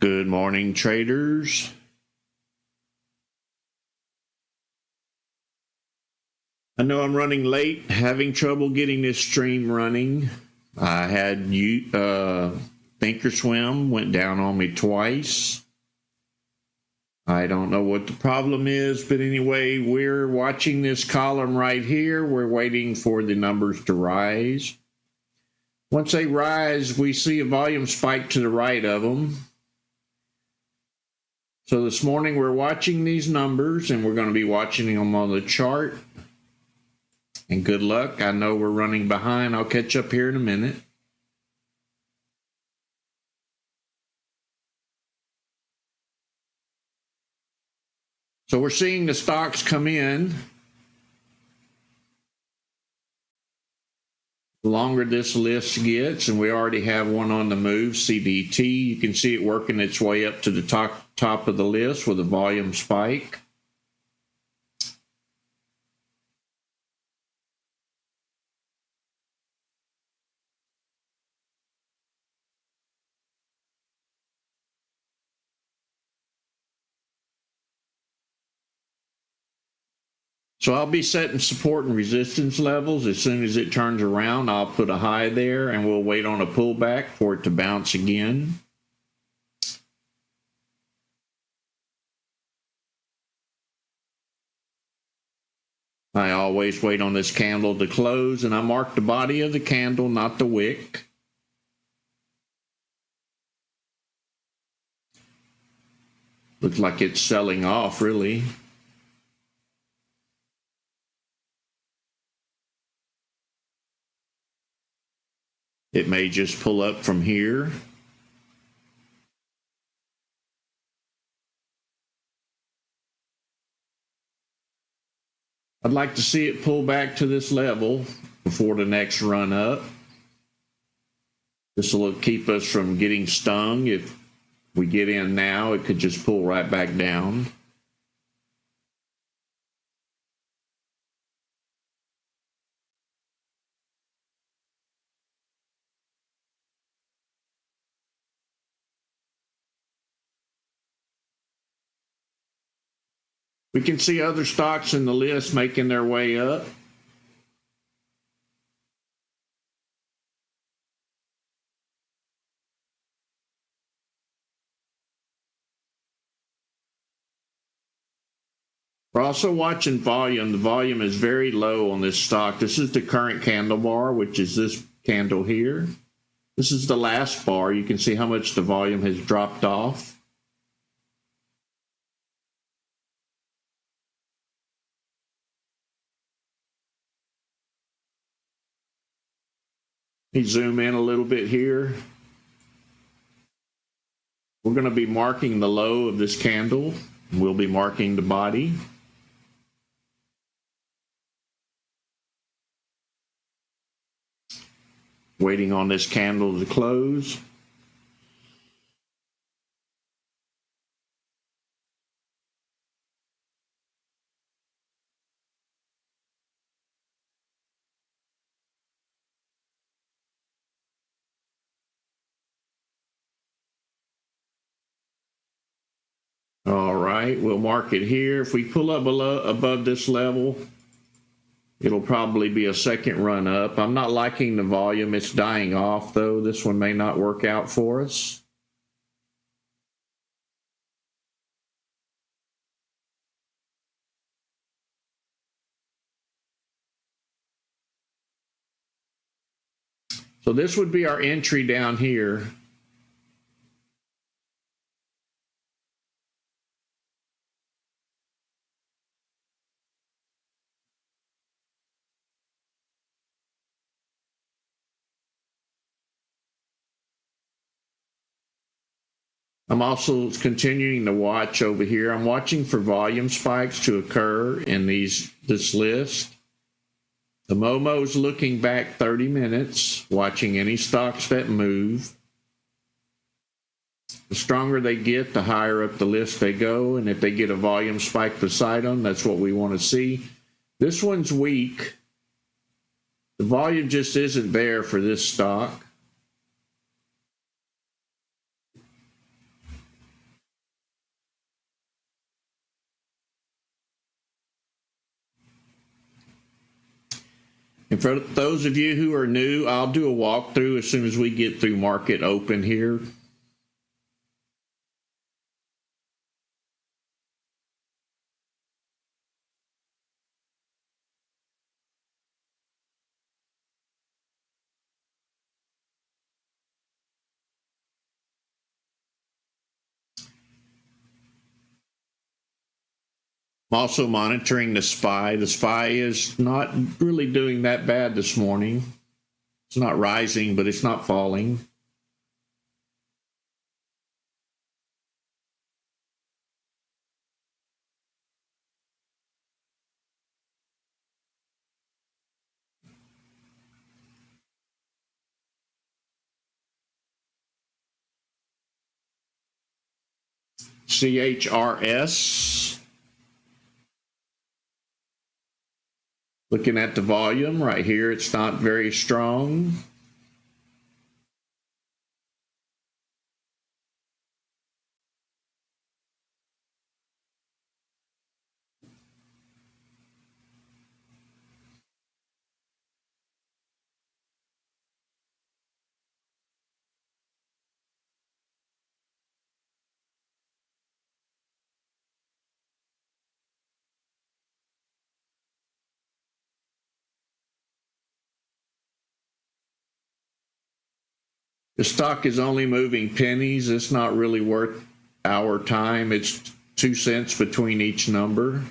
Good morning, traders. I know I'm running late, having trouble getting this stream running. I had ThinkorSwim went down on me twice. I don't know what the problem is, but anyway, we're watching this column right here. We're waiting for the numbers to rise. Once they rise, we see a volume spike to the right of them. So this morning we're watching these numbers, and we're going to be watching them on the chart. And good luck. I know we're running behind. I'll catch up here in a minute. So we're seeing the stocks come in. The longer this list gets, and we already have one on the move, CDT, you can see it working its way up to the top of the list with a volume spike. So I'll be setting support and resistance levels. As soon as it turns around, I'll put a high there, and we'll wait on a pullback for it to bounce again. I always wait on this candle to close, and I mark the body of the candle, not the wick. Looks like it's selling off, really. It may just pull up from here. I'd like to see it pull back to this level before the next run up. This will keep us from getting stung. If we get in now, it could just pull right back down. We can see other stocks in the list making their way up. We're also watching volume. The volume is very low on this stock. This is the current candle bar, which is this candle here. This is the last bar. You can see how much the volume has dropped off. Let me zoom in a little bit here. We're going to be marking the low of this candle. We'll be marking the body. Waiting on this candle to close. All right, we'll mark it here. If we pull up above this level, it'll probably be a second run up. I'm not liking the volume. It's dying off, though. This one may not work out for us. So this would be our entry down here. I'm also continuing to watch over here. I'm watching for volume spikes to occur in this list. The Momo's looking back 30 minutes, watching any stocks that move. The stronger they get, the higher up the list they go, and if they get a volume spike beside them, that's what we want to see. This one's weak. The volume just isn't there for this stock. And for those of you who are new, I'll do a walkthrough as soon as we get through market open here. I'm also monitoring the SPY. The SPY is not really doing that bad this morning. It's not rising, but it's not falling. CHRS. Looking at the volume right here, it's not very strong. The stock is only moving pennies. It's not really worth our time. It's 2 cents between each number.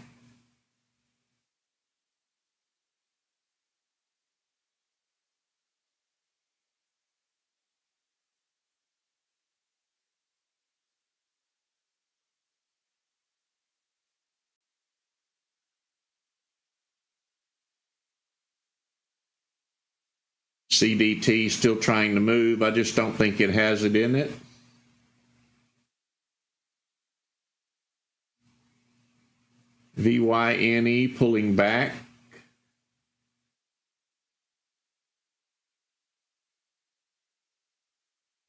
CDT still trying to move. I just don't think it has it in it. VYNE pulling back.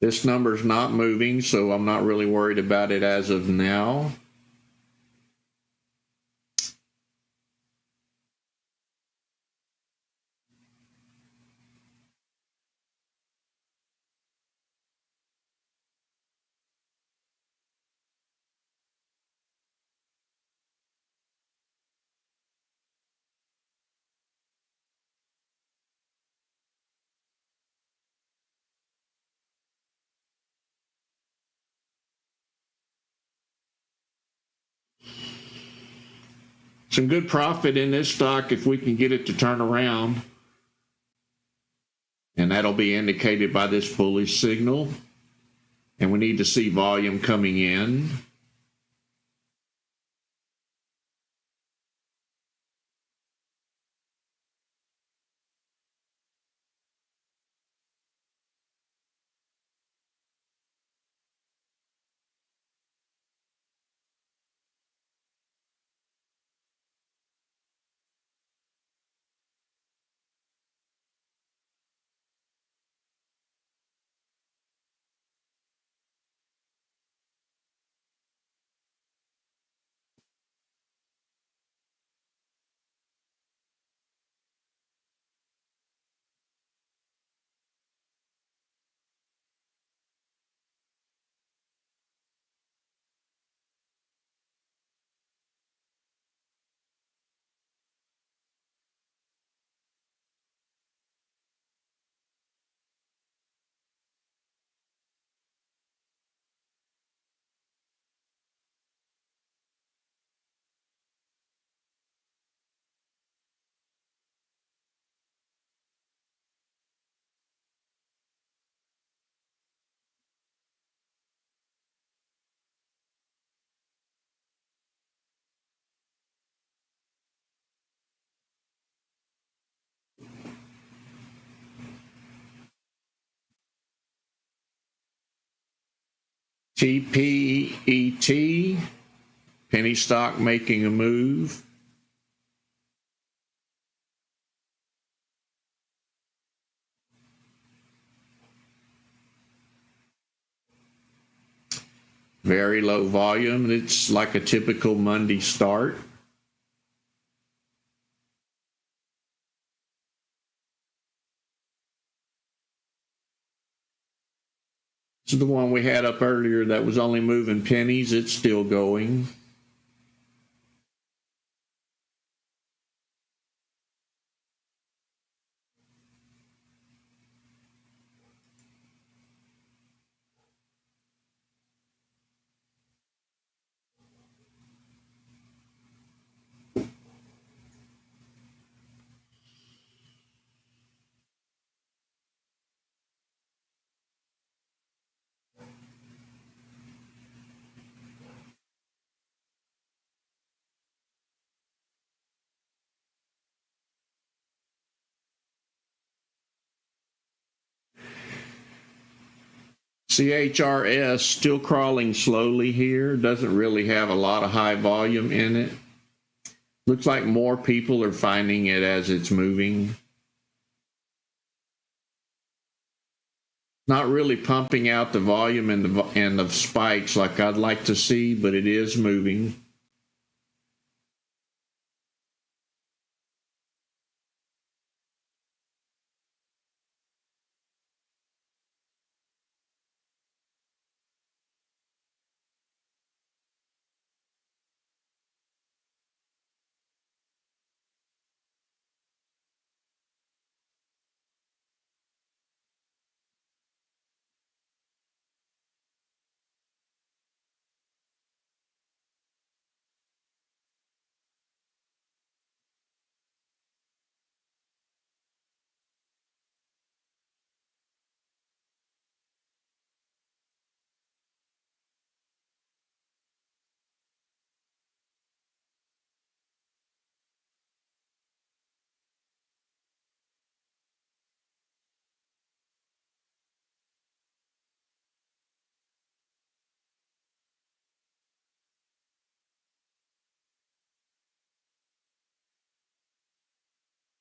This number's not moving, so I'm not really worried about it as of now. Some good profit in this stock if we can get it to turn around. And that'll be indicated by this bullish signal. And we need to see volume coming in. TPET, penny stock making a move. Very low volume. It's like a typical Monday start. This is the one we had up earlier that was only moving pennies. It's still going. CHRS still crawling slowly here. Doesn't really have a lot of high volume in it. Looks like more people are finding it as it's moving. Not really pumping out the volume and the spikes like I'd like to see, but it is moving.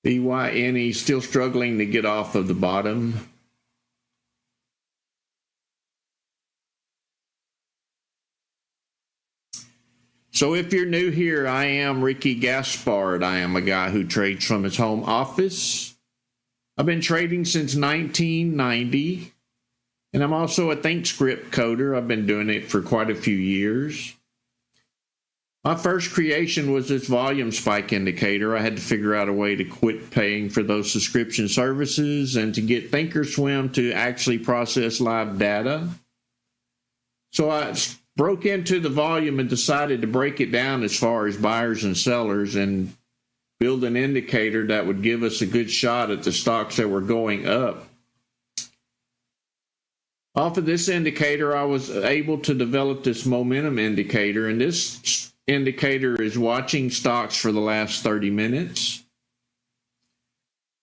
BYNE still struggling to get off of the bottom. So if you're new here, I am Ricky Gaspard. I am a guy who trades from his home office. I've been trading since 1990, and I'm also a ThinkScript coder. I've been doing it for quite a few years. My first creation was this volume spike indicator. I had to figure out a way to quit paying for those subscription services and to get ThinkorSwim to actually process live data. So I broke into the volume and decided to break it down as far as buyers and sellers and build an indicator that would give us a good shot at the stocks that were going up. Off of this indicator, I was able to develop this momentum indicator, and this indicator is watching stocks for the last 30 minutes.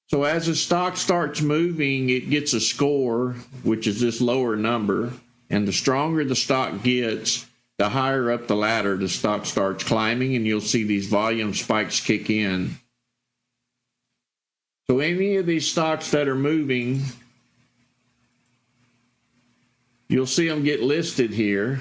So as the stock starts moving, it gets a score, which is this lower number, and the stronger the stock gets, the higher up the ladder the stock starts climbing, and you'll see these volume spikes kick in. So any of these stocks that are moving, you'll see them get listed here.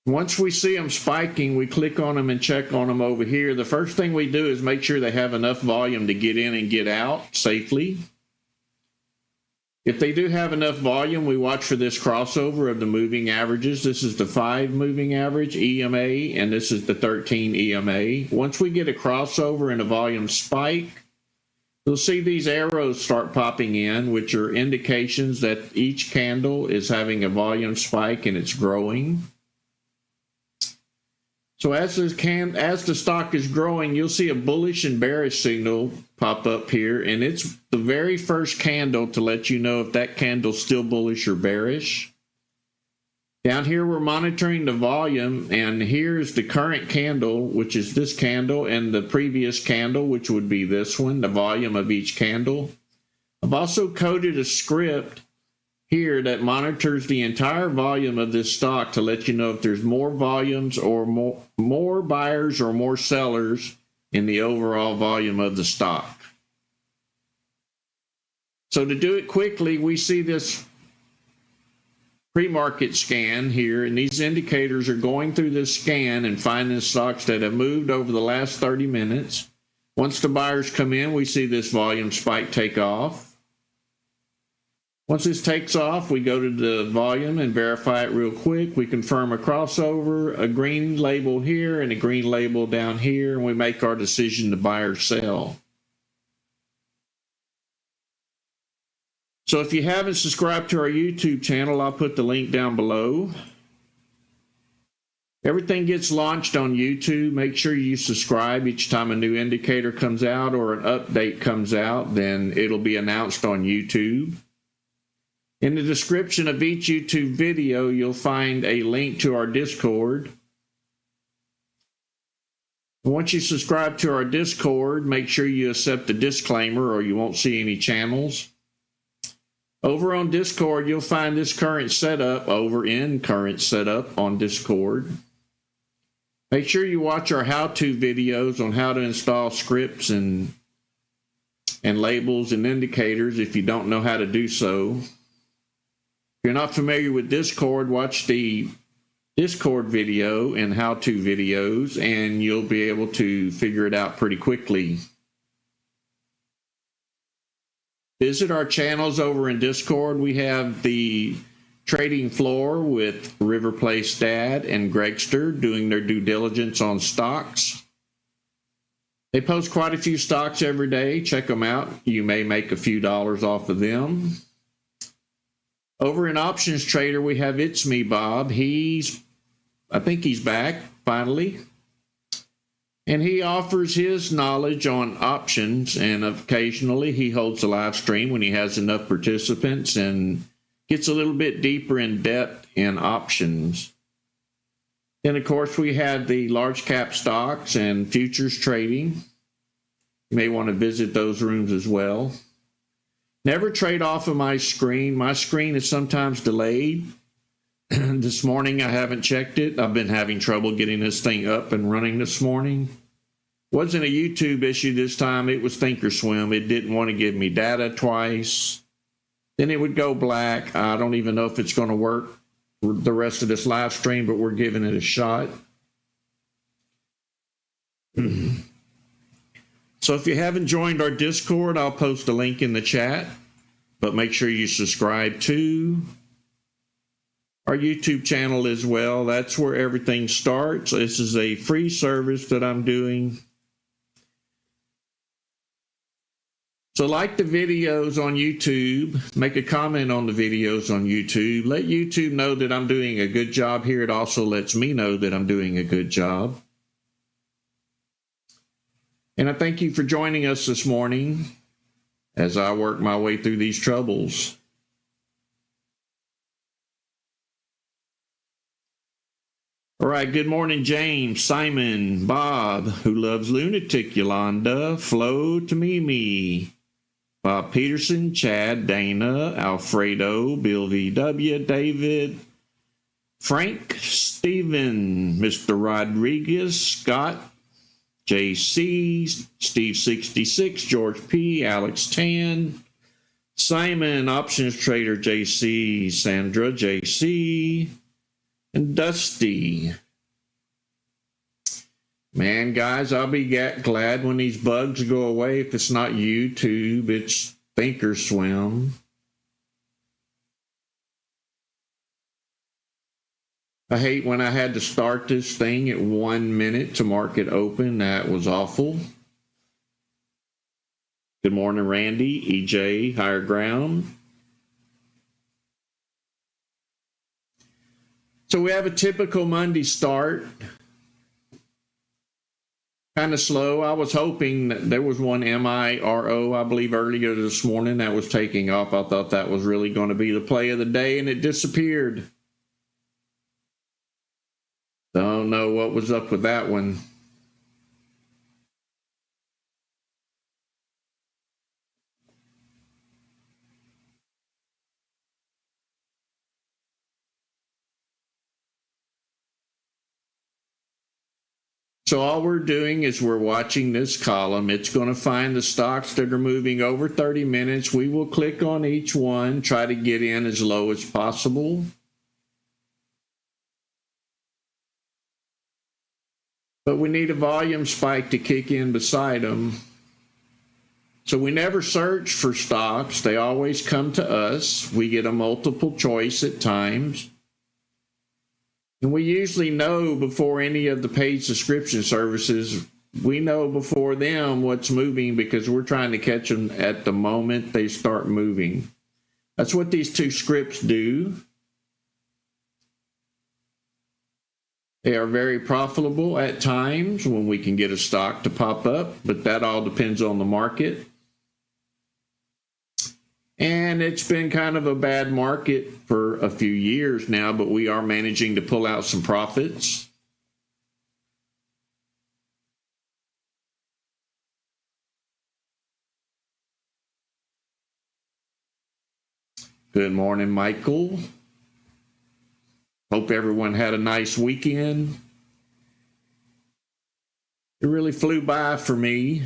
Once we see them spiking, we click on them and check on them over here. The first thing we do is make sure they have enough volume to get in and get out safely. If they do have enough volume, we watch for this crossover of the moving averages. This is the 5 moving average, EMA, and this is the 13 EMA. Once we get a crossover and a volume spike, you'll see these arrows start popping in, which are indications that each candle is having a volume spike and it's growing. So as the stock is growing, you'll see a bullish and bearish signal pop up here, and it's the very first candle to let you know if that candle's still bullish or bearish. Down here, we're monitoring the volume, and here's the current candle, which is this candle, and the previous candle, which would be this one, the volume of each candle. I've also coded a script here that monitors the entire volume of this stock to let you know if there's more volumes or more buyers or more sellers in the overall volume of the stock. So to do it quickly, we see this pre-market scan here, and these indicators are going through this scan and finding stocks that have moved over the last 30 minutes. Once the buyers come in, we see this volume spike take off. Once this takes off, we go to the volume and verify it real quick. We confirm a crossover, a green label here and a green label down here, and we make our decision to buy or sell. So if you haven't subscribed to our YouTube channel, I'll put the link down below. Everything gets launched on YouTube. Make sure you subscribe each time a new indicator comes out or an update comes out, then it'll be announced on YouTube. In the description of each YouTube video, you'll find a link to our Discord. Once you subscribe to our Discord, make sure you accept the disclaimer or you won't see any channels. Over on Discord, you'll find this current setup over in current setup on Discord. Make sure you watch our how-to videos on how to install scripts and labels and indicators if you don't know how to do so. If you're not familiar with Discord, watch the Discord video and how-to videos, and you'll be able to figure it out pretty quickly. Visit our channels over in Discord. We have the Trading Floor with River Place Dad and Gregster doing their due diligence on stocks. They post quite a few stocks every day. Check them out. You may make a few dollars off of them. Over in Options Trader, we have It's Me Bob. I think he's back finally. And he offers his knowledge on options, and occasionally he holds a live stream when he has enough participants and gets a little bit deeper in depth in options. Then, of course, we have the large cap stocks and futures trading. You may want to visit those rooms as well. Never trade off of my screen. My screen is sometimes delayed. This morning I haven't checked it. I've been having trouble getting this thing up and running this morning. Wasn't a YouTube issue this time. It was ThinkorSwim. It didn't want to give me data twice. Then it would go black. I don't even know if it's going to work the rest of this live stream, but we're giving it a shot. So if you haven't joined our Discord, I'll post a link in the chat, but make sure you subscribe to our YouTube channel as well. That's where everything starts. This is a free service that I'm doing. So like the videos on YouTube, make a comment on the videos on YouTube. Let YouTube know that I'm doing a good job here. It also lets me know that I'm doing a good job. And I thank you for joining us this morning as I work my way through these troubles. All right, good morning, James, Simon, Bob, who loves Lunatic, Yolanda, Flo to Mimi, Bob Peterson, Chad, Dana, Alfredo, Bill VW, David, Frank, Stephen, Mr. Rodriguez, Scott, JC, Steve 66, George P, Alex Tan, Simon, Options Trader JC, Sandra JC, and Dusty. Man, guys, I'll be glad when these bugs go away. If it's not YouTube, it's ThinkorSwim. I hate when I had to start this thing at 1 minute to market open. That was awful. Good morning, Randy, EJ, Higher Ground. So we have a typical Monday start. Kind of slow. I was hoping that there was one MIRO, I believe, earlier this morning that was taking off. I thought that was really going to be the play of the day, and it disappeared. Don't know what was up with that one. So all we're doing is we're watching this column. It's going to find the stocks that are moving over 30 minutes. We will click on each one, try to get in as low as possible. but we need a volume spike to kick in beside them. So we never search for stocks. They always come to us. We get a multiple choice at times. And we usually know before any of the paid subscription services, we know before them what's moving because we're trying to catch them at the moment they start moving. That's what these two scripts do. They are very profitable at times when we can get a stock to pop up, but that all depends on the market. And it's been kind of a bad market for a few years now, but we are managing to pull out some profits. Good morning, Michael. Hope everyone had a nice weekend. It really flew by for me.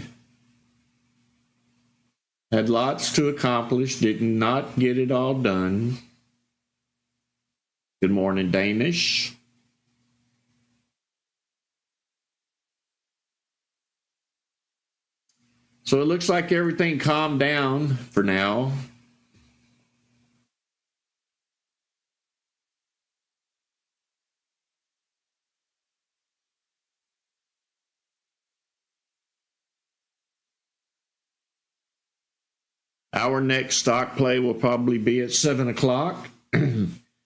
Had lots to accomplish, did not get it all done. Good morning, Danish. So it looks like everything calmed down for now. Our next stock play will probably be at 7 o'clock,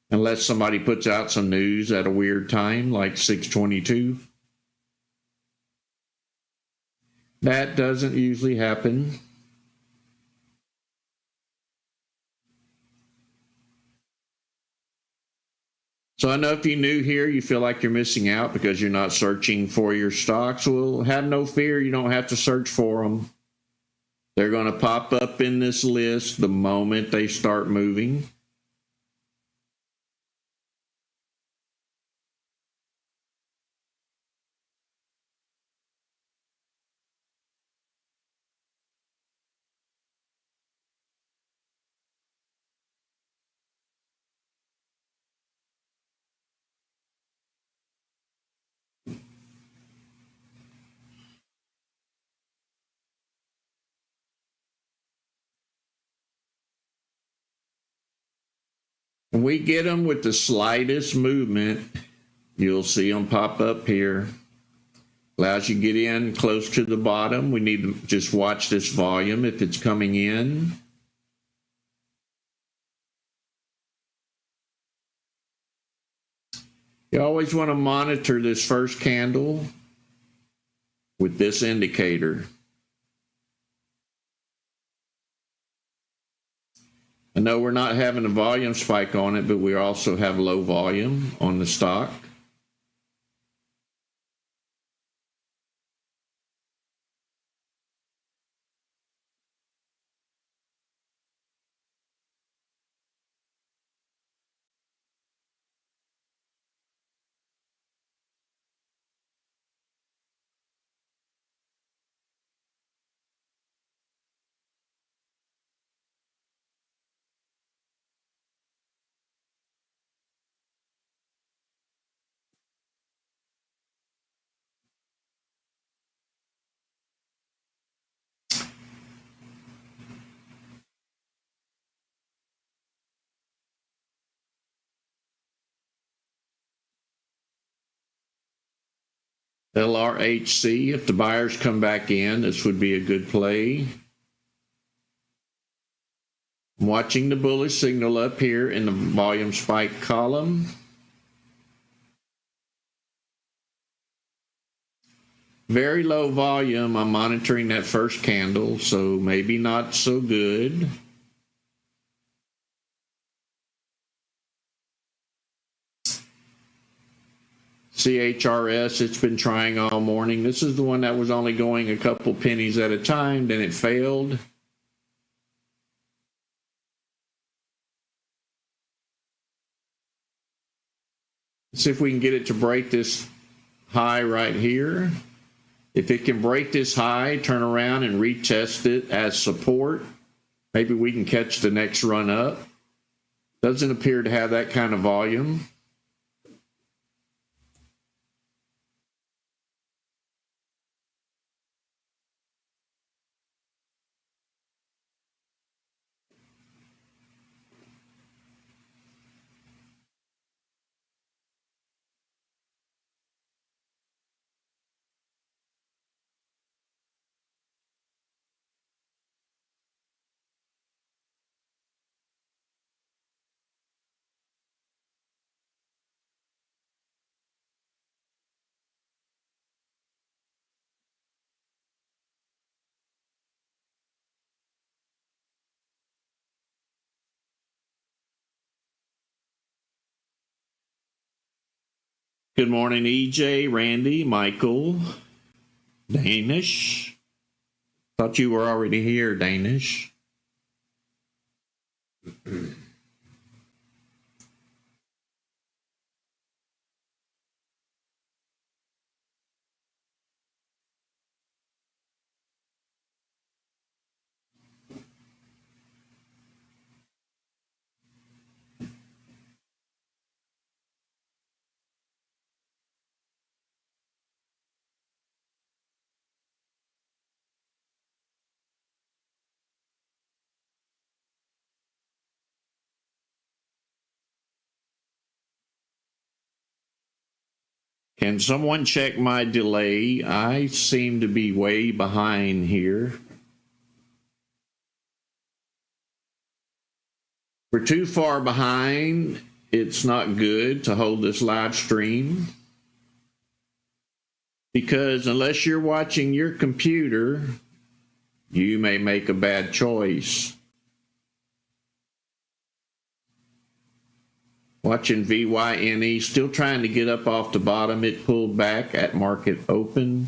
unless somebody puts out some news at a weird time, like 6:22. That doesn't usually happen. So I know if you're new here, you feel like you're missing out because you're not searching for your stocks. Well, have no fear. You don't have to search for them. They're going to pop up in this list the moment they start moving. When we get them with the slightest movement, you'll see them pop up here. Allows you to get in close to the bottom. We need to just watch this volume if it's coming in. You always want to monitor this first candle with this indicator. I know we're not having a volume spike on it, but we also have low volume on the stock. LRHC, if the buyers come back in, this would be a good play. I'm watching the bullish signal up here in the volume spike column. Very low volume. I'm monitoring that first candle, so maybe not so good. CHRS, it's been trying all morning. This is the one that was only going a couple pennies at a time, then it failed. See if we can get it to break this high right here. If it can break this high, turn around and retest it as support, maybe we can catch the next run up. Doesn't appear to have that kind of volume. Good morning, EJ, Randy, Michael, Danish. Thought you were already here, Danish. Can someone check my delay? I seem to be way behind here. We're too far behind. It's not good to hold this live stream because unless you're watching your computer, you may make a bad choice. Watching VYNE, still trying to get up off the bottom. It pulled back at market open.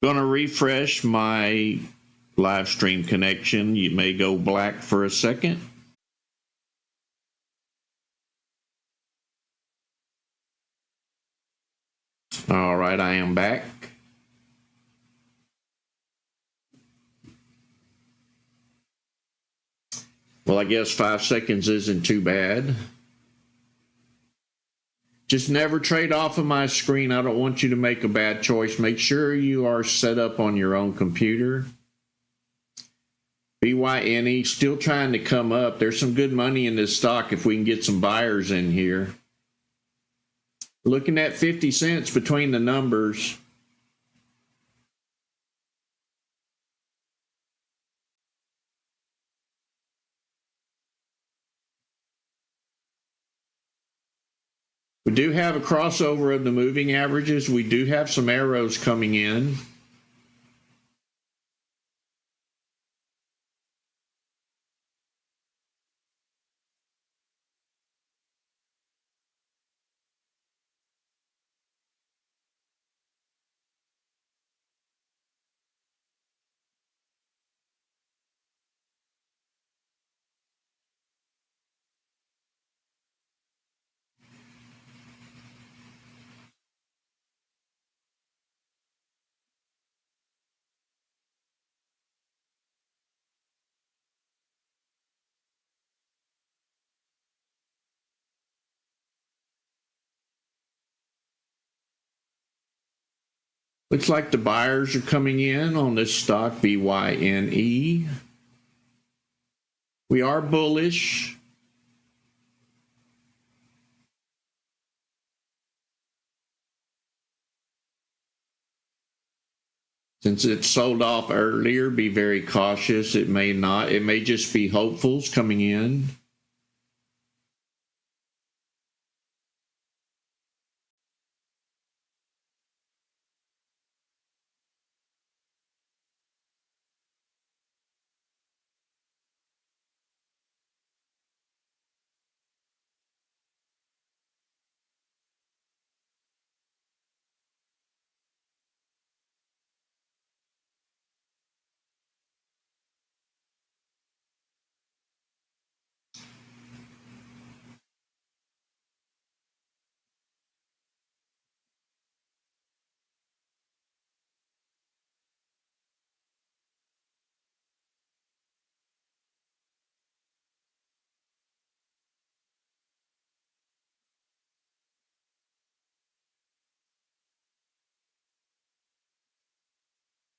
Going to refresh my live stream connection. You may go black for a second. All right, I am back. Well, I guess 5 seconds isn't too bad. Just never trade off of my screen. I don't want you to make a bad choice. Make sure you are set up on your own computer. BYNE still trying to come up. There's some good money in this stock if we can get some buyers in here. Looking at 50 cents between the numbers. We do have a crossover of the moving averages. We do have some arrows coming in. Looks like the buyers are coming in on this stock, BYNE. We are bullish. Since it sold off earlier, be very cautious. It may not. It may just be hopefuls coming in.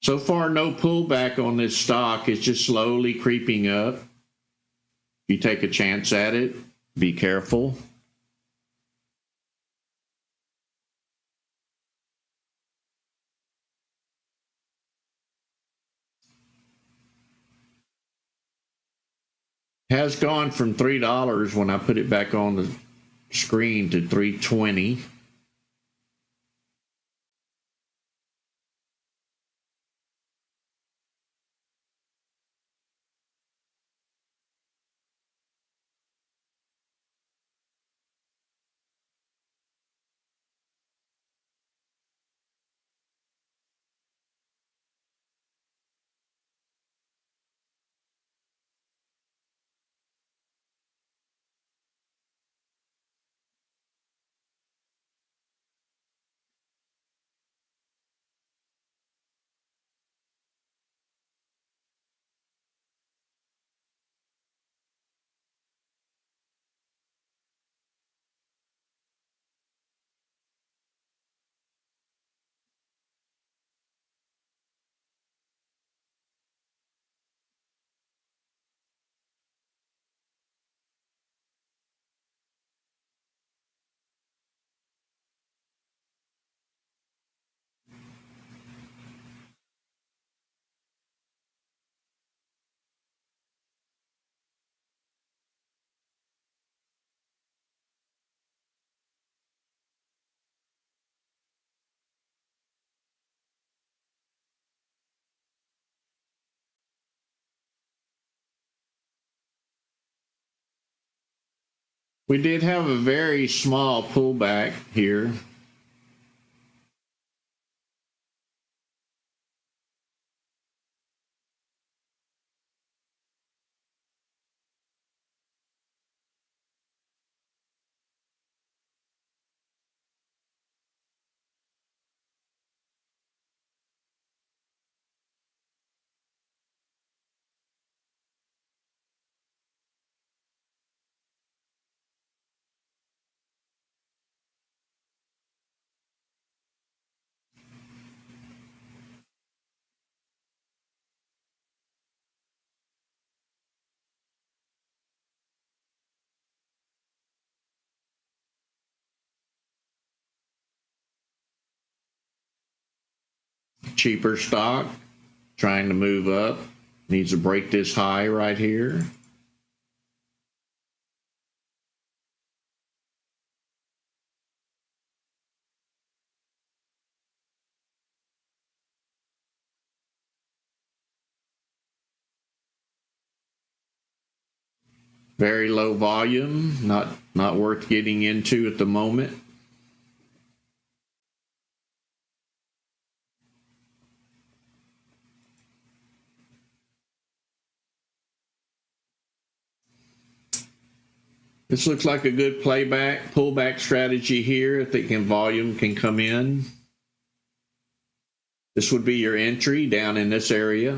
So far, no pullback on this stock. It's just slowly creeping up. You take a chance at it. Be careful. Has gone from $3 when I put it back on the screen to $3.20. We did have a very small pullback here. Cheaper stock, trying to move up. Needs to break this high right here. Very low volume, not worth getting into at the moment. This looks like a good pullback strategy here if volume can come in. This would be your entry down in this area.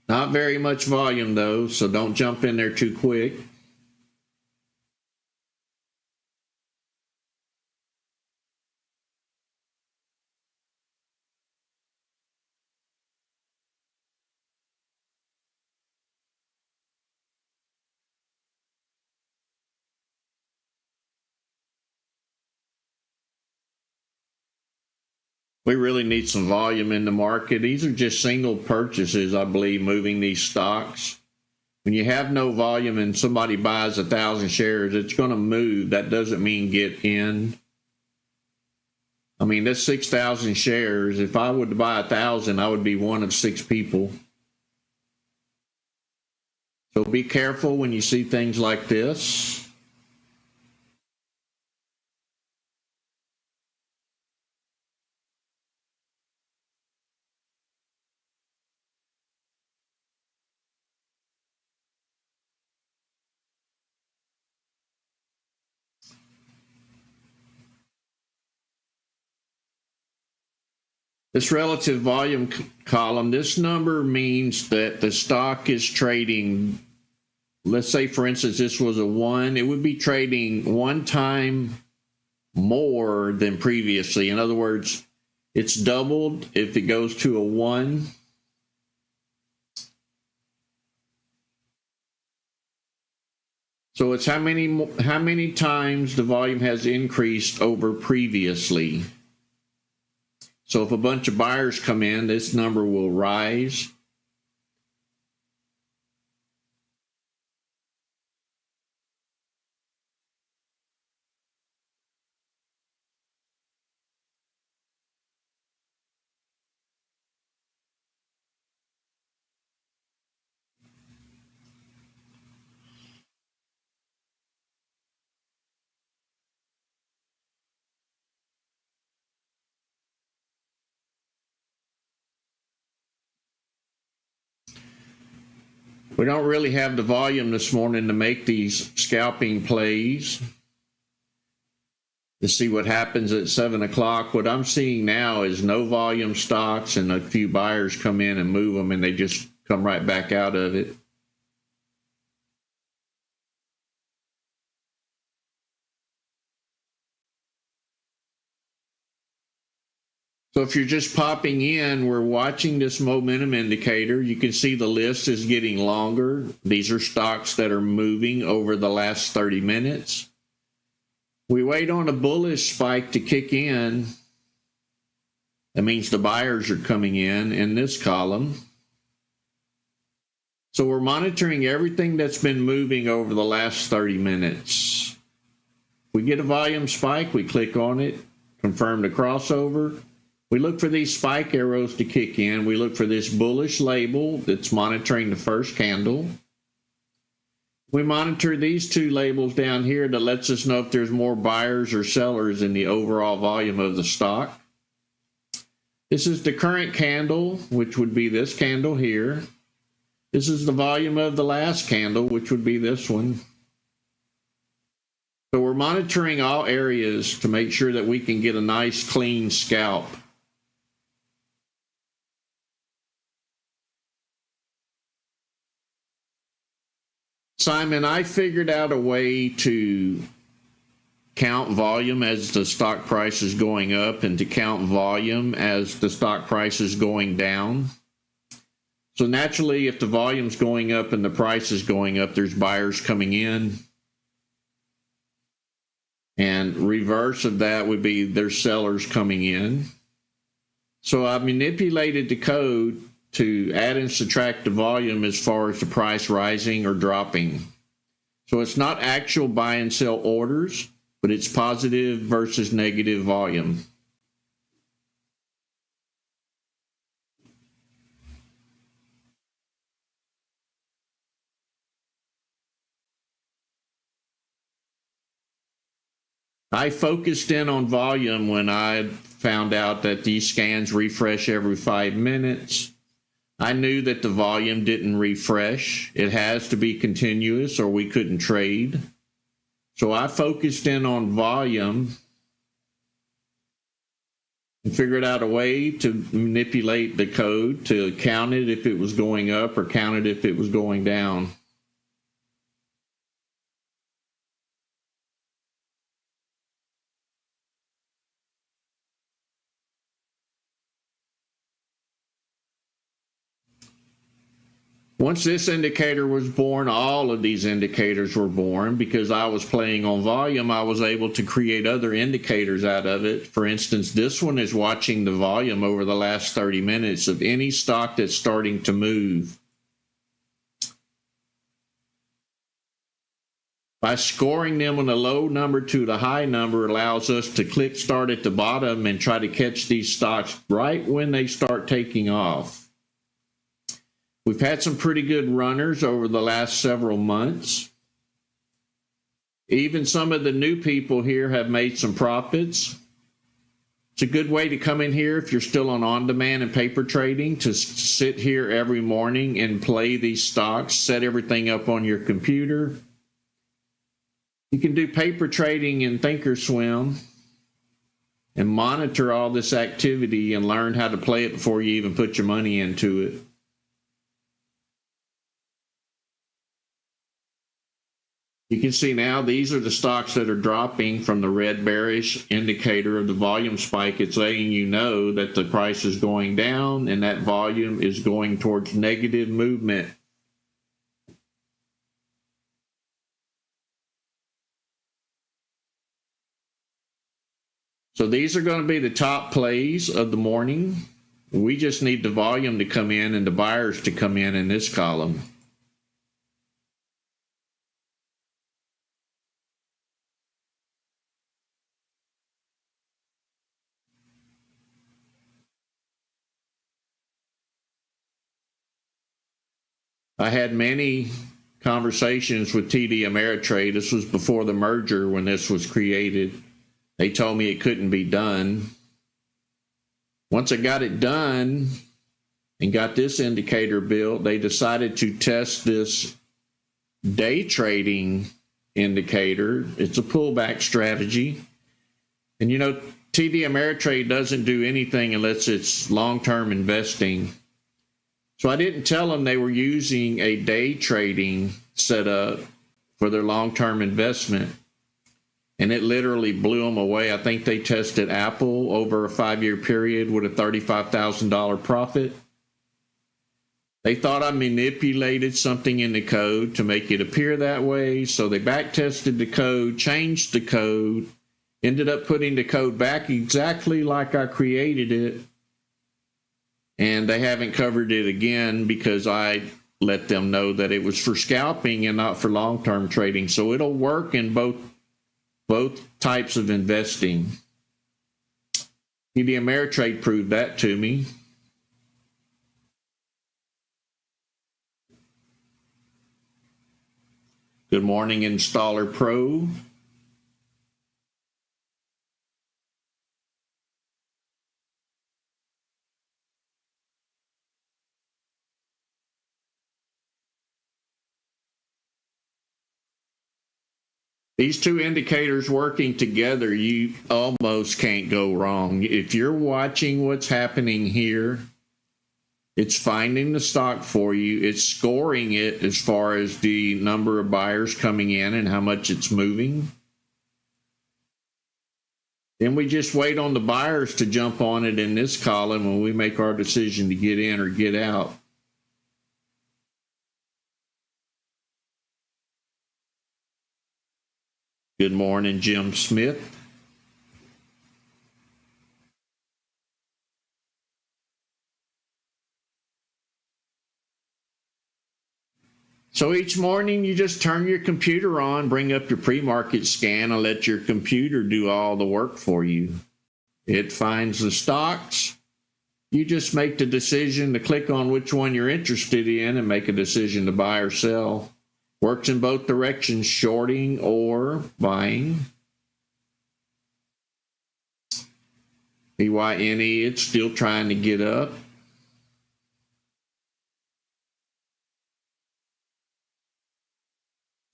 Not very much volume though, so don't jump in there too quick. We really need some volume in the market. These are just single purchases, I believe, moving these stocks. When you have no volume and somebody buys 1,000 shares, it's going to move. That doesn't mean get in. I mean, that's 6,000 shares. If I would buy 1,000, I would be one of 6 people. So be careful when you see things like this. This relative volume column, this number means that the stock is trading, let's say for instance this was a 1, it would be trading 1 time more than previously. In other words, It's doubled if it goes to a 1. So it's how many times the volume has increased over previously. So if a bunch of buyers come in, this number will rise. We don't really have the volume this morning to make these scalping plays. To see what happens at 7 o'clock. What I'm seeing now is no volume stocks, and a few buyers come in and move them, and they just come right back out of it. So if you're just popping in, we're watching this momentum indicator. You can see the list is getting longer. These are stocks that are moving over the last 30 minutes. We wait on a bullish spike to kick in. That means the buyers are coming in this column. So we're monitoring everything that's been moving over the last 30 minutes. We get a volume spike, we click on it, confirm the crossover. We look for these spike arrows to kick in. We look for this bullish label that's monitoring the first candle. We monitor these two labels down here that lets us know if there's more buyers or sellers in the overall volume of the stock. This is the current candle, which would be this candle here. This is the volume of the last candle, which would be this one. So we're monitoring all areas to make sure that we can get a nice clean scalp. Simon, I figured out a way to count volume as the stock price is going up and to count volume as the stock price is going down. So naturally, if the volume's going up and the price is going up, there's buyers coming in. And reverse of that would be there's sellers coming in. So I manipulated the code to add and subtract the volume as far as the price rising or dropping. So it's not actual buy and sell orders, but it's positive versus negative volume. I focused in on volume when I found out that these scans refresh every 5 minutes. I knew that the volume didn't refresh. It has to be continuous or we couldn't trade. So I focused in on volume and figured out a way to manipulate the code to count it if it was going up or count it if it was going down. Once this indicator was born, all of these indicators were born. Because I was playing on volume, I was able to create other indicators out of it. For instance, this one is watching the volume over the last 30 minutes of any stock that's starting to move. By scoring them on the low number to the high number allows us to click start at the bottom and try to catch these stocks right when they start taking off. We've had some pretty good runners over the last several months. Even some of the new people here have made some profits. It's a good way to come in here if you're still on-demand and paper trading, to sit here every morning and play these stocks, set everything up on your computer. You can do paper trading in ThinkorSwim and monitor all this activity and learn how to play it before you even put your money into it. You can see now these are the stocks that are dropping from the red bearish indicator of the volume spike. It's letting you know that the price is going down and that volume is going towards negative movement. So these are going to be the top plays of the morning. We just need the volume to come in and the buyers to come in this column. I had many conversations with TD Ameritrade. This was before the merger when this was created. They told me it couldn't be done. Once I got it done and got this indicator built, they decided to test this day trading indicator. It's a pullback strategy. And you know, TD Ameritrade doesn't do anything unless it's long-term investing. So I didn't tell them they were using a day trading setup for their long-term investment. And it literally blew them away. I think they tested Apple over a 5-year period with a $35,000 profit. They thought I manipulated something in the code to make it appear that way. So they back tested the code, changed the code, ended up putting the code back exactly like I created it. And they haven't covered it again because I let them know that it was for scalping and not for long-term trading. So it'll work in both types of investing. TD Ameritrade proved that to me. Good morning, Installer Pro. These two indicators working together, you almost can't go wrong. If you're watching what's happening here, it's finding the stock for you. It's scoring it as far as the number of buyers coming in and how much it's moving. Then we just wait on the buyers to jump on it in this column when we make our decision to get in or get out. Good morning, Jim Smith. So each morning you just turn your computer on, bring up your pre-market scan, and let your computer do all the work for you. It finds the stocks. You just make the decision to click on which one you're interested in and make a decision to buy or sell. Works in both directions, shorting or buying. BYNE, it's still trying to get up.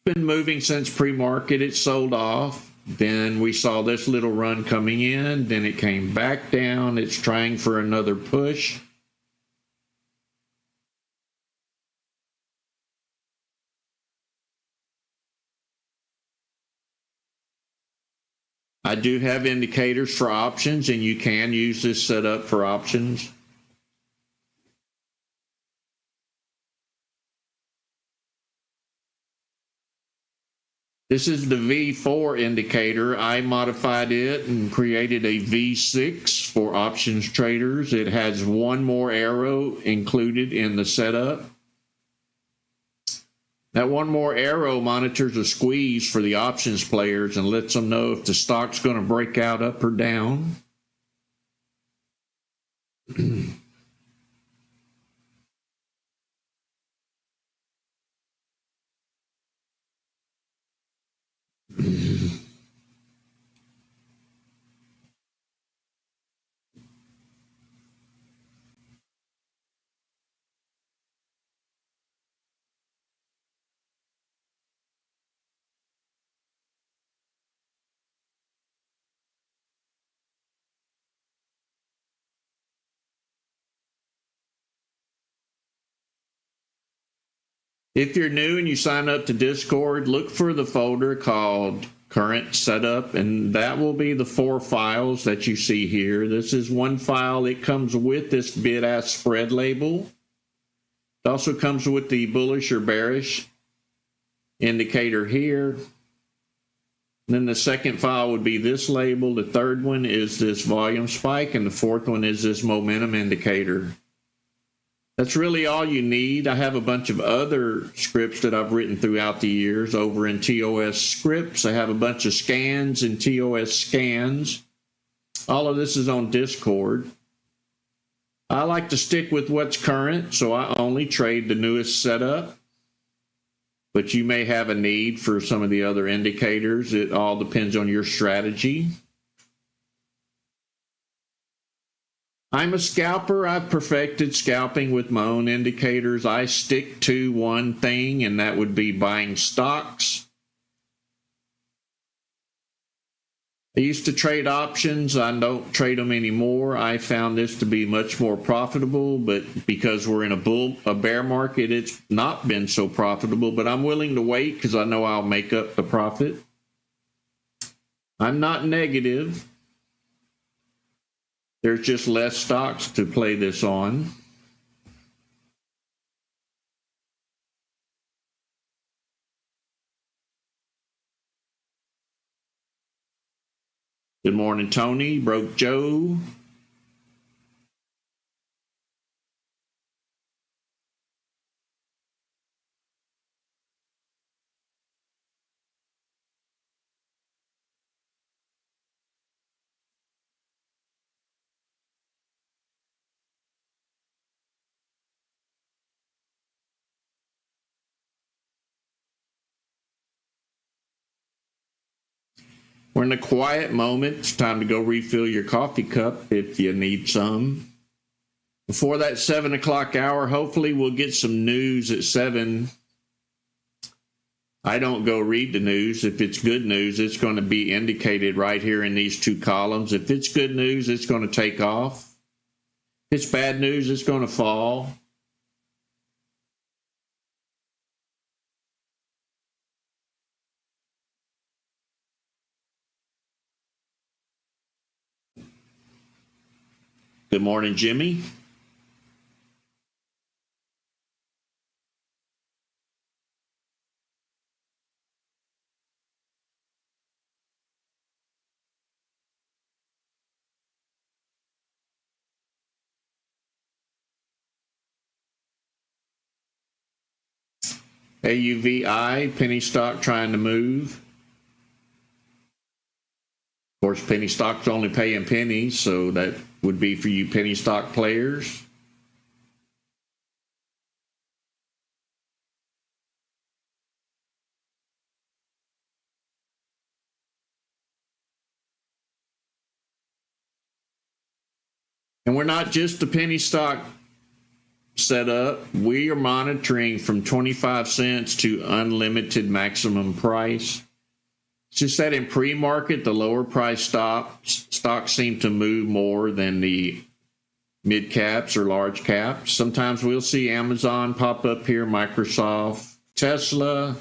Been moving since pre-market. It sold off. Then we saw this little run coming in. Then it came back down. It's trying for another push. I do have indicators for options, and you can use this setup for options. This is the V4 indicator. I modified it and created a V6 for options traders. It has one more arrow included in the setup. That one more arrow monitors a squeeze for the options players and lets them know if the stock's going to break out up or down. If you're new and you sign up to Discord, look for the folder called Current Setup, and that will be the 4 files that you see here. This is one file. It comes with this bid-ask spread label. It also comes with the bullish or bearish indicator here. And then the second file would be this label. The third one is this volume spike, and the fourth one is this momentum indicator. That's really all you need. I have a bunch of other scripts that I've written throughout the years over in TOS scripts. I have a bunch of scans in TOS scans. All of this is on Discord. I like to stick with what's current, so I only trade the newest setup. But you may have a need for some of the other indicators. It all depends on your strategy. I'm a scalper. I've perfected scalping with my own indicators. I stick to one thing, and that would be buying stocks. I used to trade options. I don't trade them anymore. I found this to be much more profitable, but because we're in a bear market, it's not been so profitable, but I'm willing to wait because I know I'll make up the profit. I'm not negative. There's just less stocks to play this on. Good morning, Tony. Broke Joe. We're in a quiet moment. It's time to go refill your coffee cup if you need some. Before that 7 o'clock hour, hopefully we'll get some news at 7. I don't go read the news. If it's good news, it's going to be indicated right here in these 2 columns. If it's good news, it's going to take off. If it's bad news, it's going to fall. Good morning, Jimmy. AUVI, penny stock trying to move. Of course, penny stocks only pay in pennies, so that would be for you penny stock players. And we're not just a penny stock setup. We are monitoring from 25 cents to unlimited maximum price. It's just that in pre-market, the lower price stocks seem to move more than the mid caps or large caps. Sometimes we'll see Amazon pop up here, Microsoft, Tesla.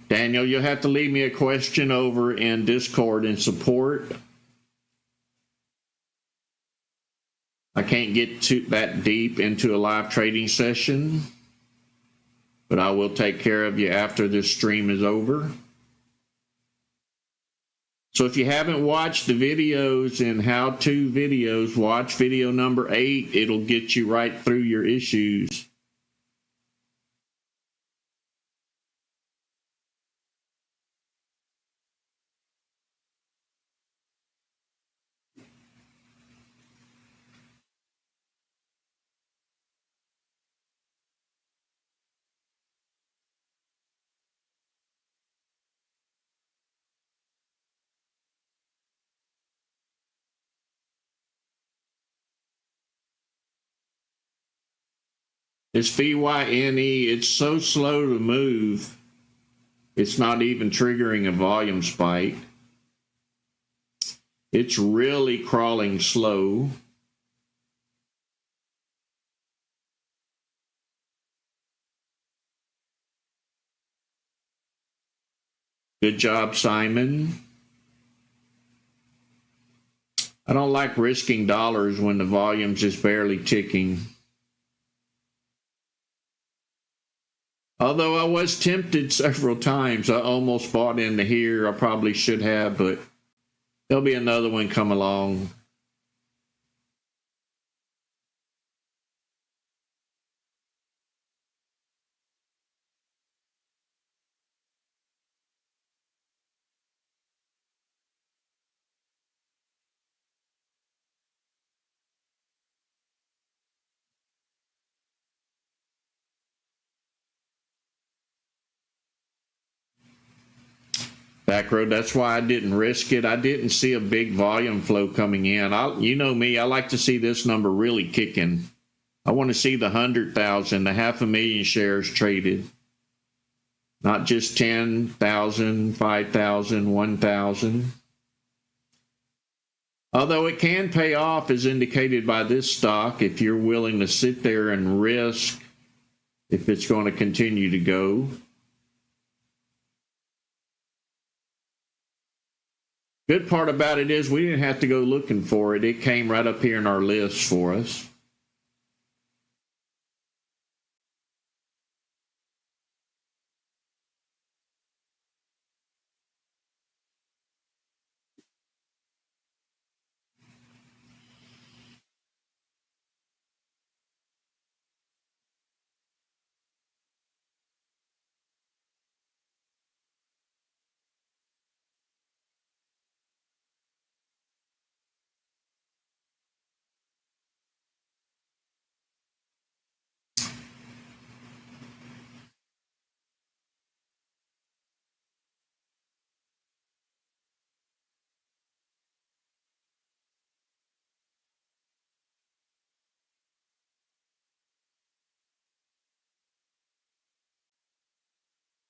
Daniel, you'll have to leave me a question over in Discord in support. I can't get that deep into a live trading session, but I will take care of you after this stream is over. So if you haven't watched the videos and how-to videos, watch video number 8. It'll get you right through your issues. It's VYNE. It's so slow to move. It's not even triggering a volume spike. It's really crawling slow. Good job, Simon. I don't like risking dollars when the volume's just barely ticking. Although I was tempted several times. I almost bought into here. I probably should have, but there'll be another one come along. Back road, that's why I didn't risk it. I didn't see a big volume flow coming in. You know me, I like to see this number really kicking. I want to see the 100,000, the 500,000 shares traded. Not just 10,000, 5,000, 1,000. Although it can pay off, as indicated by this stock, if you're willing to sit there and risk if it's going to continue to go. Good part about it is we didn't have to go looking for it. It came right up here in our list for us.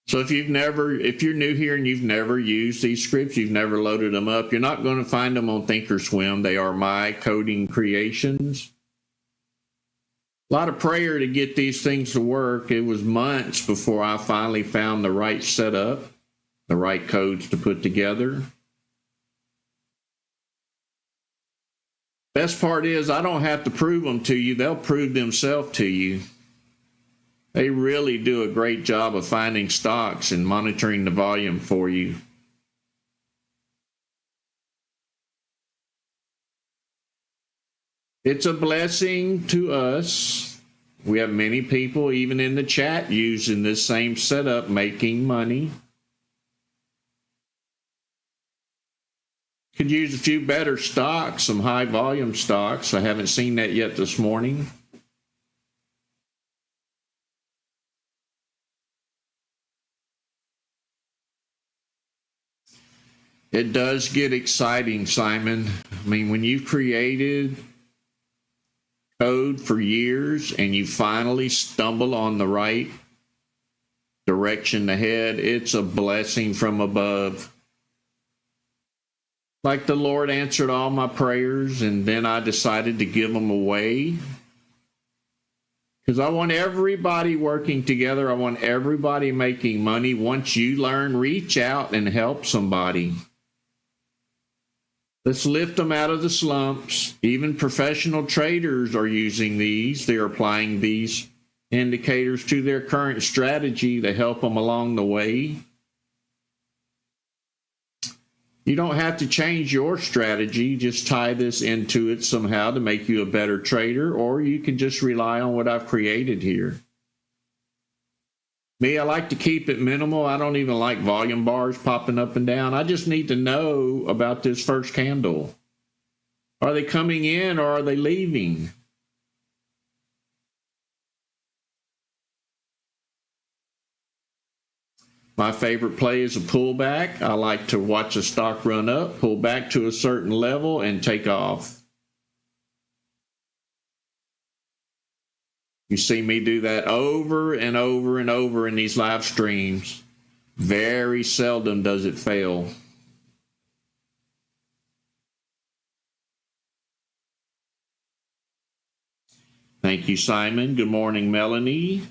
So if you're new here and you've never used these scripts, you've never loaded them up, you're not going to find them on ThinkorSwim. They are my coding creations. A lot of prayer to get these things to work. It was months before I finally found the right setup, the right codes to put together. Best part is I don't have to prove them to you. They'll prove themselves to you. They really do a great job of finding stocks and monitoring the volume for you. It's a blessing to us. We have many people, even in the chat, using this same setup, making money. Could use a few better stocks, some high volume stocks. I haven't seen that yet this morning. It does get exciting, Simon. I mean, when you've created code for years and you finally stumble on the right direction to head, it's a blessing from above. Like the Lord answered all my prayers, and then I decided to give them away. Because I want everybody working together. I want everybody making money. Once you learn, reach out and help somebody. Let's lift them out of the slumps. Even professional traders are using these. They're applying these indicators to their current strategy to help them along the way. You don't have to change your strategy. Just tie this into it somehow to make you a better trader, or you can just rely on what I've created here. Me, I like to keep it minimal. I don't even like volume bars popping up and down. I just need to know about this first candle. Are they coming in or are they leaving? My favorite play is a pullback. I like to watch a stock run up, pull back to a certain level, and take off. You see me do that over and over and over in these live streams. Very seldom does it fail. Thank you, Simon. Good morning, Melanie.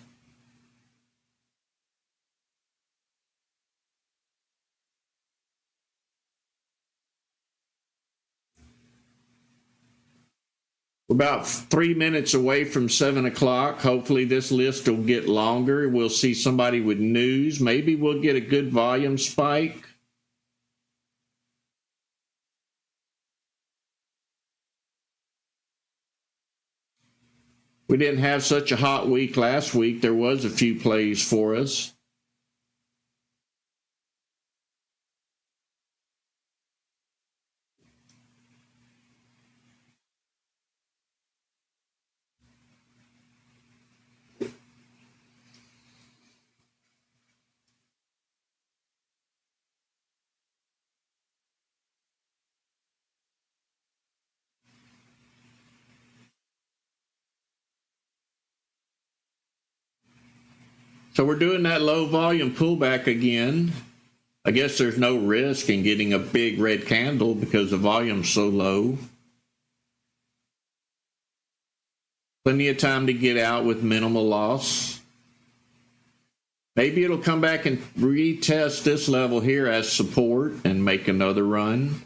We're about 3 minutes away from 7 o'clock. Hopefully this list will get longer. We'll see somebody with news. Maybe we'll get a good volume spike. We didn't have such a hot week last week. There was a few plays for us. So we're doing that low volume pullback again. I guess there's no risk in getting a big red candle because the volume's so low. Plenty of time to get out with minimal loss. Maybe it'll come back and retest this level here as support and make another run.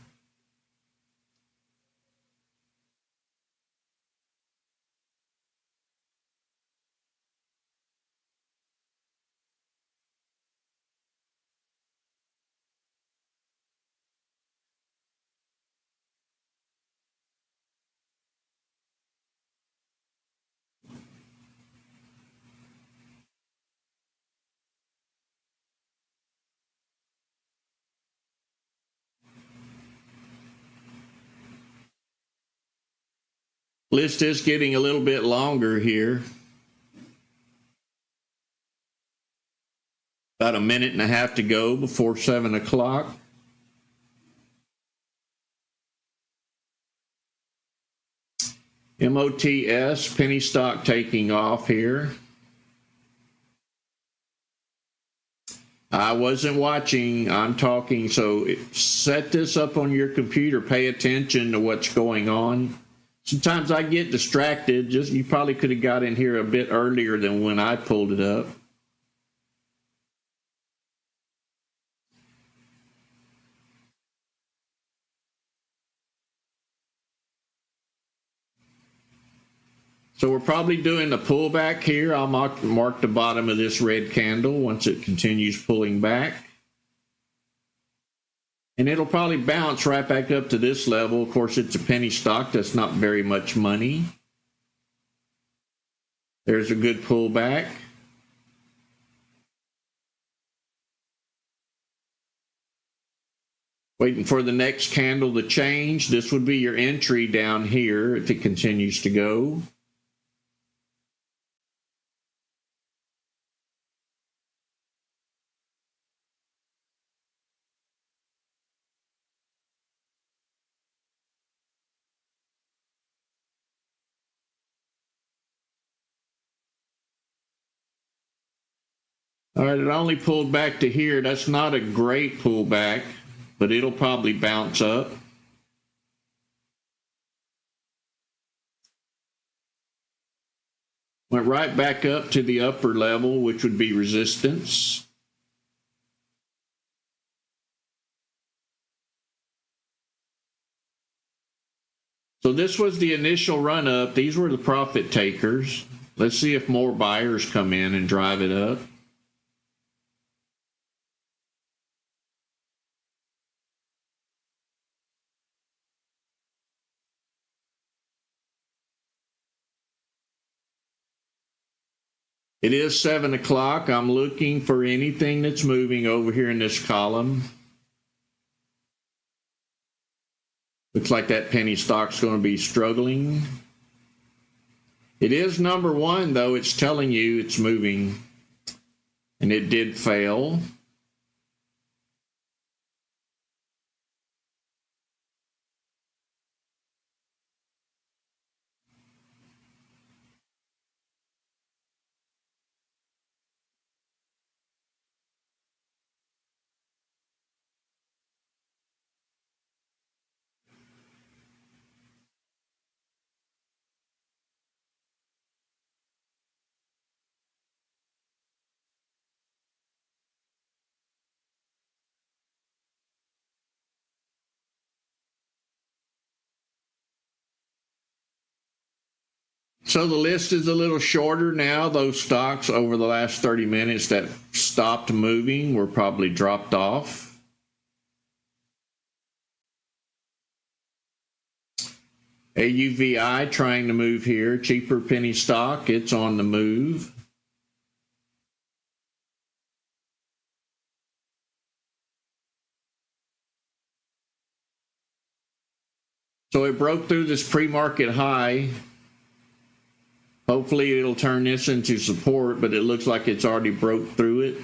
List is getting a little bit longer here. About a minute and a half to go before 7 o'clock. MOTS, penny stock taking off here. I wasn't watching, I'm talking, so set this up on your computer, pay attention to what's going on. Sometimes I get distracted. You probably could have got in here a bit earlier than when I pulled it up. So we're probably doing a pullback here. I'll mark the bottom of this red candle once it continues pulling back. And it'll probably bounce right back up to this level. Of course, it's a penny stock. That's not very much money. There's a good pullback. Waiting for the next candle to change. This would be your entry down here if it continues to go. All right, it only pulled back to here. That's not a great pullback, but it'll probably bounce up. Went right back up to the upper level, which would be resistance. So this was the initial run up. These were the profit takers. Let's see if more buyers come in and drive it up. It is 7 o'clock. I'm looking for anything that's moving over here in this column. Looks like that penny stock's going to be struggling. It is number one, though. It's telling you it's moving. And it did fail. So the list is a little shorter now. Those stocks over the last 30 minutes that stopped moving were probably dropped off. AUVI trying to move here. Cheaper penny stock. It's on the move. So it broke through this pre-market high. Hopefully it'll turn this into support, but it looks like it's already broke through it.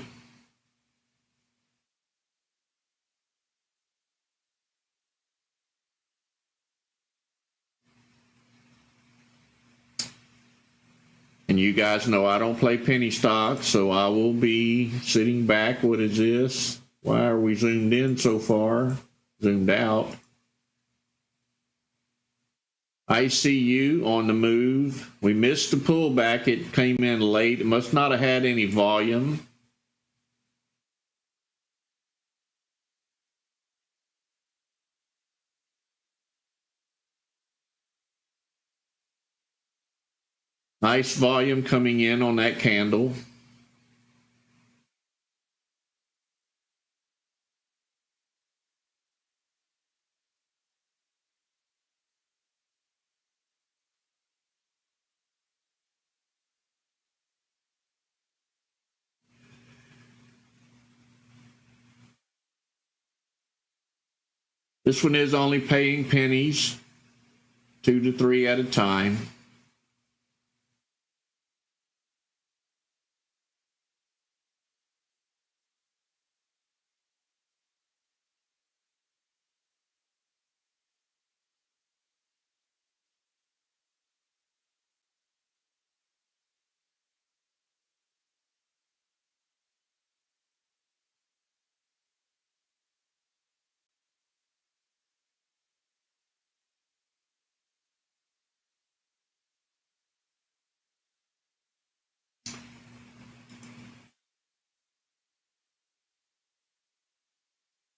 And you guys know I don't play penny stocks, so I will be sitting back. What is this? Why are we zoomed in so far? Zoomed out. ICU on the move. We missed the pullback. It came in late. It must not have had any volume. Nice volume coming in on that candle. This one is only paying pennies, 2 to 3 at a time.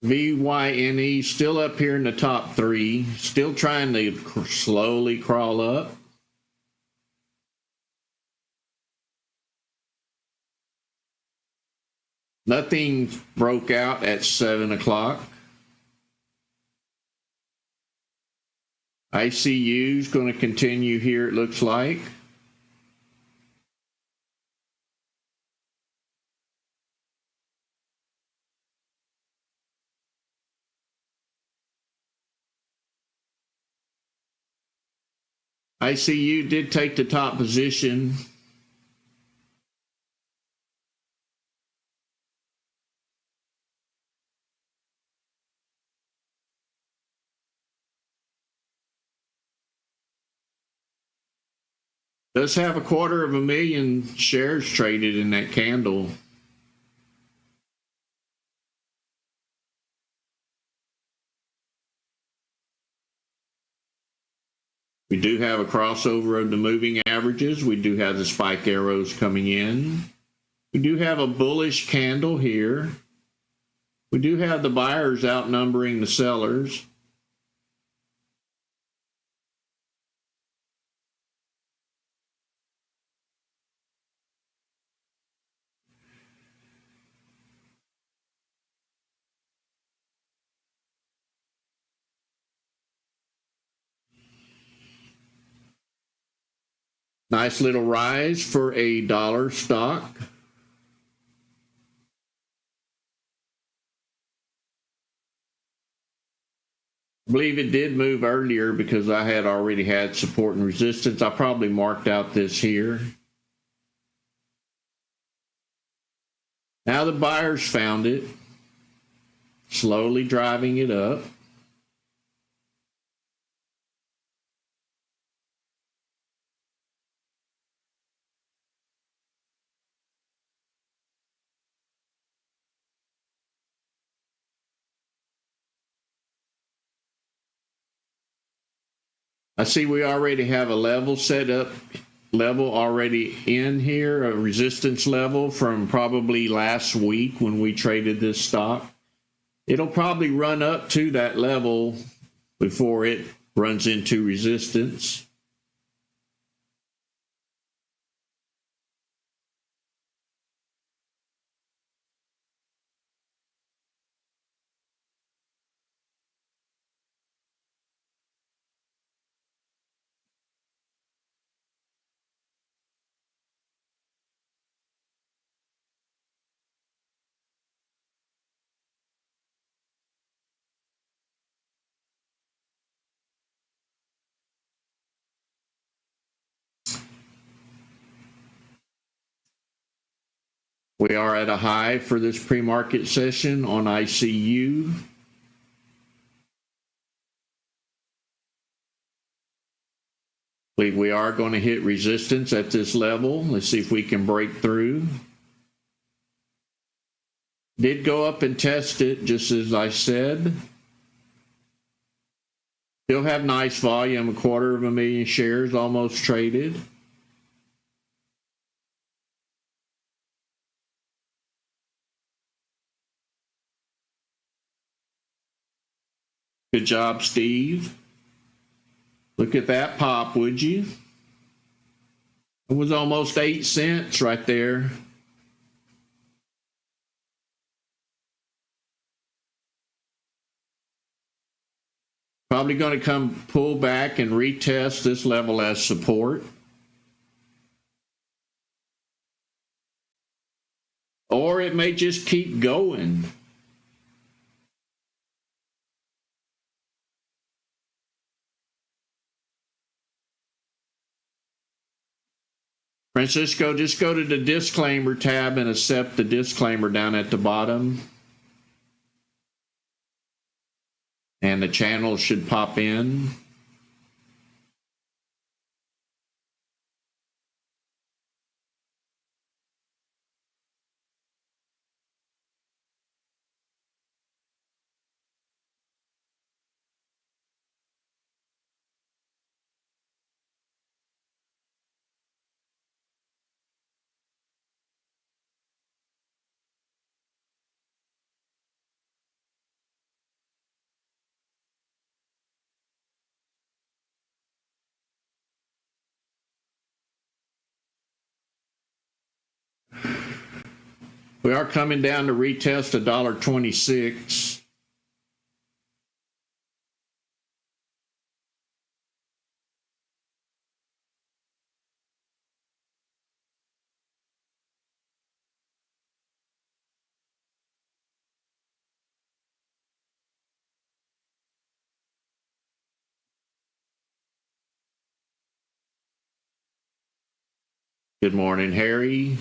VYNE still up here in the top 3, still trying to slowly crawl up. Nothing broke out at 7 o'clock. ICU is going to continue here, it looks like. ICU did take the top position. Does have 250,000 shares traded in that candle. We do have a crossover of the moving averages. We do have the spike arrows coming in. We do have a bullish candle here. We do have the buyers outnumbering the sellers. Nice little rise for a dollar stock. I believe it did move earlier because I had already had support and resistance. I probably marked out this here. Now the buyers found it, slowly driving it up. I see we already have a level set up, level already in here, a resistance level from probably last week when we traded this stock. It'll probably run up to that level before it runs into resistance. We are at a high for this pre-market session on ICU. We are going to hit resistance at this level. Let's see if we can break through. Did go up and test it, just as I said. Still have nice volume, 250,000 shares almost traded. Good job, Steve. Look at that pop, would you? It was almost 8 cents right there. Probably going to come pull back and retest this level as support. Or it may just keep going. Francisco, just go to the disclaimer tab and accept the disclaimer down at the bottom. And the channel should pop in. We are coming down to retest $1.26. Good morning, Harry.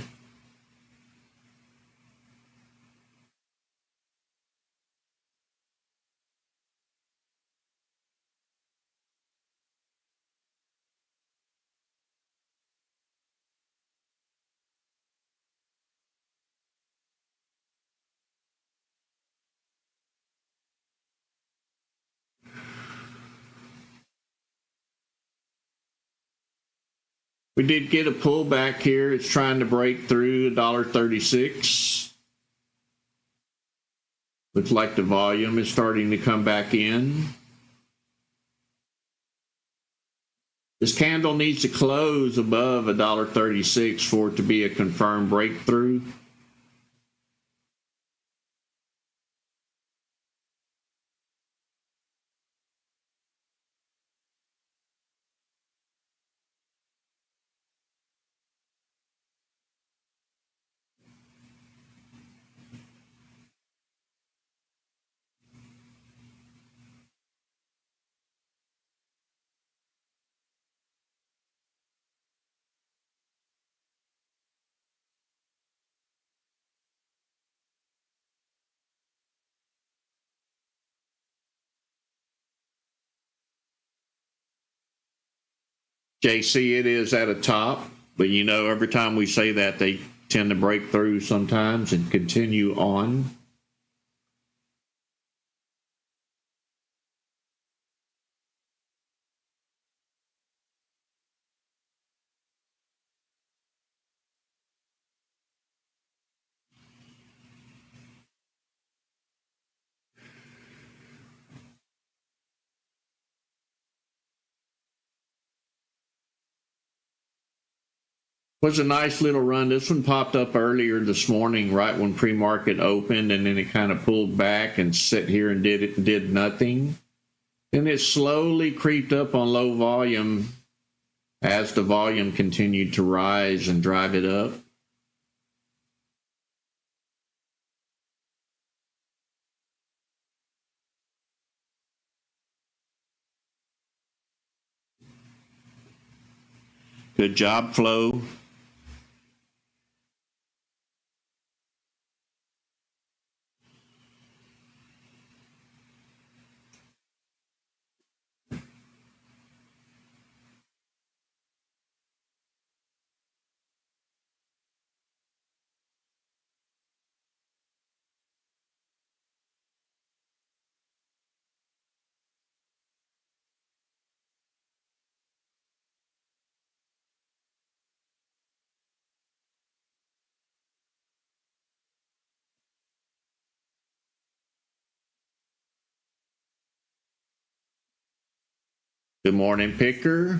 We did get a pullback here. It's trying to break through $1.36. Looks like the volume is starting to come back in. This candle needs to close above $1.36 for it to be a confirmed breakthrough. JC, it is at a top, but you know, every time we say that, they tend to break through sometimes and continue on. Was a nice little run. This one popped up earlier this morning, right when pre-market opened, and then it kind of pulled back and sat here and did nothing. Then it slowly creeped up on low volume as the volume continued to rise and drive it up. Good job, Flo. Good morning, Picker.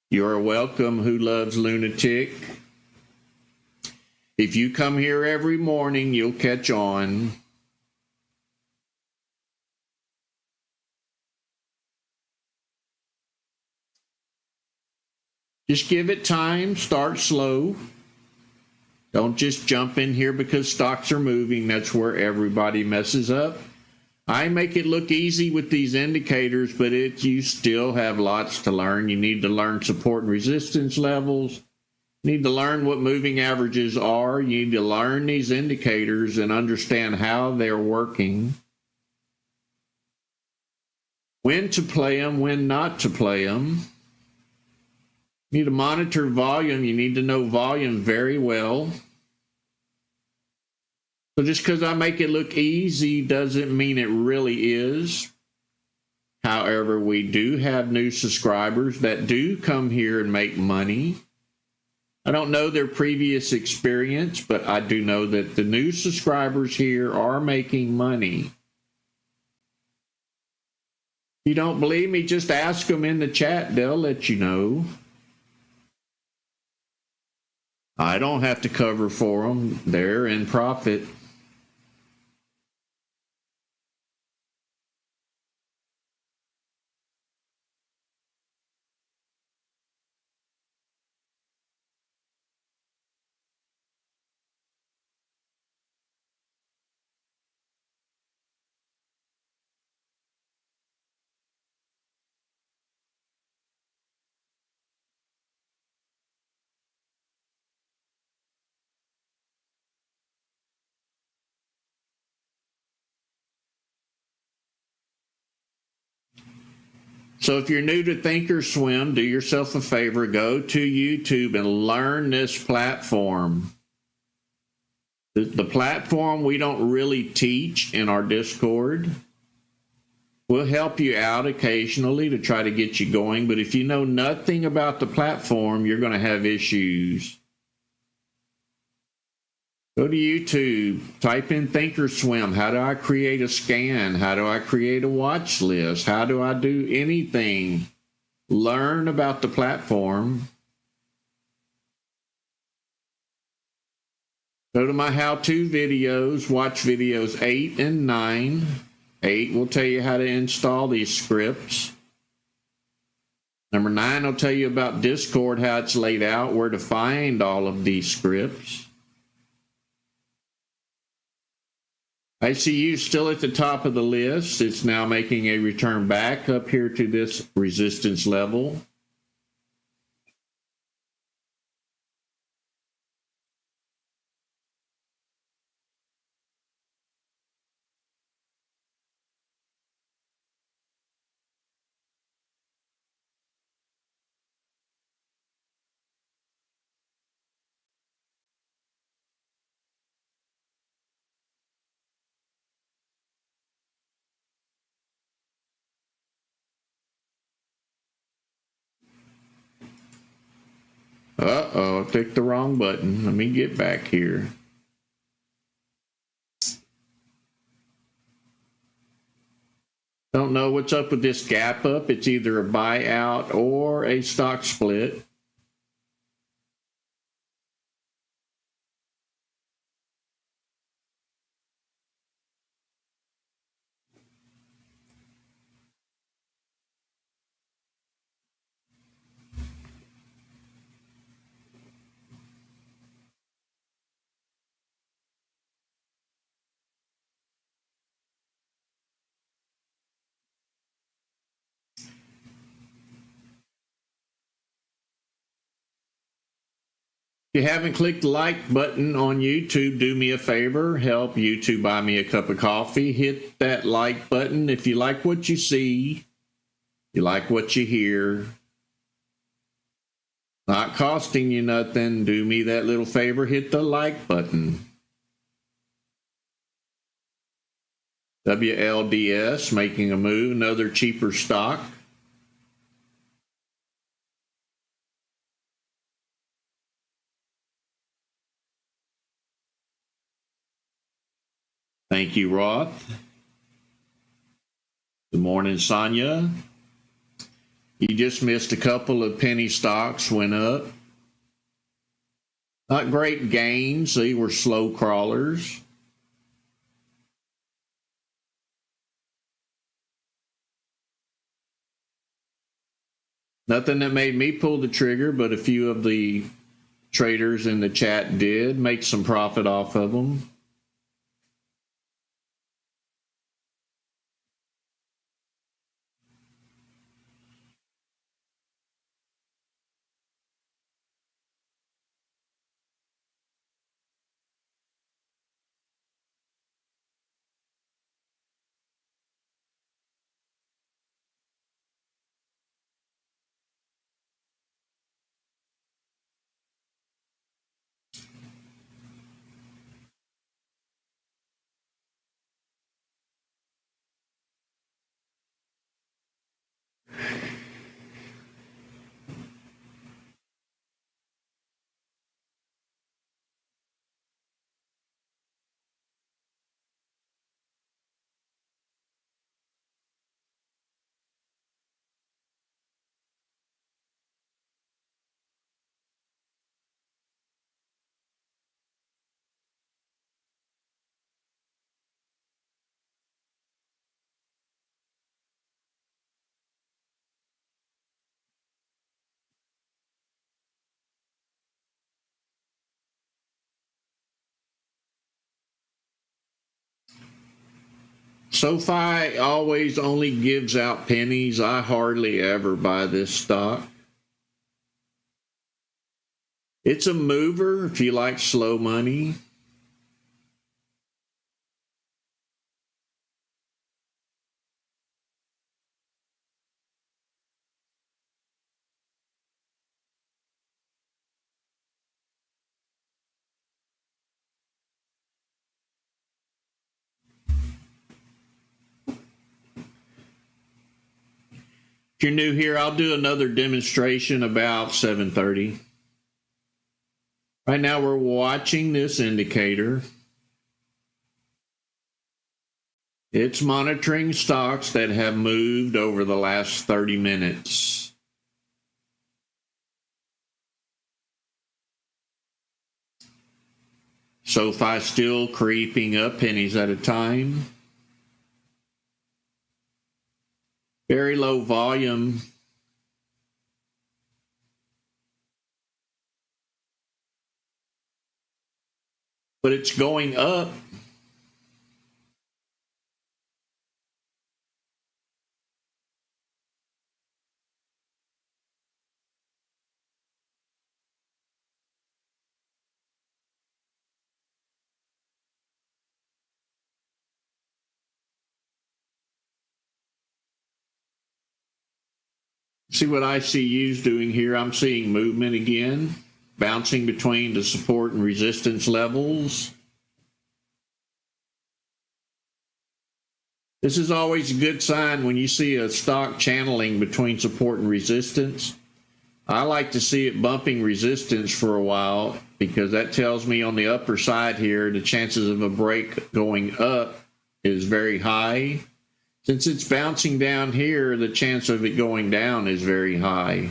You're welcome, Who Loves Lunatic. If you come here every morning, you'll catch on. Just give it time, start slow. Don't just jump in here because stocks are moving. That's where everybody messes up. I make it look easy with these indicators, but you still have lots to learn. You need to learn support and resistance levels. You need to learn what moving averages are. You need to learn these indicators and understand how they're working. When to play them, when not to play them. You need to monitor volume. You need to know volume very well. So just because I make it look easy doesn't mean it really is. However, we do have new subscribers that do come here and make money. I don't know their previous experience, but I do know that the new subscribers here are making money. If you don't believe me, just ask them in the chat. They'll let you know. I don't have to cover for them. They're in profit. So if you're new to ThinkorSwim, do yourself a favor, go to YouTube and learn this platform. The platform we don't really teach in our Discord. We'll help you out occasionally to try to get you going, but if you know nothing about the platform, you're going to have issues. Go to YouTube, type in ThinkorSwim. How do I create a scan? How do I create a watch list? How do I do anything? Learn about the platform. Go to my how-to videos, watch videos 8 and 9. 8 will tell you how to install these scripts. Number 9 will tell you about Discord, how it's laid out, where to find all of these scripts. ICU is still at the top of the list. It's now making a return back up here to this resistance level. Uh-oh, I clicked the wrong button. Let me get back here. Don't know what's up with this gap up. It's either a buyout or a stock split. If you haven't clicked the like button on YouTube, do me a favor, help YouTube buy me a cup of coffee. Hit that like button if you like what you see, you like what you hear. Not costing you nothing. Do me that little favor, hit the like button. WLDS making a move, another cheaper stock. Thank you, Roth. Good morning, Sonia. You just missed a couple of penny stocks went up. Not great gains. They were slow crawlers. Nothing that made me pull the trigger, but a few of the traders in the chat did make some profit off of them. SoFi always only gives out pennies. I hardly ever buy this stock. It's a mover if you like slow money. If you're new here, I'll do another demonstration about 7:30. Right now we're watching this indicator. It's monitoring stocks that have moved over the last 30 minutes. SoFi still creeping up pennies at a time. Very low volume. But it's going up. See what ICU's doing here? I'm seeing movement again, bouncing between the support and resistance levels. This is always a good sign when you see a stock channeling between support and resistance. I like to see it bumping resistance for a while because that tells me on the upper side here, the chances of a break going up is very high. Since it's bouncing down here, the chance of it going down is very high.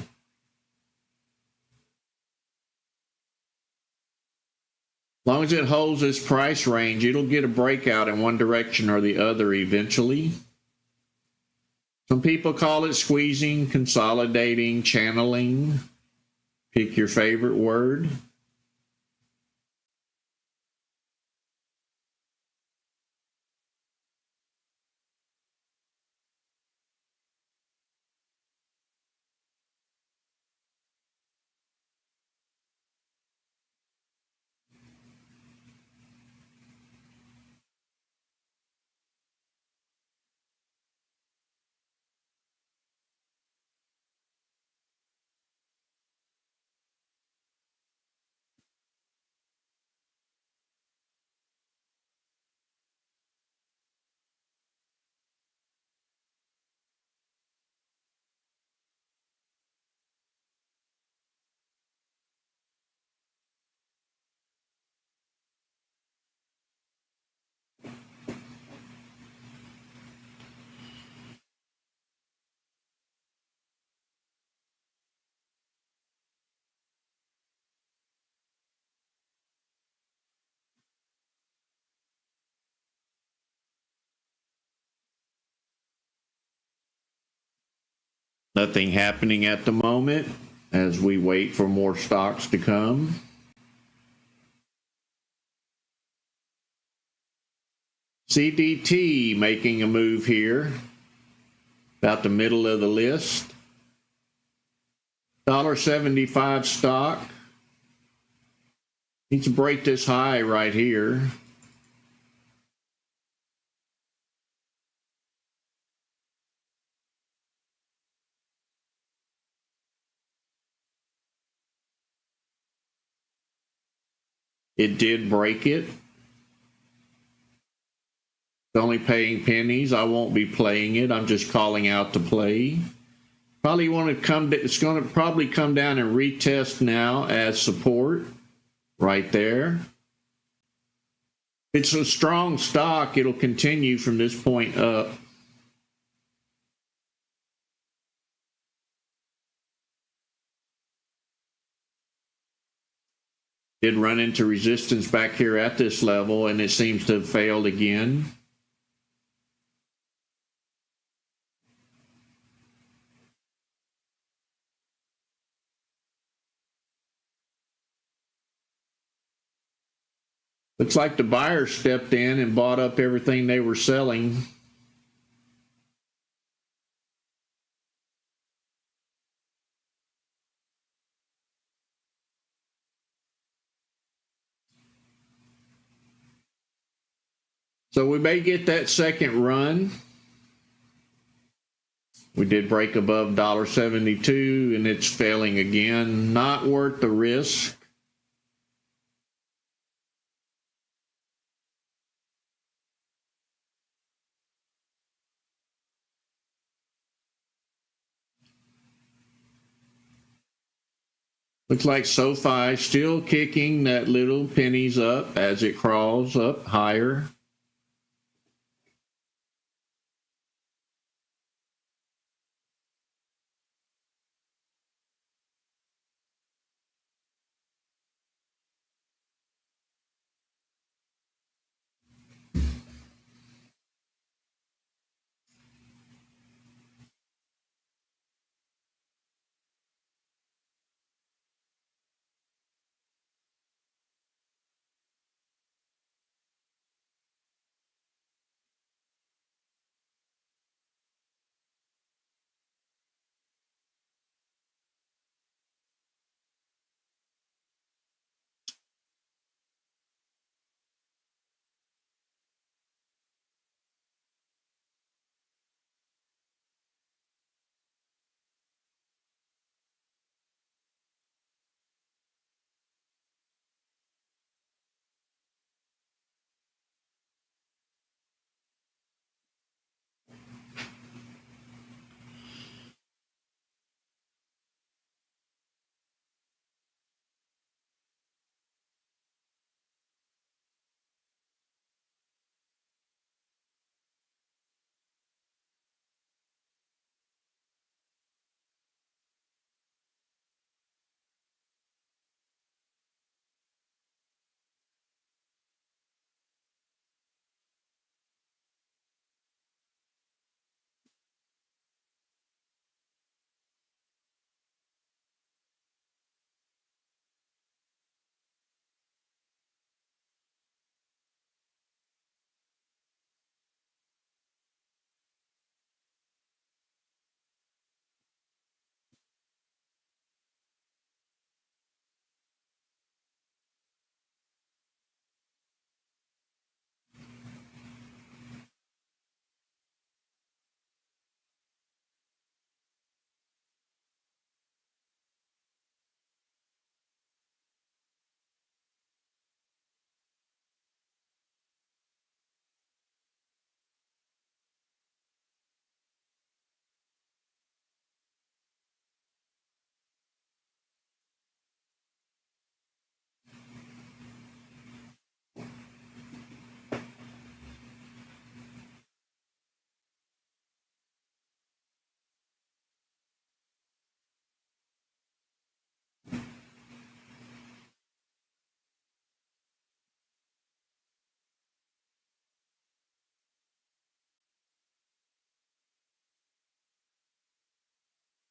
As long as it holds this price range, it'll get a breakout in one direction or the other eventually. Some people call it squeezing, consolidating, channeling. Pick your favorite word. Nothing happening at the moment as we wait for more stocks to come. CDT making a move here, about the middle of the list. $1.75 stock. Needs to break this high right here. It did break it. It's only paying pennies. I won't be playing it. I'm just calling out to play. Probably want to come. It's going to probably come down and retest now as support right there. It's a strong stock. It'll continue from this point up. Did run into resistance back here at this level, and it seems to have failed again. Looks like the buyers stepped in and bought up everything they were selling. So we may get that second run. We did break above $1.72 and it's failing again. Not worth the risk. Looks like SoFi still kicking that little pennies up as it crawls up higher.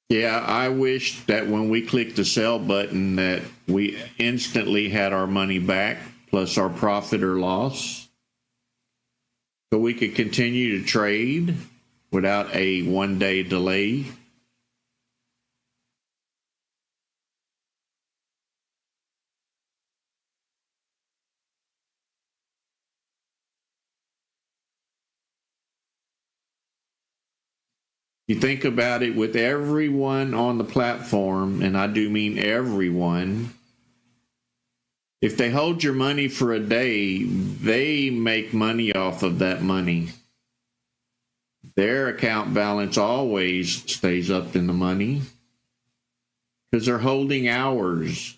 Yeah, I wish that when we clicked the sell button that we instantly had our money back plus our profit or loss, so we could continue to trade without a 1-day delay. You think about it, with everyone on the platform, and I do mean everyone, if they hold your money for a day, they make money off of that money. Their account balance always stays up in the money because they're holding ours.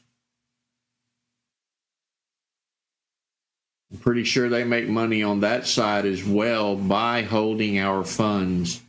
I'm pretty sure they make money on that side as well by holding our funds.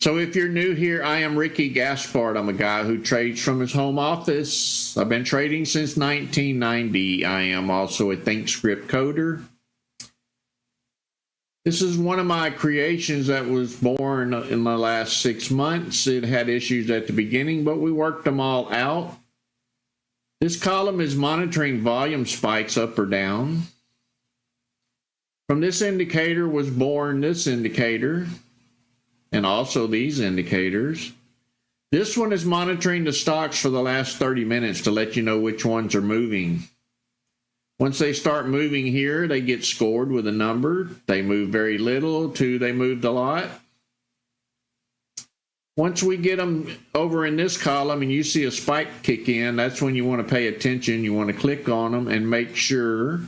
So if you're new here, I am Ricky Gaspard. I'm a guy who trades from his home office. I've been trading since 1990. I am also a ThinkScript coder. This is one of my creations that was born in the last 6 months. It had issues at the beginning, but we worked them all out. This column is monitoring volume spikes up or down. From this indicator was born this indicator, and also these indicators. This one is monitoring the stocks for the last 30 minutes to let you know which ones are moving. Once they start moving here, they get scored with a number. They move very little to they moved a lot. Once we get them over in this column and you see a spike kick in, that's when you want to pay attention. You want to click on them and make sure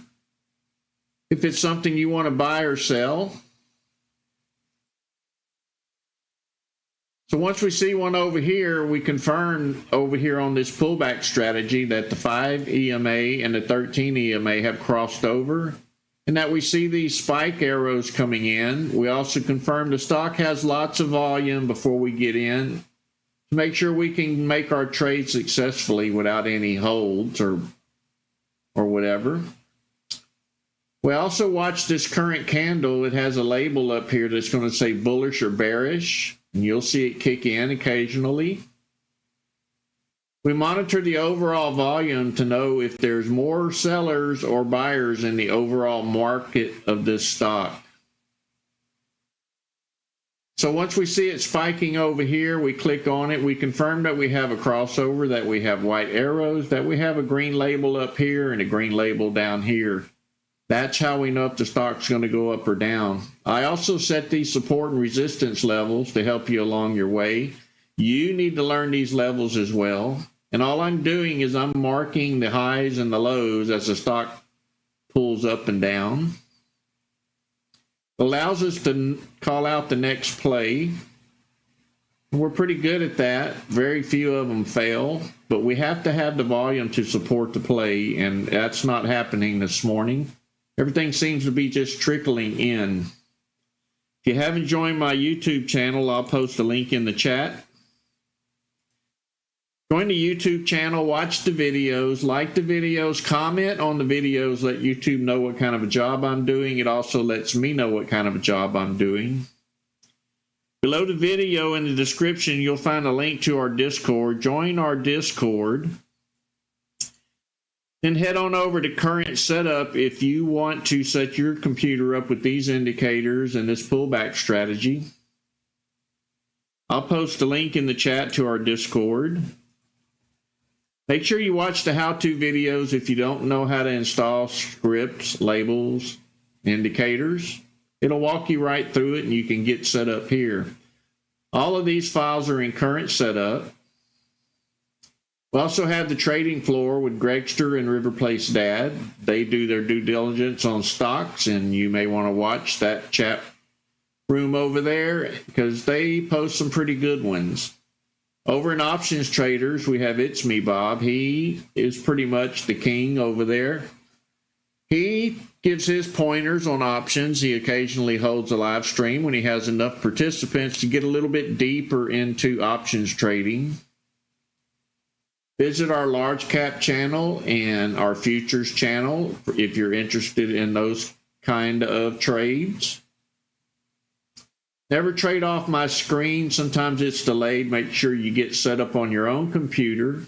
if it's something you want to buy or sell. So once we see one over here, we confirm over here on this pullback strategy that the 5 EMA and the 13 EMA have crossed over and that we see these spike arrows coming in. We also confirm the stock has lots of volume before we get in to make sure we can make our trade successfully without any holds or whatever. We also watch this current candle. It has a label up here that's going to say bullish or bearish. And you'll see it kick in occasionally. We monitor the overall volume to know if there's more sellers or buyers in the overall market of this stock. So once we see it spiking over here, we click on it. We confirm that we have a crossover, that we have white arrows, that we have a green label up here and a green label down here. That's how we know if the stock's going to go up or down. I also set these support and resistance levels to help you along your way. You need to learn these levels as well. And all I'm doing is I'm marking the highs and the lows as the stock pulls up and down. It allows us to call out the next play. We're pretty good at that. Very few of them fail, but we have to have the volume to support the play, and that's not happening this morning. Everything seems to be just trickling in. If you haven't joined my YouTube channel, I'll post a link in the chat. Join the YouTube channel, watch the videos, like the videos, comment on the videos, let YouTube know what kind of a job I'm doing. It also lets me know what kind of a job I'm doing. Below the video in the description, you'll find a link to our Discord. Join our Discord. Then head on over to Current Setup if you want to set your computer up with these indicators and this pullback strategy. I'll post a link in the chat to our Discord. Make sure you watch the how-to videos if you don't know how to install scripts, labels, indicators. It'll walk you right through it and you can get set up here. All of these files are in Current Setup. We also have the trading floor with Gregster and River Place Dad. They do their due diligence on stocks, and you may want to watch that chat room over there because they post some pretty good ones. Over in Options Traders, we have It's Me Bob. He is pretty much the king over there. He gives his pointers on options. He occasionally holds a live stream when he has enough participants to get a little bit deeper into options trading. Visit our large cap channel and our futures channel if you're interested in those kind of trades. Never trade off my screen. Sometimes it's delayed. Make sure you get set up on your own computer.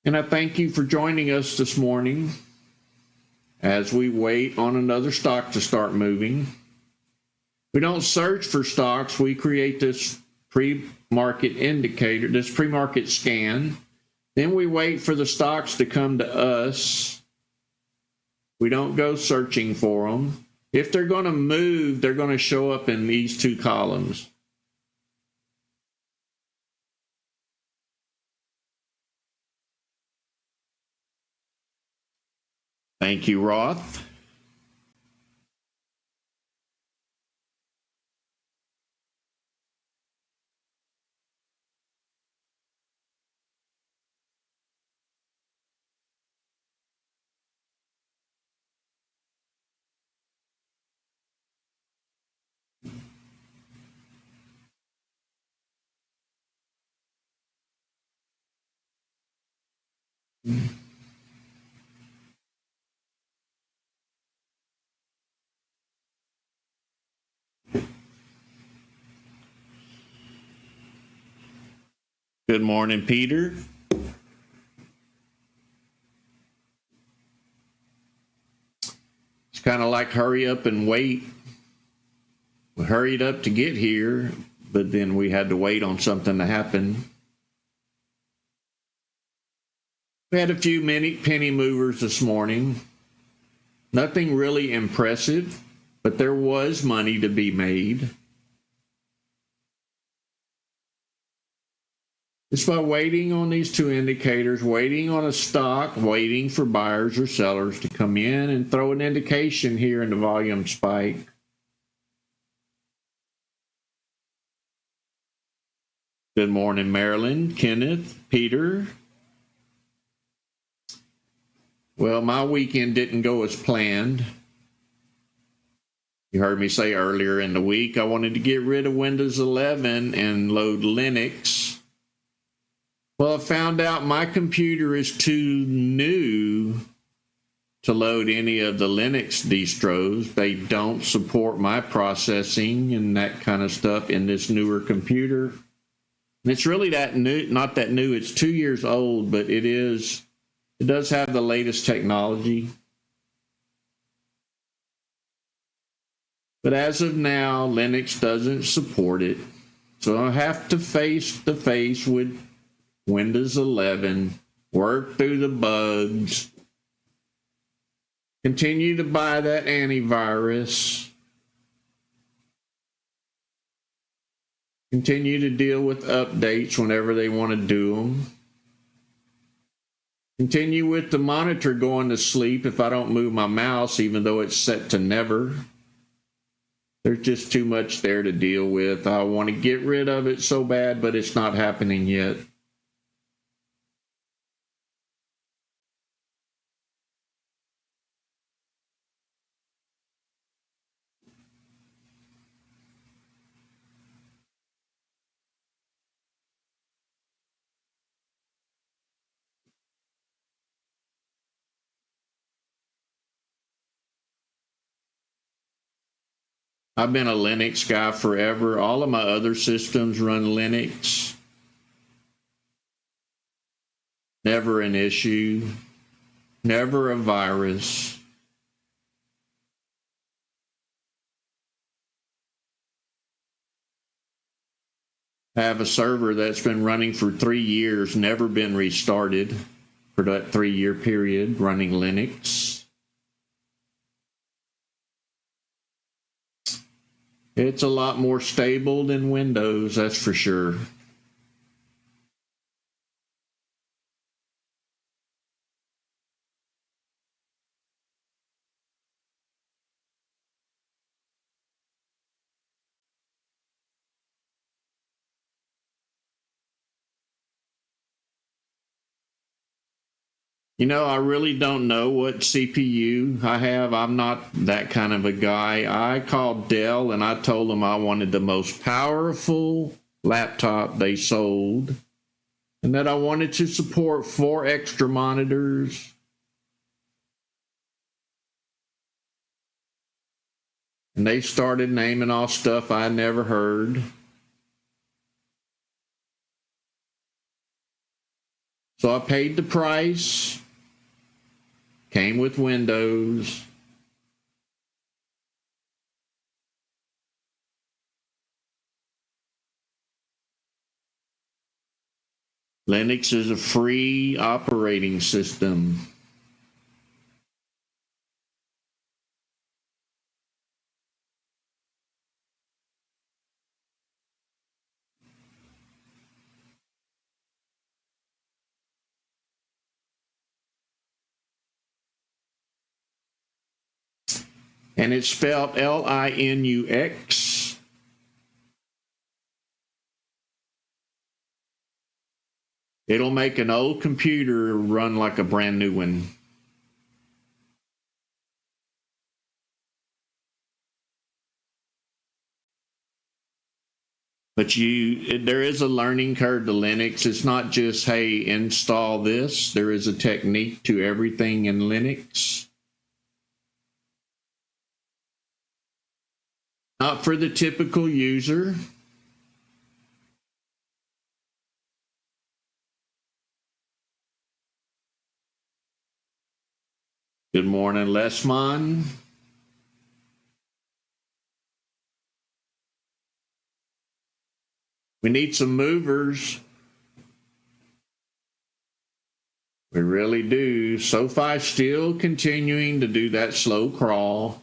And I thank you for joining us this morning as we wait on another stock to start moving. We don't search for stocks. We create this pre-market indicator, this pre-market scan. Then we wait for the stocks to come to us. We don't go searching for them. If they're going to move, they're going to show up in these two columns. Thank you, Roth. Good morning, Peter. It's kind of like hurry up and wait. We hurried up to get here, but then we had to wait on something to happen. We had a few penny movers this morning. Nothing really impressive, but there was money to be made. It's by waiting on these two indicators, waiting on a stock, waiting for buyers or sellers to come in and throw an indication here in the volume spike. Good morning, Marilyn, Kenneth, Peter. Well, my weekend didn't go as planned. You heard me say earlier in the week I wanted to get rid of Windows 11 and load Linux. Well, I found out my computer is too new to load any of the Linux distros. They don't support my processing and that kind of stuff in this newer computer. And it's really that new, not that new. It's 2 years old, but it does have the latest technology. But as of now, Linux doesn't support it. So I have to face to face with Windows 11, work through the bugs, continue to buy that antivirus, continue to deal with updates whenever they want to do them, continue with the monitor going to sleep if I don't move my mouse, even though it's set to never. There's just too much there to deal with. I want to get rid of it so bad, but it's not happening yet. I've been a Linux guy forever. All of my other systems run Linux. Never an issue. Never a virus. I have a server that's been running for 3 years, never been restarted for that 3-year period, running Linux. It's a lot more stable than Windows, that's for sure. You know, I really don't know what CPU I have. I'm not that kind of a guy. I called Dell and I told them I wanted the most powerful laptop they sold and that I wanted to support 4 extra monitors. And they started naming off stuff I never heard. So I paid the price. Came with Windows. Linux is a free operating system. And it's spelled Linux. It'll make an old computer run like a brand new one. But there is a learning curve to Linux. It's not just, hey, install this. There is a technique to everything in Linux. Not for the typical user. Good morning, Lesmon. We need some movers. We really do. SoFi still continuing to do that slow crawl.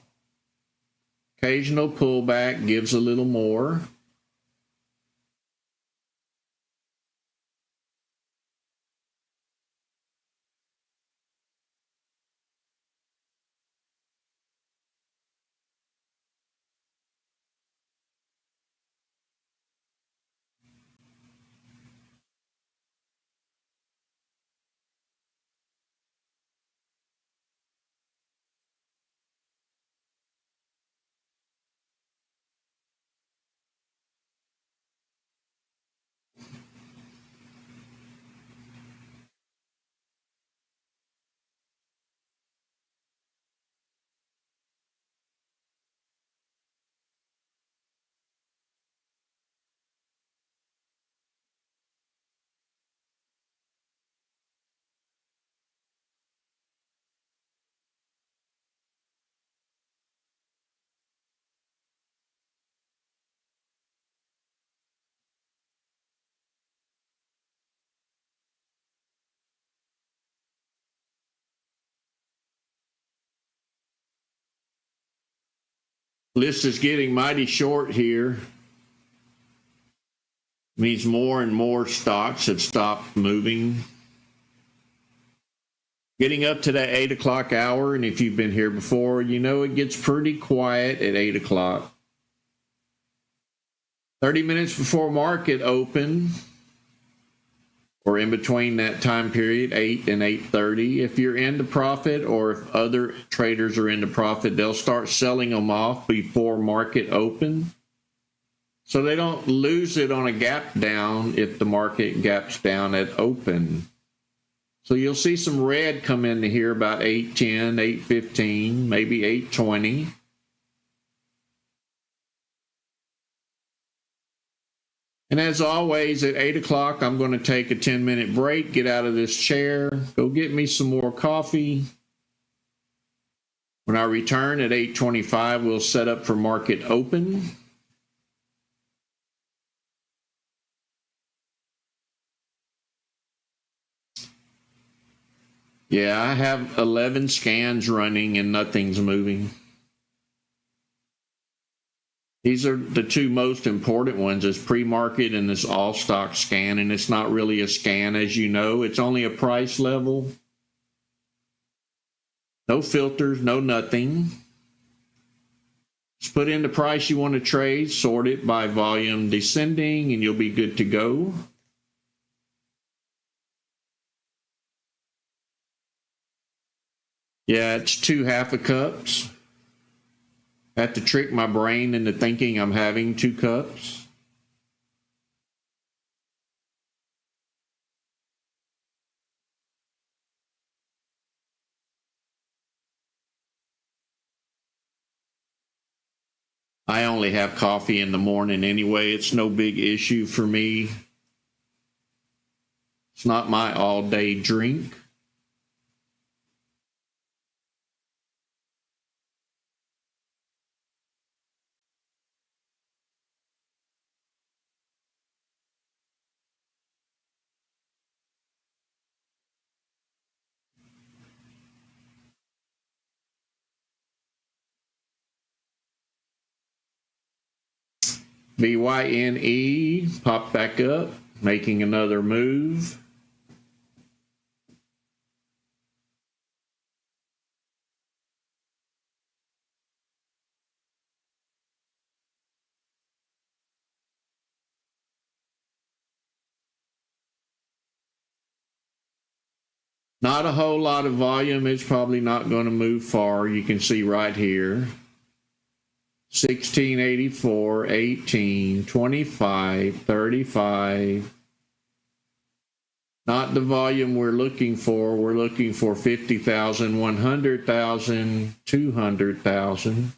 Occasional pullback gives a little more. List is getting mighty short here. Means more and more stocks have stopped moving. Getting up to that 8 o'clock hour, and if you've been here before, you know it gets pretty quiet at 8 o'clock. 30 minutes before market open, or in between that time period, 8 and 8:30. If you're into profit, or if other traders are into profit, they'll start selling them off before market open, so they don't lose it on a gap down if the market gaps down at open. So you'll see some red come into here about 8:10, 8:15, maybe 8:20. And as always, at 8 o'clock, I'm going to take a 10-minute break, get out of this chair, go get me some more coffee. When I return at 8:25, we'll set up for market open. Yeah, I have 11 scans running and nothing's moving. These are the two most important ones, is pre-market and this all-stock scan, and it's not really a scan, as you know. It's only a price level. No filters, no nothing. Just put in the price you want to trade, sort it by volume descending, and you'll be good to go. Yeah, it's 2 half a cups. I have to trick my brain into thinking I'm having 2 cups. I only have coffee in the morning anyway. It's no big issue for me. It's not my all-day drink. BYNE popped back up, making another move. Not a whole lot of volume. It's probably not going to move far. You can see right here. 1684, 18, 25, 35. Not the volume we're looking for. We're looking for 50,000, 100,000, 200,000.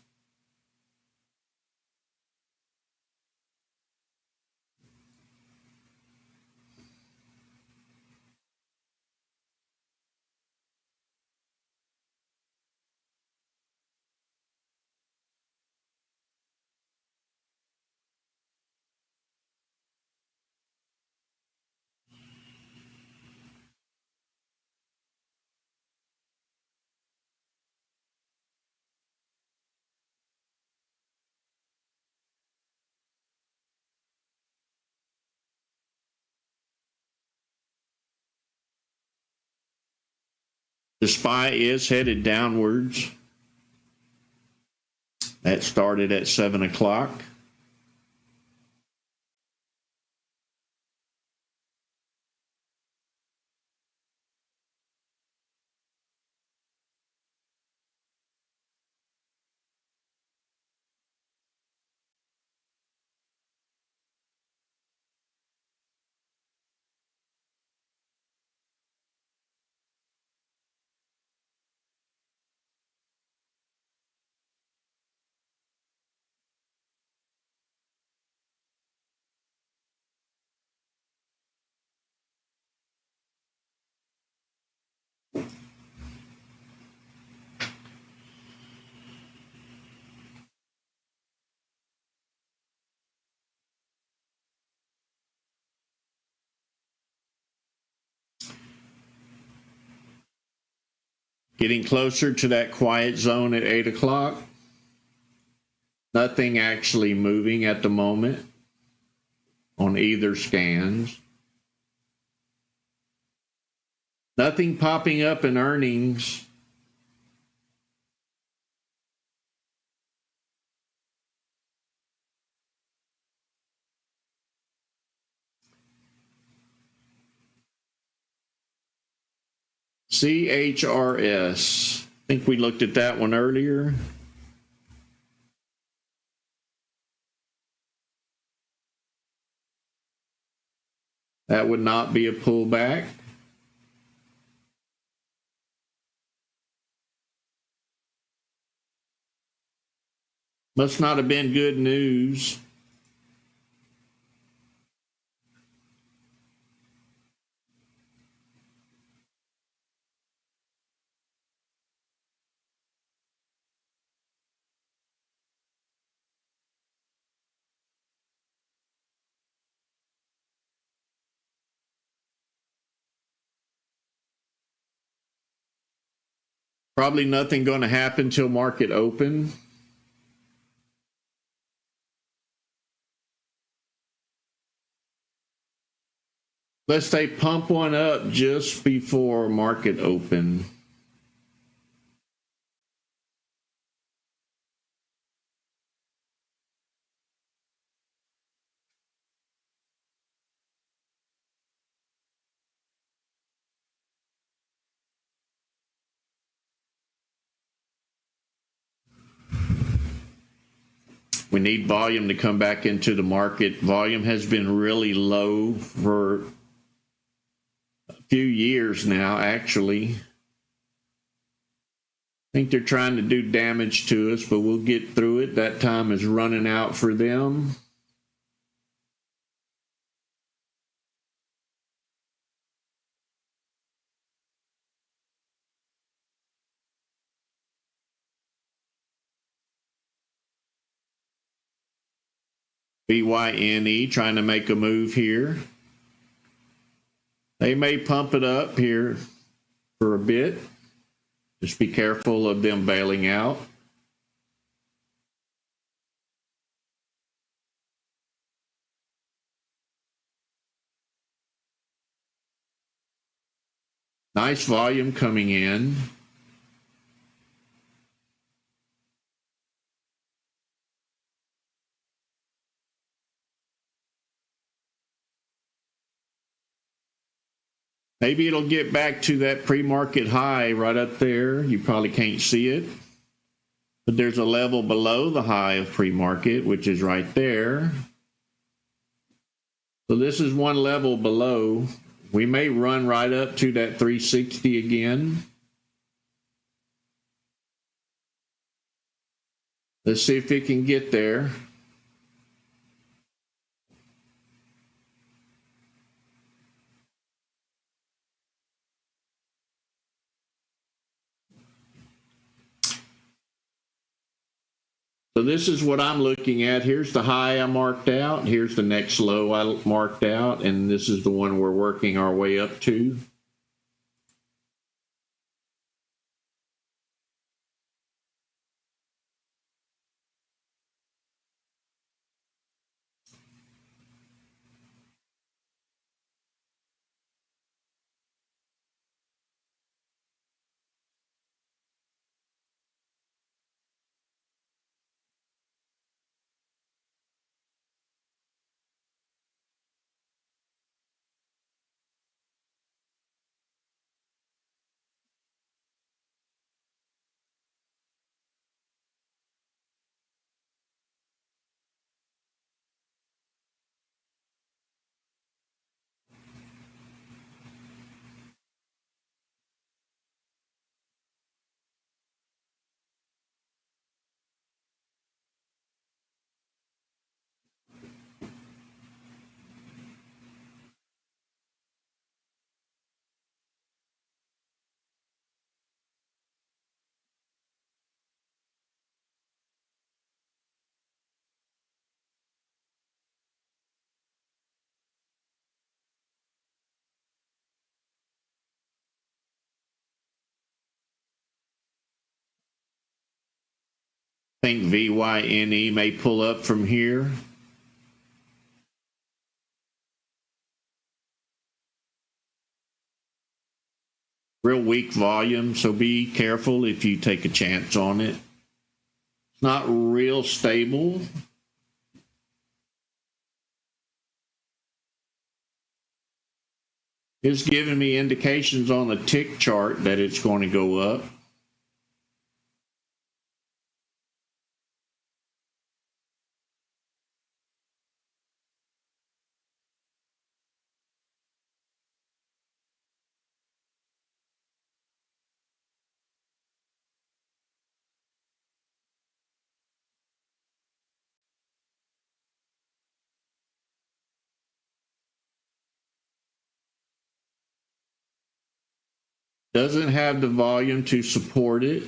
The SPY is headed downwards. That started at 7 o'clock. Getting closer to that quiet zone at 8 o'clock. Nothing actually moving at the moment on either scans. Nothing popping up in earnings. CHRS. I think we looked at that one earlier. That would not be a pullback. Must not have been good news. Probably nothing going to happen till market open. Let's say pump one up just before market open. We need volume to come back into the market. Volume has been really low for a few years now, actually. I think they're trying to do damage to us, but we'll get through it. That time is running out for them. BYNE trying to make a move here. They may pump it up here for a bit. Just be careful of them bailing out. Nice volume coming in. Maybe it'll get back to that pre-market high right up there. You probably can't see it, but there's a level below the high of pre-market, which is right there. So this is one level below. We may run right up to that 360 again. Let's see if it can get there. So this is what I'm looking at. Here's the high I marked out. Here's the next low I marked out. And this is the one we're working our way up to. I think VYNE may pull up from here. Real weak volume, so be careful if you take a chance on it. It's not real stable. It's giving me indications on the tick chart that it's going to go up. Doesn't have the volume to support it.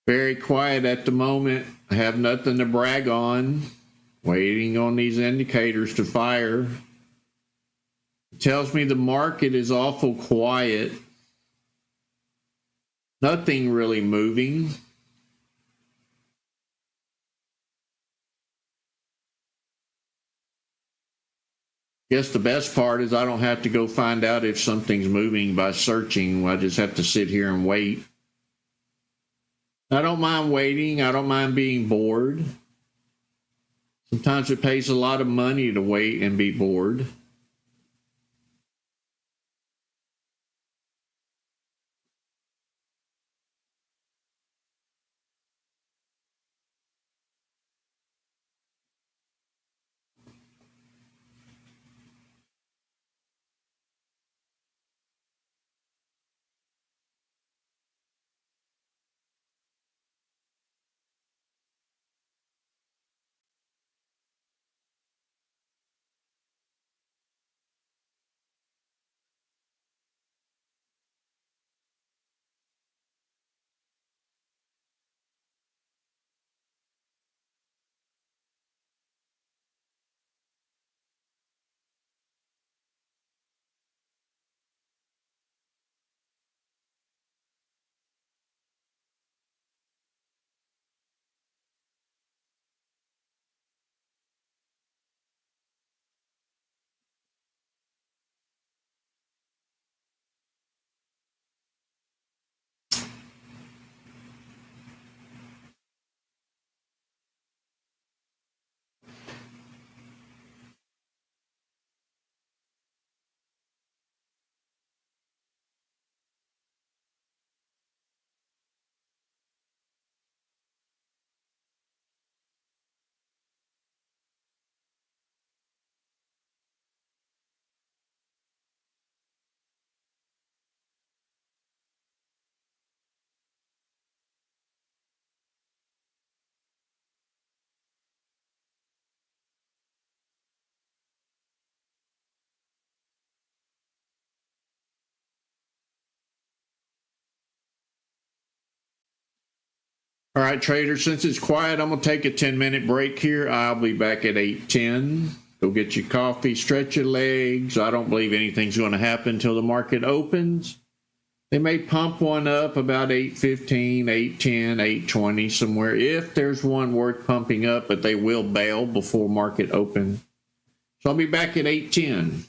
Very quiet at the moment. I have nothing to brag on. Waiting on these indicators to fire. It tells me the market is awful quiet. Nothing really moving. Guess the best part is I don't have to go find out if something's moving by searching. I just have to sit here and wait. I don't mind waiting. I don't mind being bored. Sometimes it pays a lot of money to wait and be bored. All right, traders, since it's quiet, I'm going to take a 10-minute break here. I'll be back at 8:10. Go get your coffee, stretch your legs. I don't believe anything's going to happen until the market opens. They may pump one up about 8:15, 8:10, 8:20 somewhere if there's one worth pumping up, but they will bail before market open. So I'll be back at 8:10.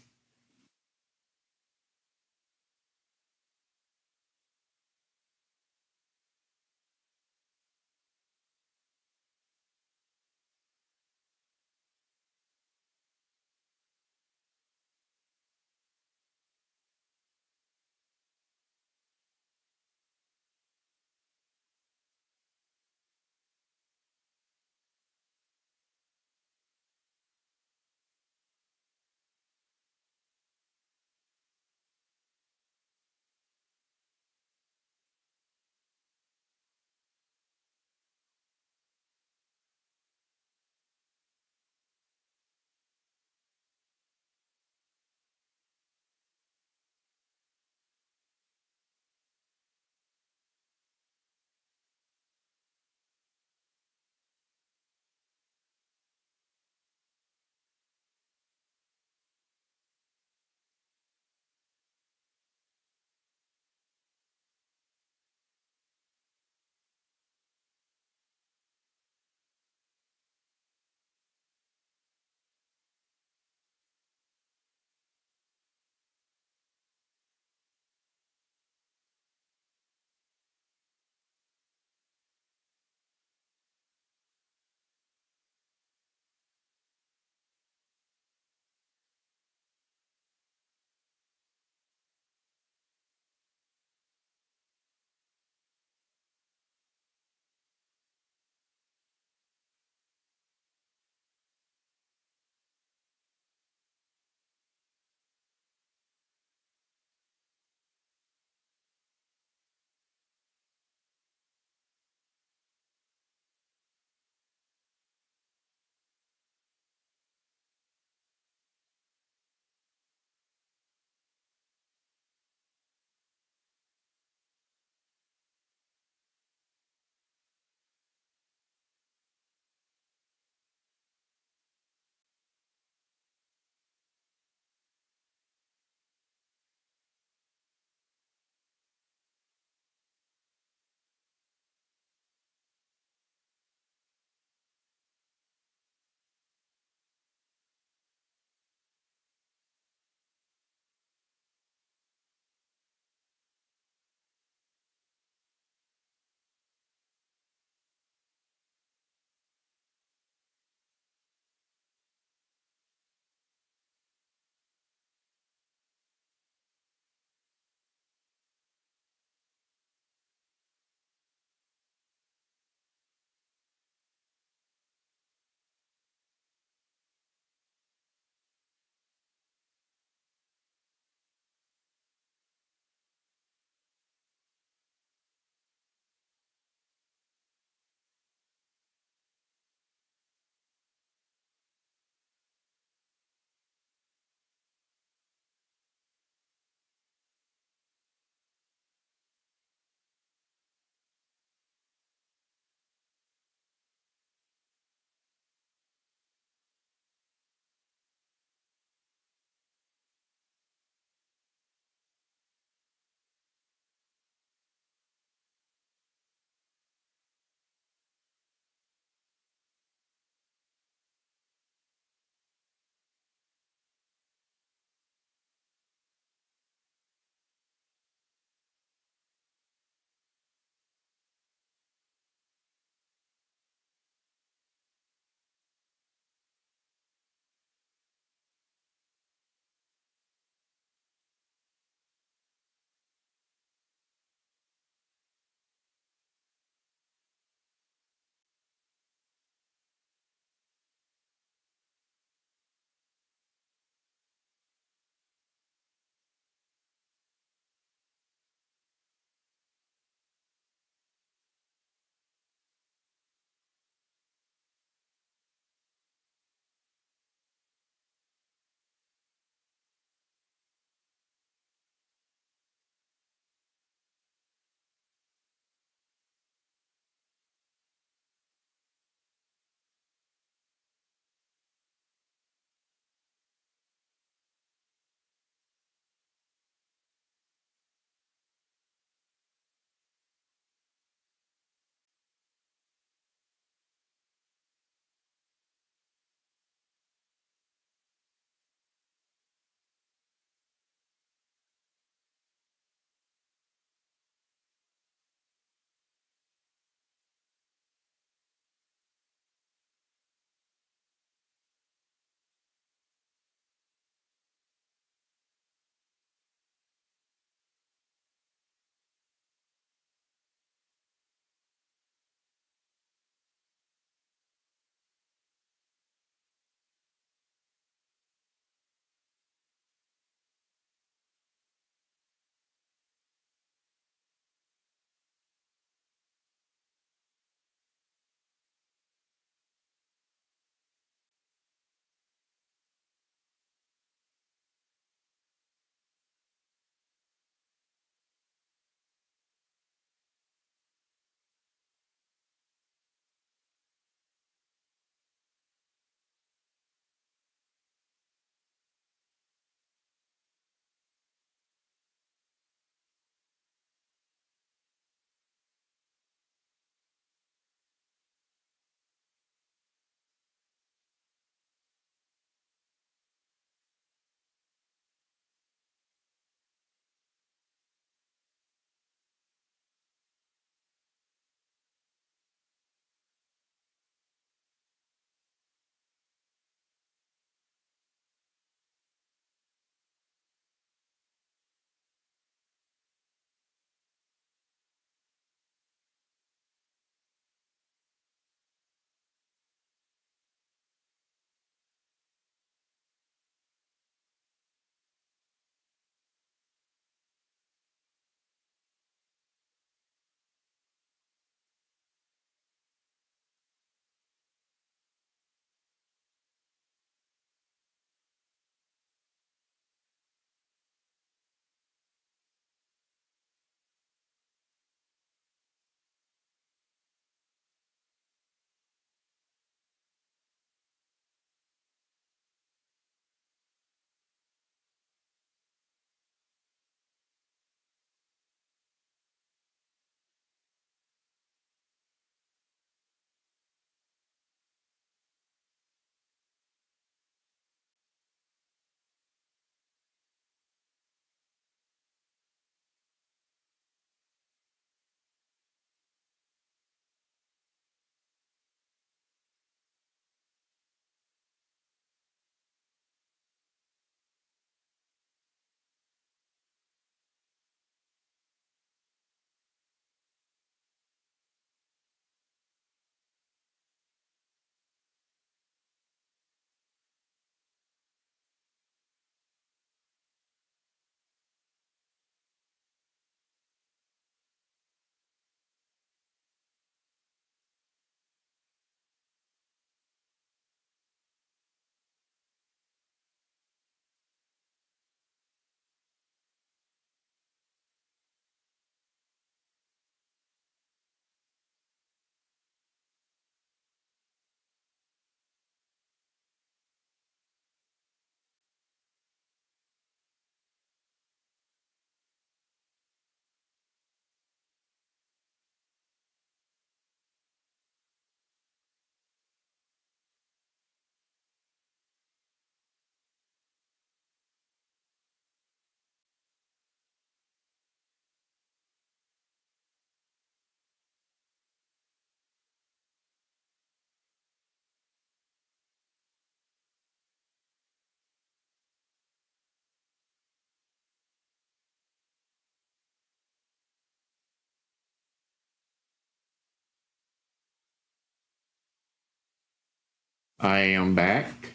I am back.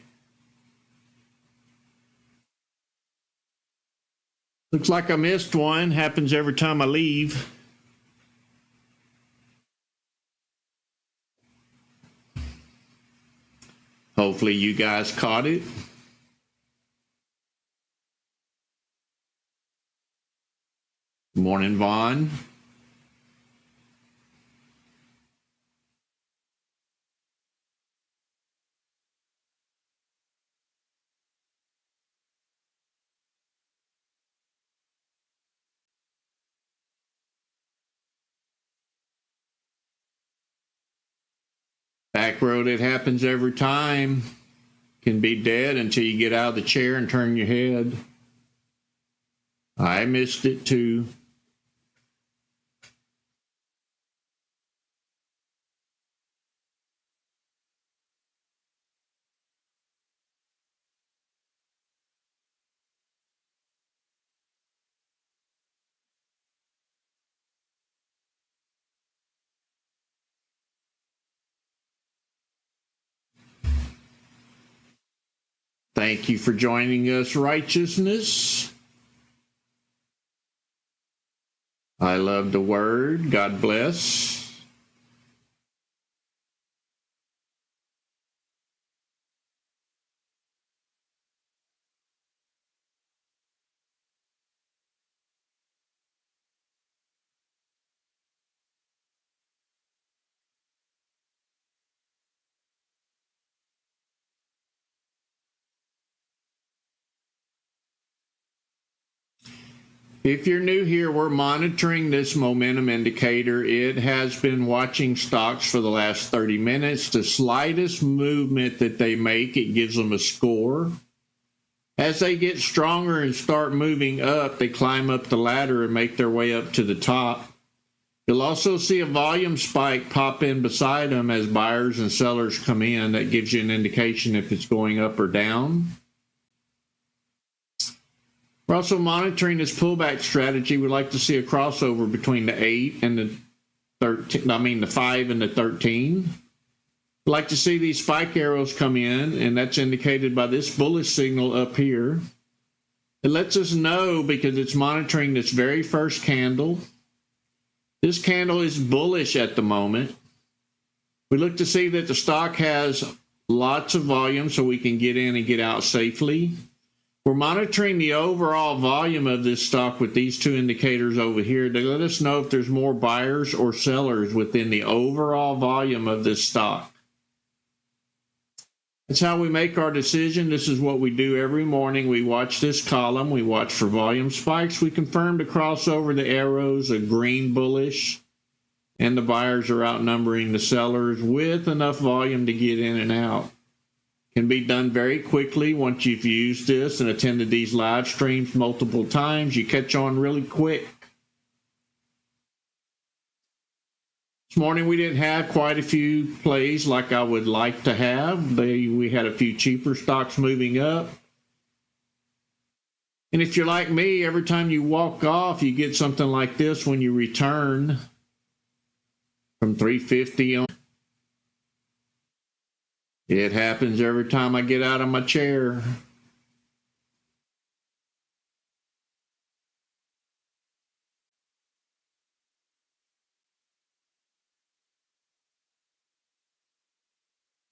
Looks like I missed one. Happens every time I leave. Hopefully you guys caught it. Good morning, Vaughn. Back road, it happens every time. Can be dead until you get out of the chair and turn your head. I missed it too. Thank you for joining us, Righteousness. I love the word. God bless. If you're new here, we're monitoring this momentum indicator. It has been watching stocks for the last 30 minutes. The slightest movement that they make, it gives them a score. As they get stronger and start moving up, they climb up the ladder and make their way up to the top. You'll also see a volume spike pop in beside them as buyers and sellers come in. That gives you an indication if it's going up or down. We're also monitoring this pullback strategy. We'd like to see a crossover between the 8 and the 13. I mean the 5 and the 13. We'd like to see these spike arrows come in, and that's indicated by this bullish signal up here. It lets us know because it's monitoring this very first candle. This candle is bullish at the moment. We look to see that the stock has lots of volume so we can get in and get out safely. We're monitoring the overall volume of this stock with these two indicators over here to let us know if there's more buyers or sellers within the overall volume of this stock. That's how we make our decision. This is what we do every morning. We watch this column. We watch for volume spikes. We confirm to cross over the arrows, a green bullish, and the buyers are outnumbering the sellers with enough volume to get in and out. Can be done very quickly once you've used this and attended these live streams multiple times. You catch on really quick. This morning we didn't have quite a few plays like I would like to have. We had a few cheaper stocks moving up. And if you're like me, every time you walk off, you get something like this when you return from 350 on. It happens every time I get out of my chair.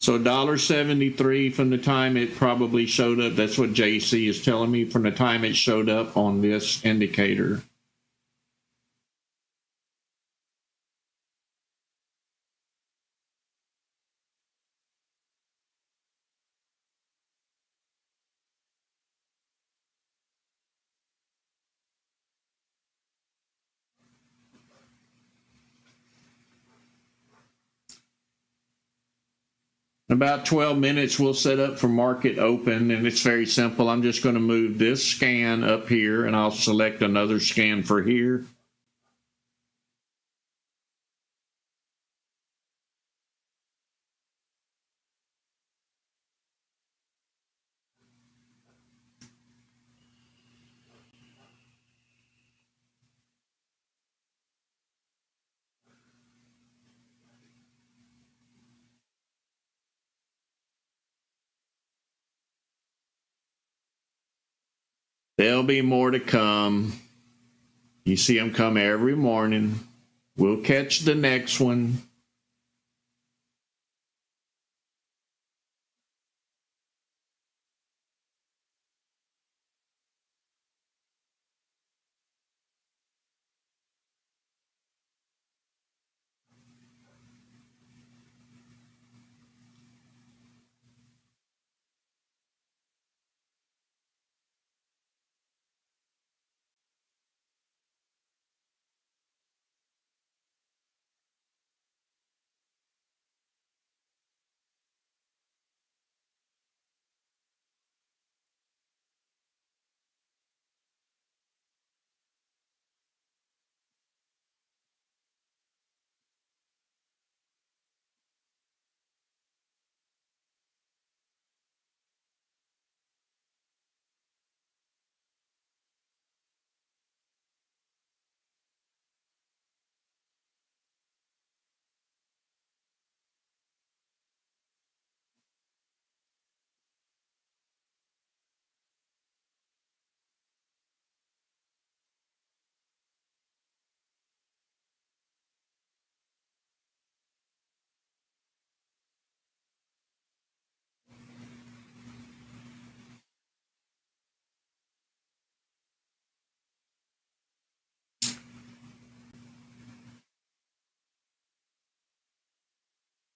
So $1.73 from the time it probably showed up. That's what JC is telling me from the time it showed up on this indicator. In about 12 minutes, we'll set up for market open, and it's very simple. I'm just going to move this scan up here, and I'll select another scan for here. There'll be more to come. You see them come every morning. We'll catch the next one.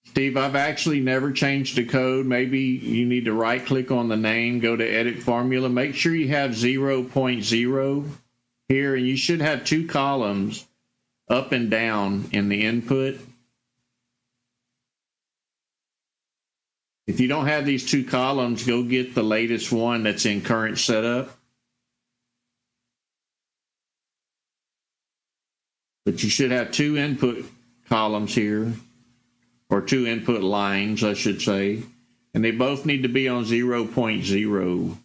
Steve, I've actually never changed the code. Maybe you need to right click on the name, go to edit formula. Make sure you have 0.0 here, and you should have two columns up and down in the input. If you don't have these two columns, go get the latest one that's in current setup. But you should have two input columns here, or two input lines, I should say, and they both need to be on 0.0.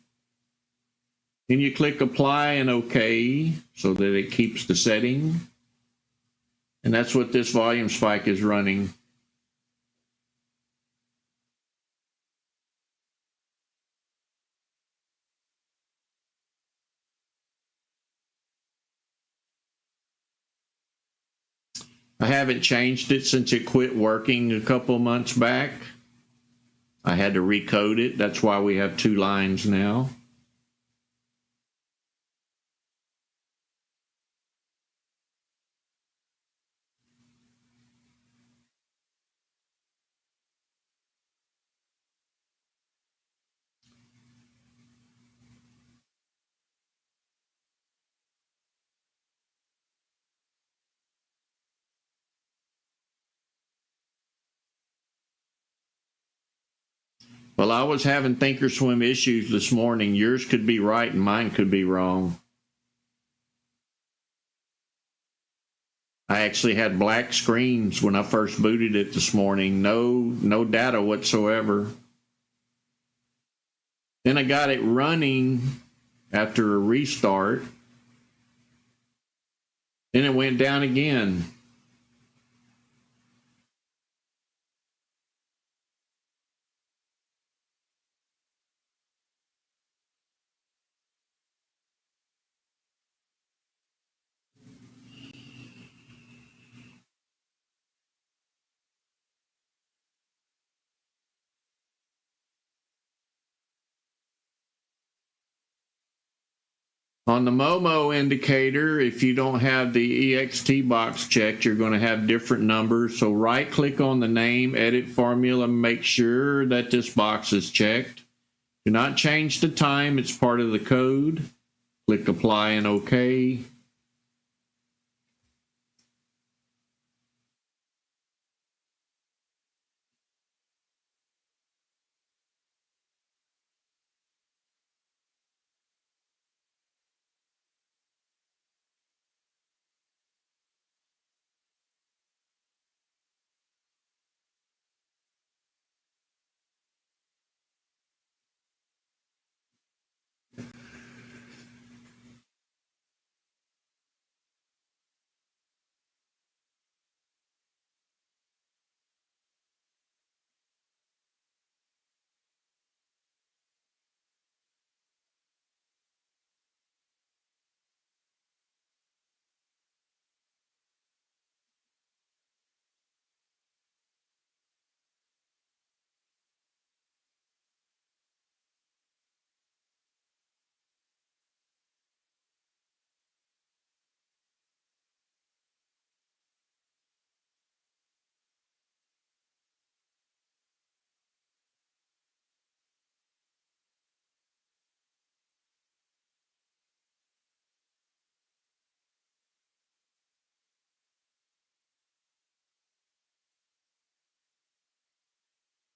Then you click apply and OK so that it keeps the setting. And that's what this volume spike is running. I haven't changed it since it quit working a couple months back. I had to recode it. That's why we have two lines now. Well, I was having ThinkorSwim issues this morning. Yours could be right and mine could be wrong. I actually had black screens when I first booted it this morning. No data whatsoever. Then I got it running after a restart. Then it went down again. On the Momo indicator, if you don't have the EXT box checked, you're going to have different numbers. So right click on the name, edit formula, make sure that this box is checked. Do not change the time, it's part of the code. Click apply and OK.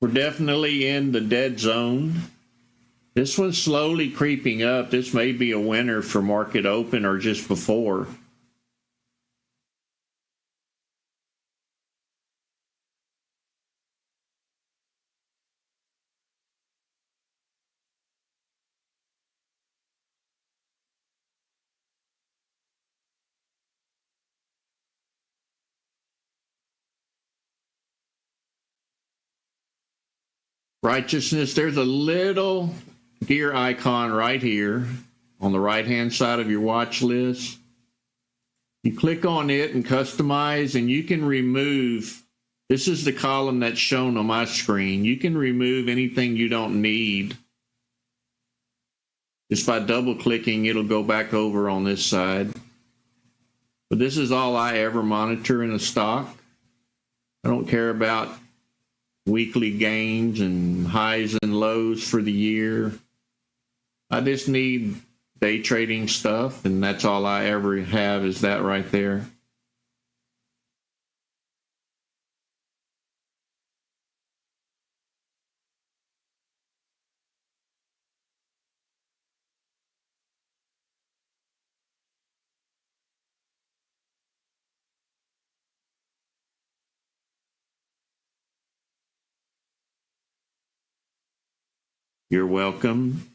We're definitely in the dead zone. This one's slowly creeping up. This may be a winner for market open or just before. Righteousness, there's a little gear icon right here on the right hand side of your watch list. You click on it and customize, and you can remove. This is the column that's shown on my screen. You can remove anything you don't need. Just by double clicking, it'll go back over on this side. But this is all I ever monitor in a stock. I don't care about weekly gains and highs and lows for the year. I just need day trading stuff, and that's all I ever have is that right there. You're welcome.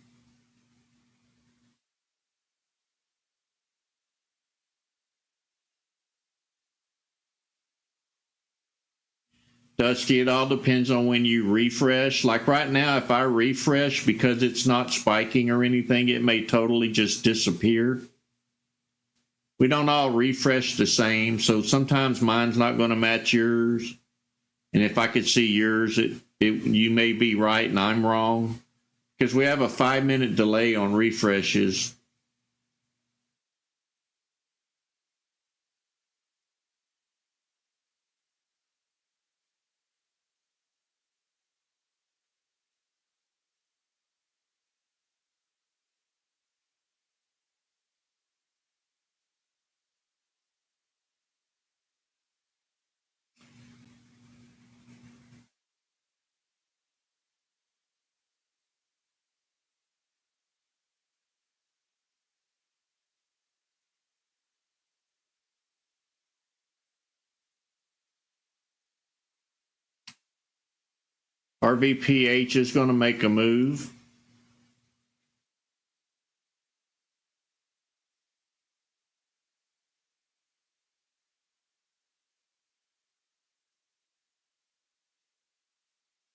Dusty, it all depends on when you refresh. Like right now, if I refresh, because it's not spiking or anything, it may totally just disappear. We don't all refresh the same, so sometimes mine's not going to match yours. And if I could see yours, you may be right and I'm wrong. Because we have a 5-minute delay on refreshes. RVPH is going to make a move.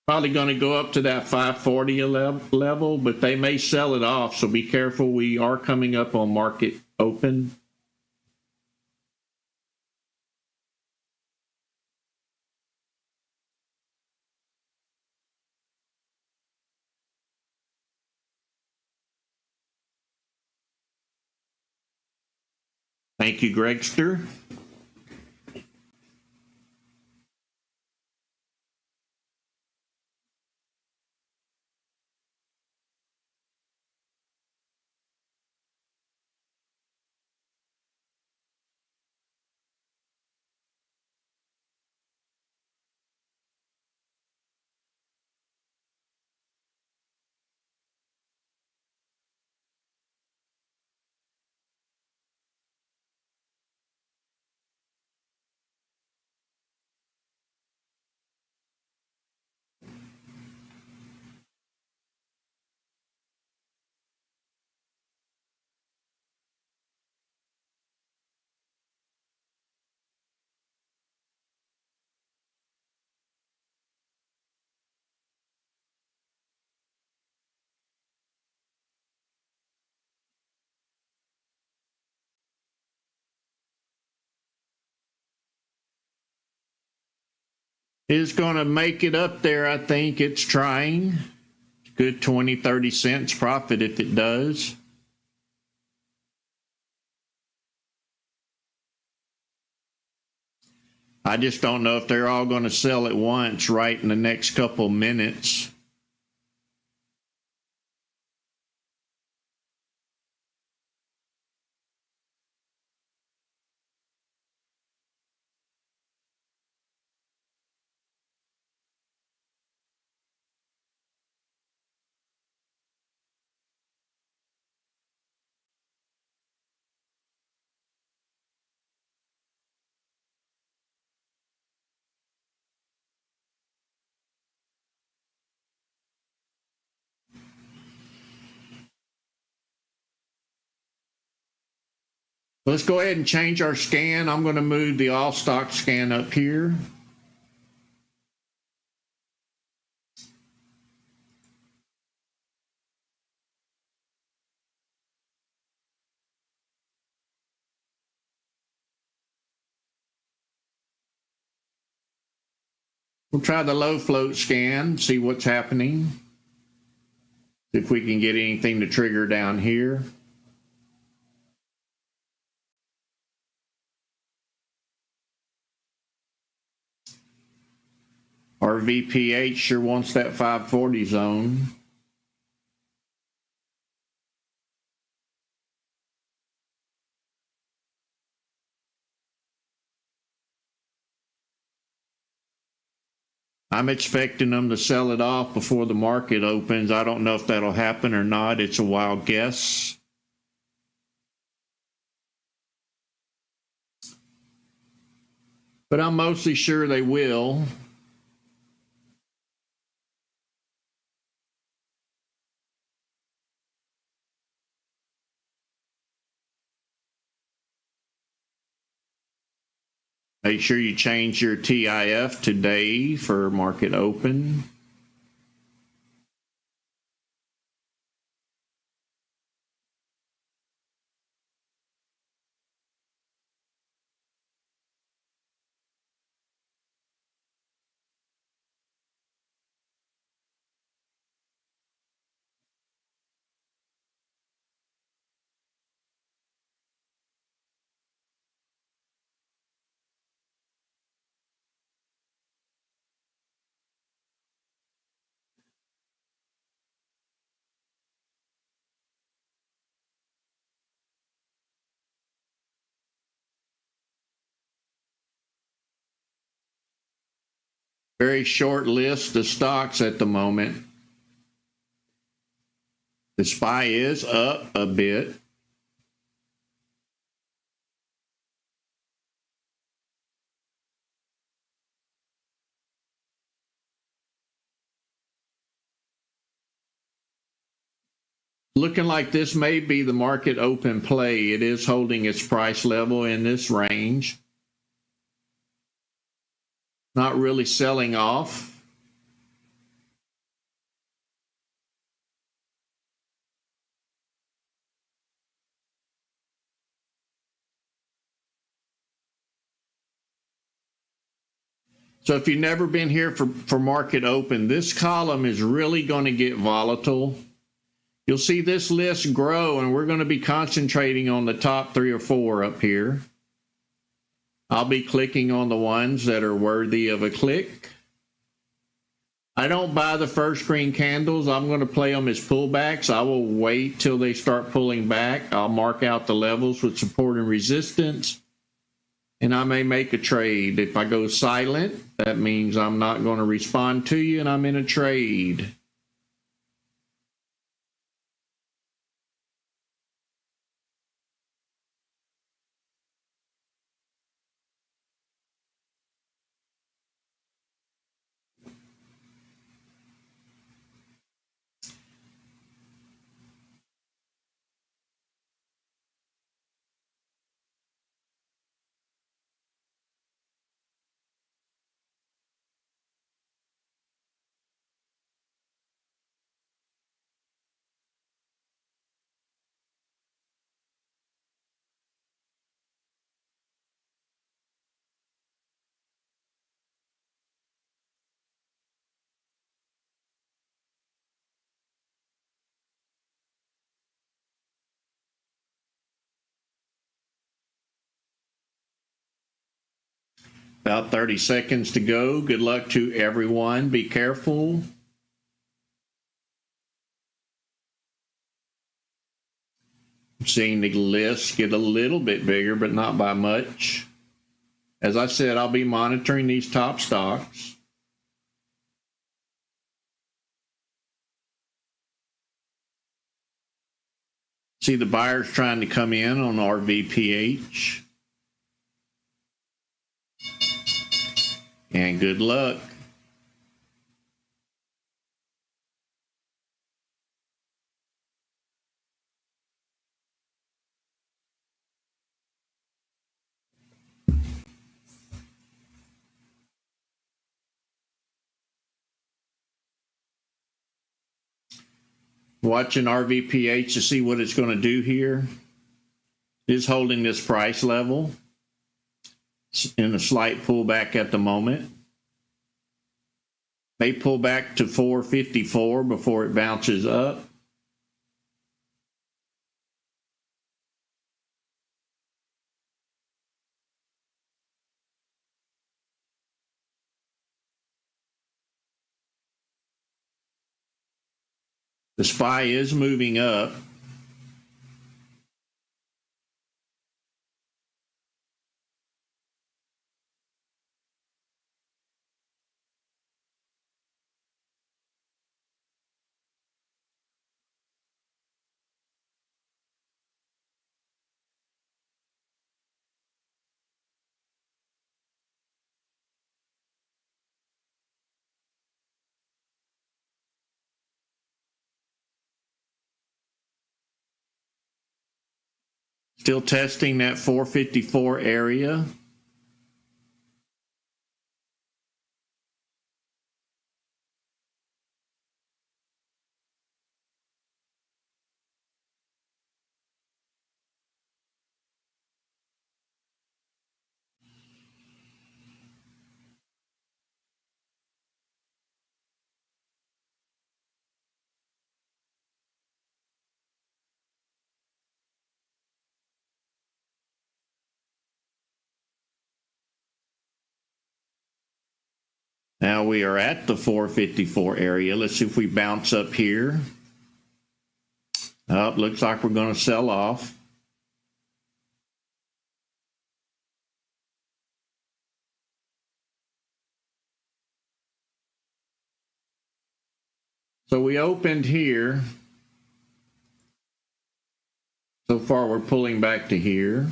Probably going to go up to that 540 level, but they may sell it off, so be careful. We are coming up on market open. Thank you, Gregster. Is going to make it up there. I think it's trying. Good 20-30 cents profit if it does. I just don't know if they're all going to sell at once right in the next couple minutes. Let's go ahead and change our scan. I'm going to move the all stock scan up here. We'll try the low float scan, see what's happening. If we can get anything to trigger down here. Our VPH sure wants that 540 zone. I'm expecting them to sell it off before the market opens. I don't know if that'll happen or not. It's a wild guess. But I'm mostly sure they will. Make sure you change your TIF today for market open. Very short list of stocks at the moment. The SPY is up a bit. Looking like this may be the market open play. It is holding its price level in this range. Not really selling off. So if you've never been here for market open, this column is really going to get volatile. You'll see this list grow, and we're going to be concentrating on the top 3 or 4 up here. I'll be clicking on the ones that are worthy of a click. I don't buy the first green candles. I'm going to play them as pullbacks. I will wait till they start pulling back. I'll mark out the levels with support and resistance, and I may make a trade. If I go silent, that means I'm not going to respond to you and I'm in a trade. About 30 seconds to go. Good luck to everyone. Be careful. I'm seeing the list get a little bit bigger, but not by much. As I said, I'll be monitoring these top stocks. See the buyers trying to come in on RVPH. And good luck. Watching RVPH to see what it's going to do here. It is holding this price level in a slight pullback at the moment. May pull back to 454 before it bounces up. The SPY is moving up. Still testing that 454 area. Now we are at the 454 area. Let's see if we bounce up here. Looks like we're going to sell off. So we opened here. So far we're pulling back to here.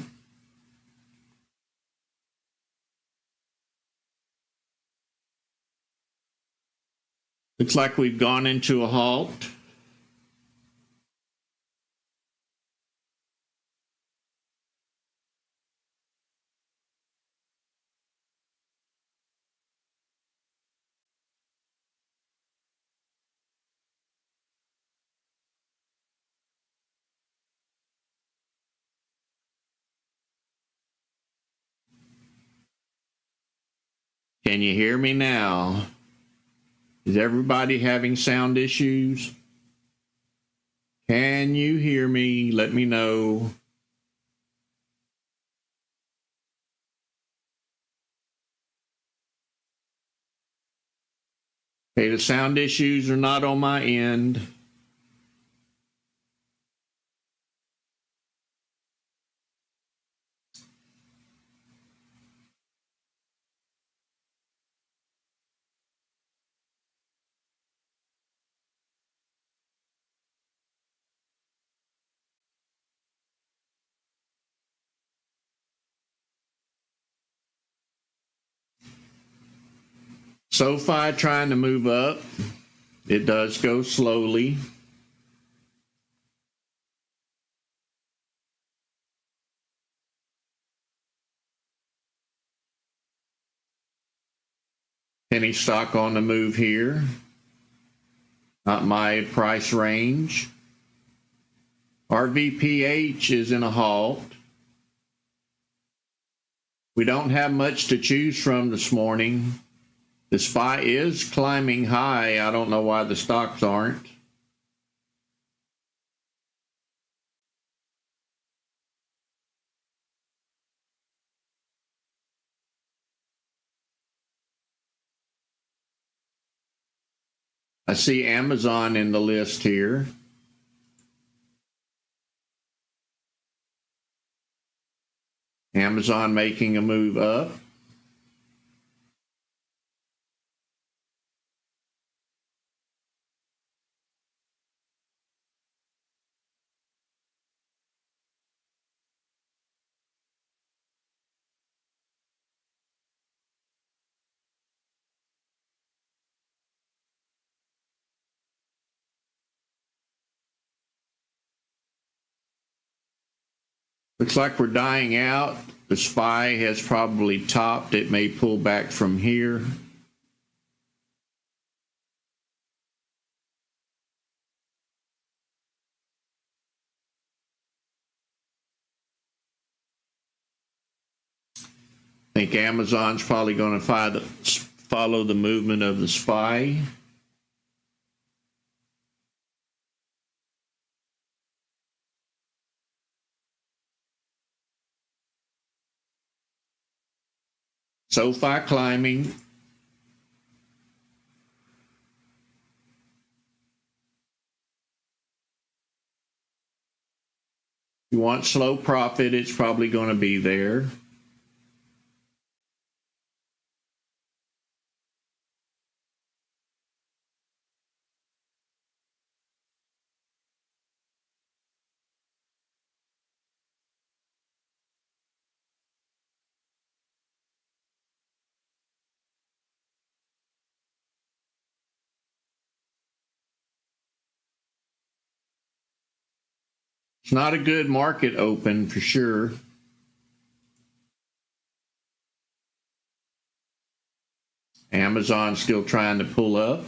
Looks like we've gone into a halt. Can you hear me now? Is everybody having sound issues? Can you hear me? Let me know. Okay, the sound issues are not on my end. SoFi trying to move up. It does go slowly. Penny stock on the move here. Not my price range. RVPH is in a halt. We don't have much to choose from this morning. The SPY is climbing high. I don't know why the stocks aren't. I see Amazon in the list here. Amazon making a move up. Looks like we're dying out. The SPY has probably topped. It may pull back from here. think Amazon's probably going to follow the movement of the SPY. SoFi climbing. You want slow profit, it's probably going to be there. It's not a good market open for sure. Amazon still trying to pull up.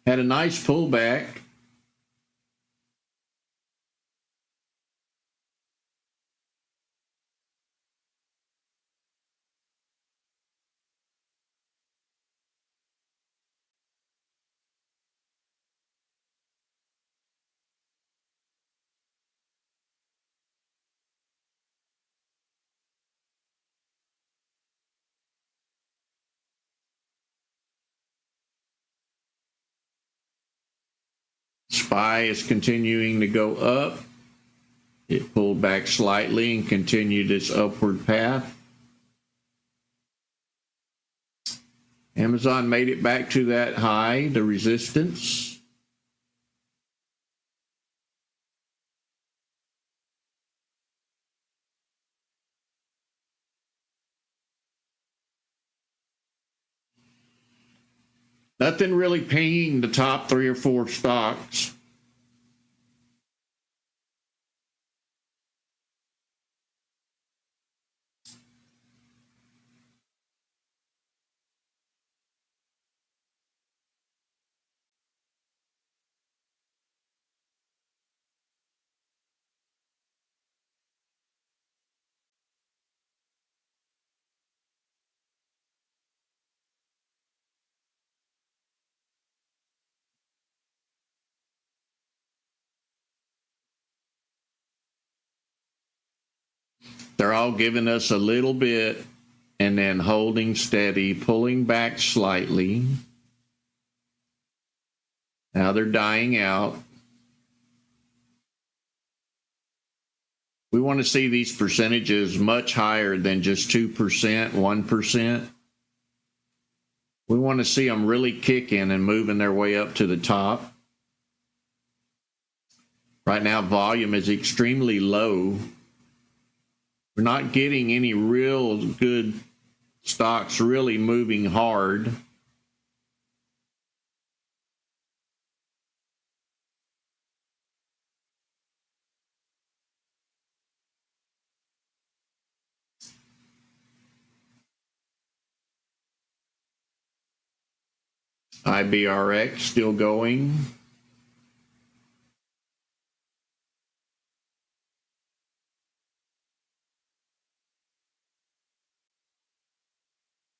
Had a nice pullback. SPY is continuing to go up. It pulled back slightly and continued its upward path. Amazon made it back to that high, the resistance. Nothing really paying the top 3 or 4 stocks. They're all giving us a little bit and then holding steady, pulling back slightly. Now they're dying out. We want to see these percentages much higher than just 2%, 1%. We want to see them really kicking and moving their way up to the top. Right now, volume is extremely low. We're not getting any real good stocks really moving hard. IBRX still going.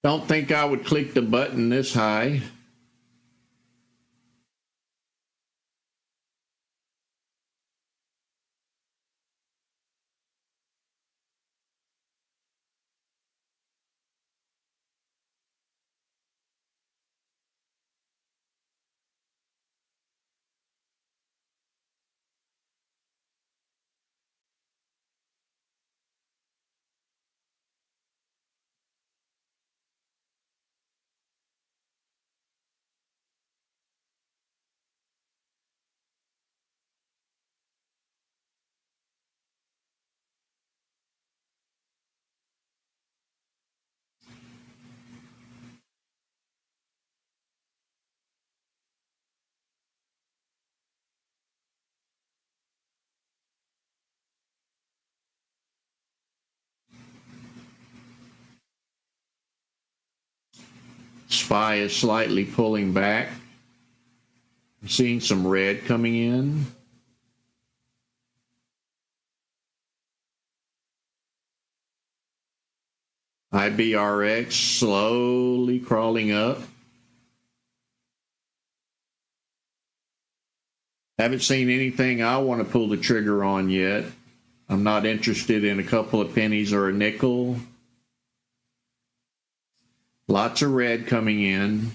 Don't think I would click the button this high. SPY is slightly pulling back. I'm seeing some red coming in. IBRX slowly crawling up. Haven't seen anything I want to pull the trigger on yet. I'm not interested in a couple of pennies or a nickel. Lots of red coming in.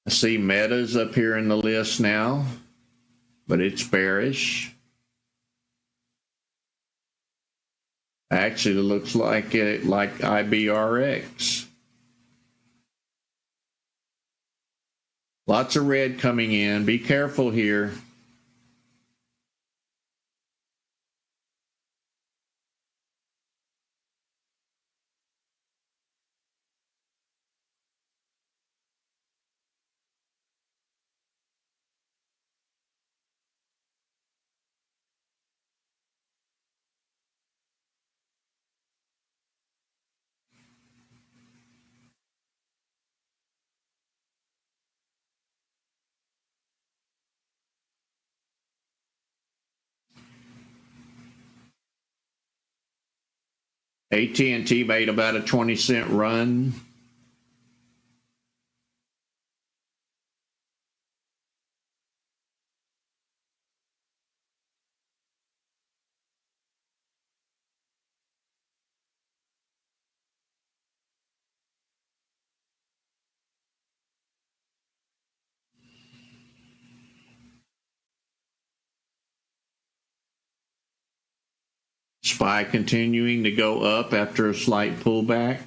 I see Meta's up here in the list now, but it's bearish. Actually, it looks like IBRX. Lots of red coming in. Be careful here. AT&T made about a 20-cent run. SPY continuing to go up after a slight pullback.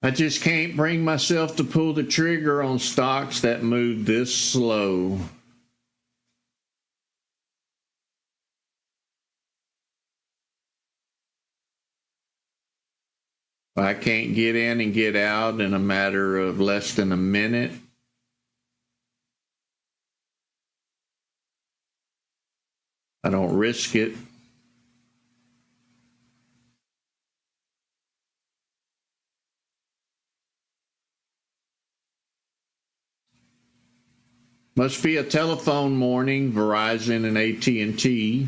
I just can't bring myself to pull the trigger on stocks that move this slow. I can't get in and get out in a matter of less than a minute. I don't risk it. Must be a telephone morning, Verizon and AT&T.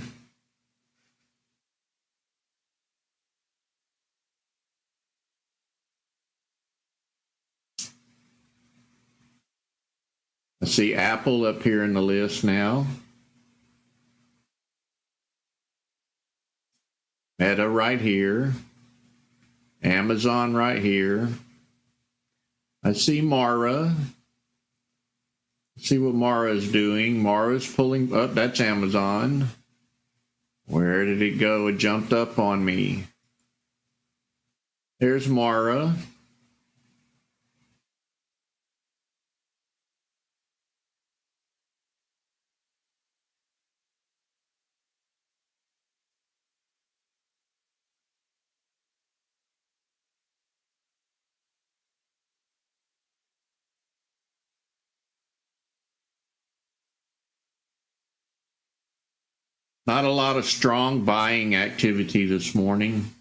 I see Apple up here in the list now. Meta right here. Amazon right here. I see Mara. See what Mara is doing. Mara's pulling up. That's Amazon. Where did it go? It jumped up on me. There's Mara. Not a lot of strong buying activity this morning.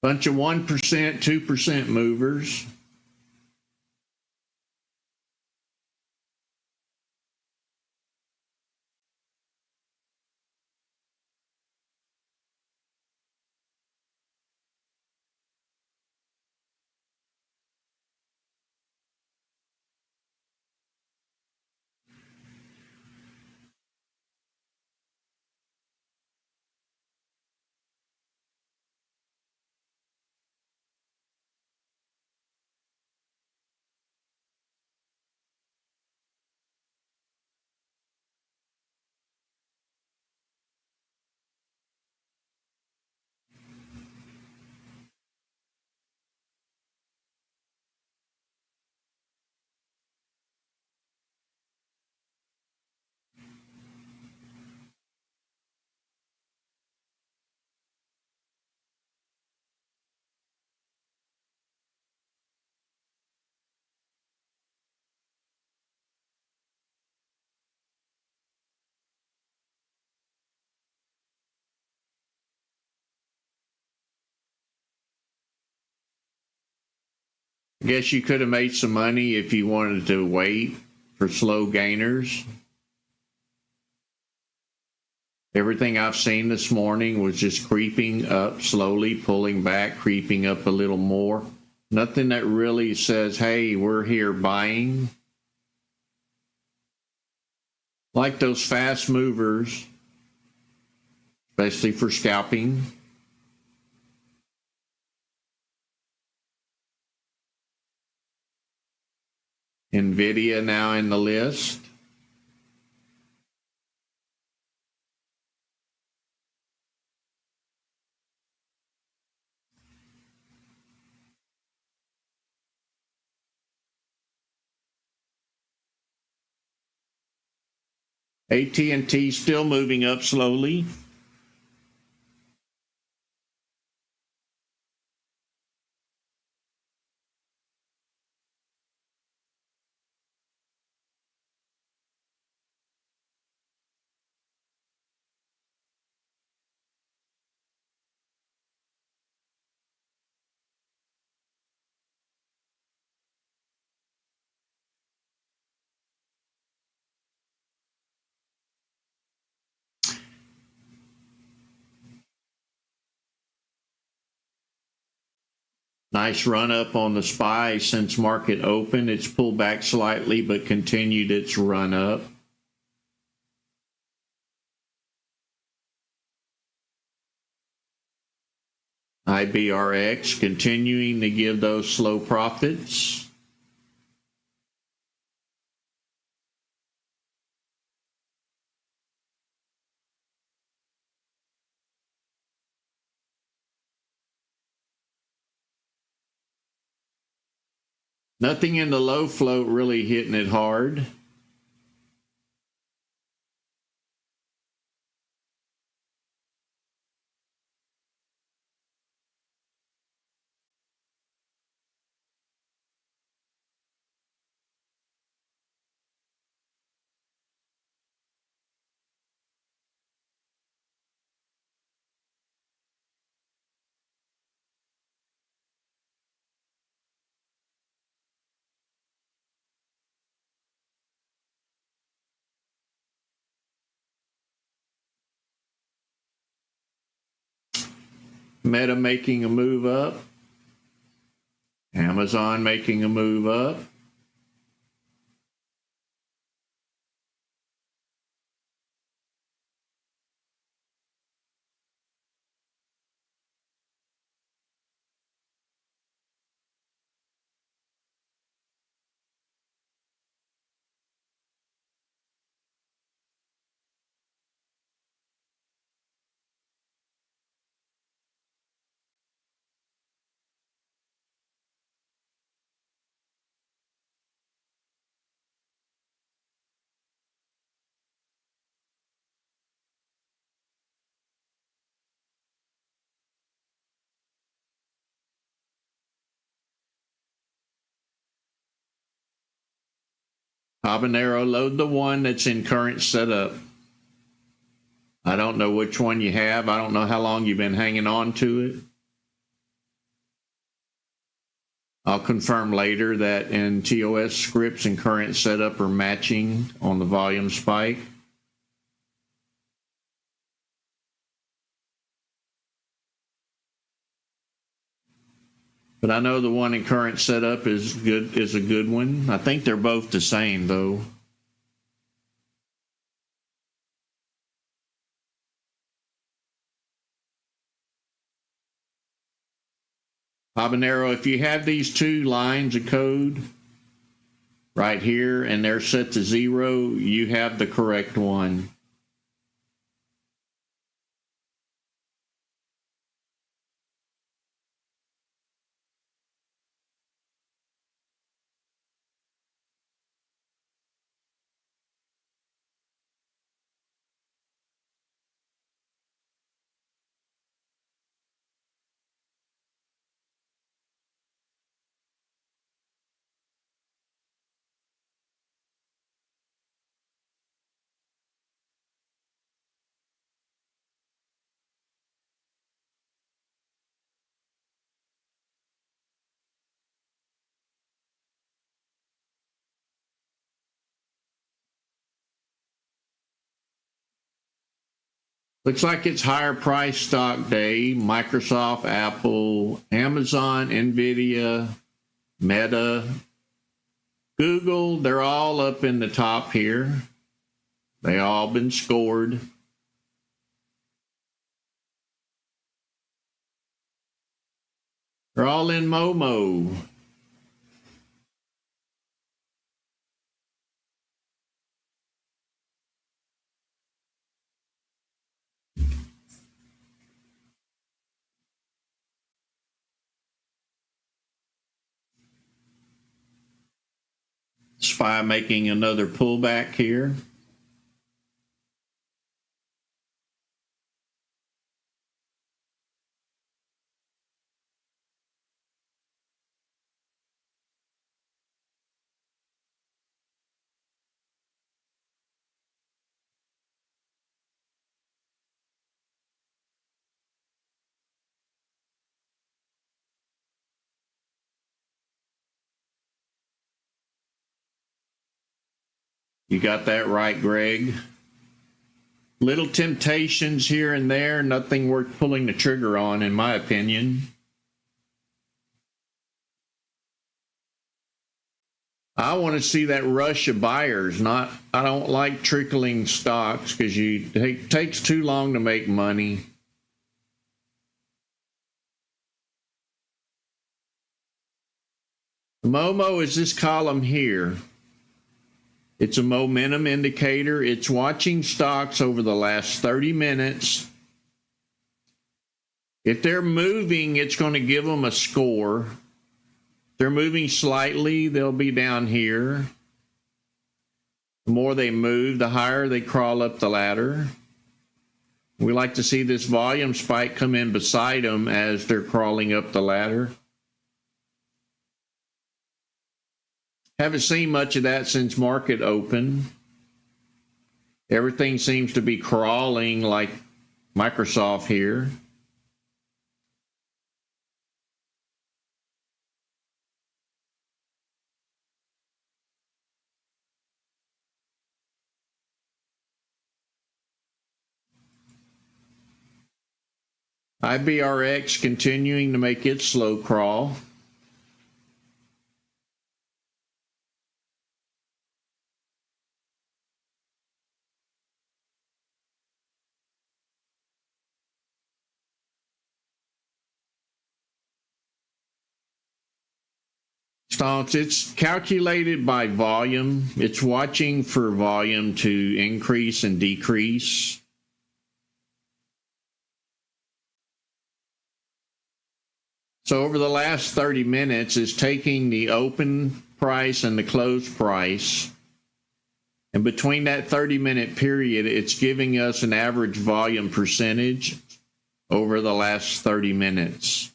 Bunch of 1%, 2% movers. I guess you could have made some money if you wanted to wait for slow gainers. Everything I've seen this morning was just creeping up slowly, pulling back, creeping up a little more. Nothing that really says, hey, we're here buying. Like those fast movers, especially for scalping. NVIDIA now in the list. AT&T still moving up slowly. Nice run up on the SPY since market open. It's pulled back slightly, but continued its run up. IBRX continuing to give those slow profits. Nothing in the low float really hitting it hard. Meta making a move up. Amazon making a move up. Habanero, load the one that's in current setup. I don't know which one you have. I don't know how long you've been hanging on to it. I'll confirm later that in TOS scripts and current setup are matching on the volume spike. But I know the one in current setup is a good one. I think they're both the same though. Habanero, if you have these two lines of code right here and they're set to 0, you have the correct one. Looks like it's higher price stock day. Microsoft, Apple, Amazon, Nvidia, Meta, Google, they're all up in the top here. They all been scored. They're all in Momo. SPY making another pullback here. You got that right, Greg. Little temptations here and there, nothing worth pulling the trigger on, in my opinion. I want to see that rush of buyers. I don't like trickling stocks because it takes too long to make money. Momo is this column here. It's a momentum indicator. It's watching stocks over the last 30 minutes. If they're moving, it's going to give them a score. If they're moving slightly, they'll be down here. The more they move, the higher they crawl up the ladder. We like to see this volume spike come in beside them as they're crawling up the ladder. Haven't seen much of that since market open. Everything seems to be crawling like Microsoft here. IBRX continuing to make its slow crawl. Stocks, it's calculated by volume. It's watching for volume to increase and decrease. So over the last 30 minutes, it's taking the open price and the close price. And between that 30-minute period, it's giving us an average volume percentage over the last 30 minutes.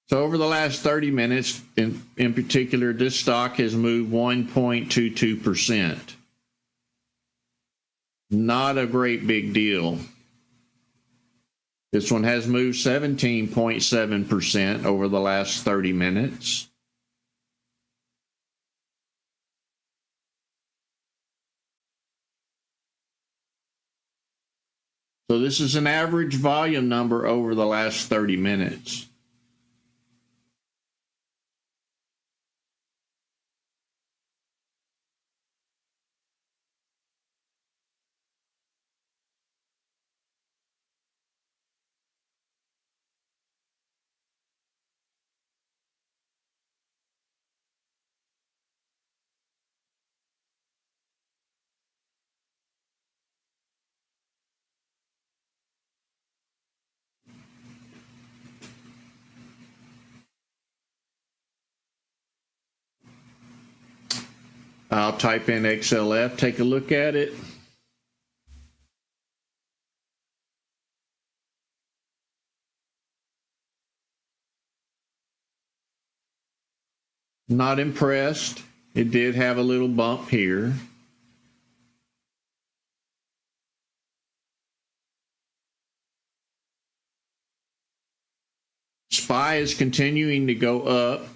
So over the last 30 minutes, in particular, this stock has moved 1.22%. Not a great big deal. This one has moved 17.7% over the last 30 minutes. So this is an average volume number over the last 30 minutes. I'll type in XLF, take a look at it. Not impressed. It did have a little bump here. SPY is continuing to go up.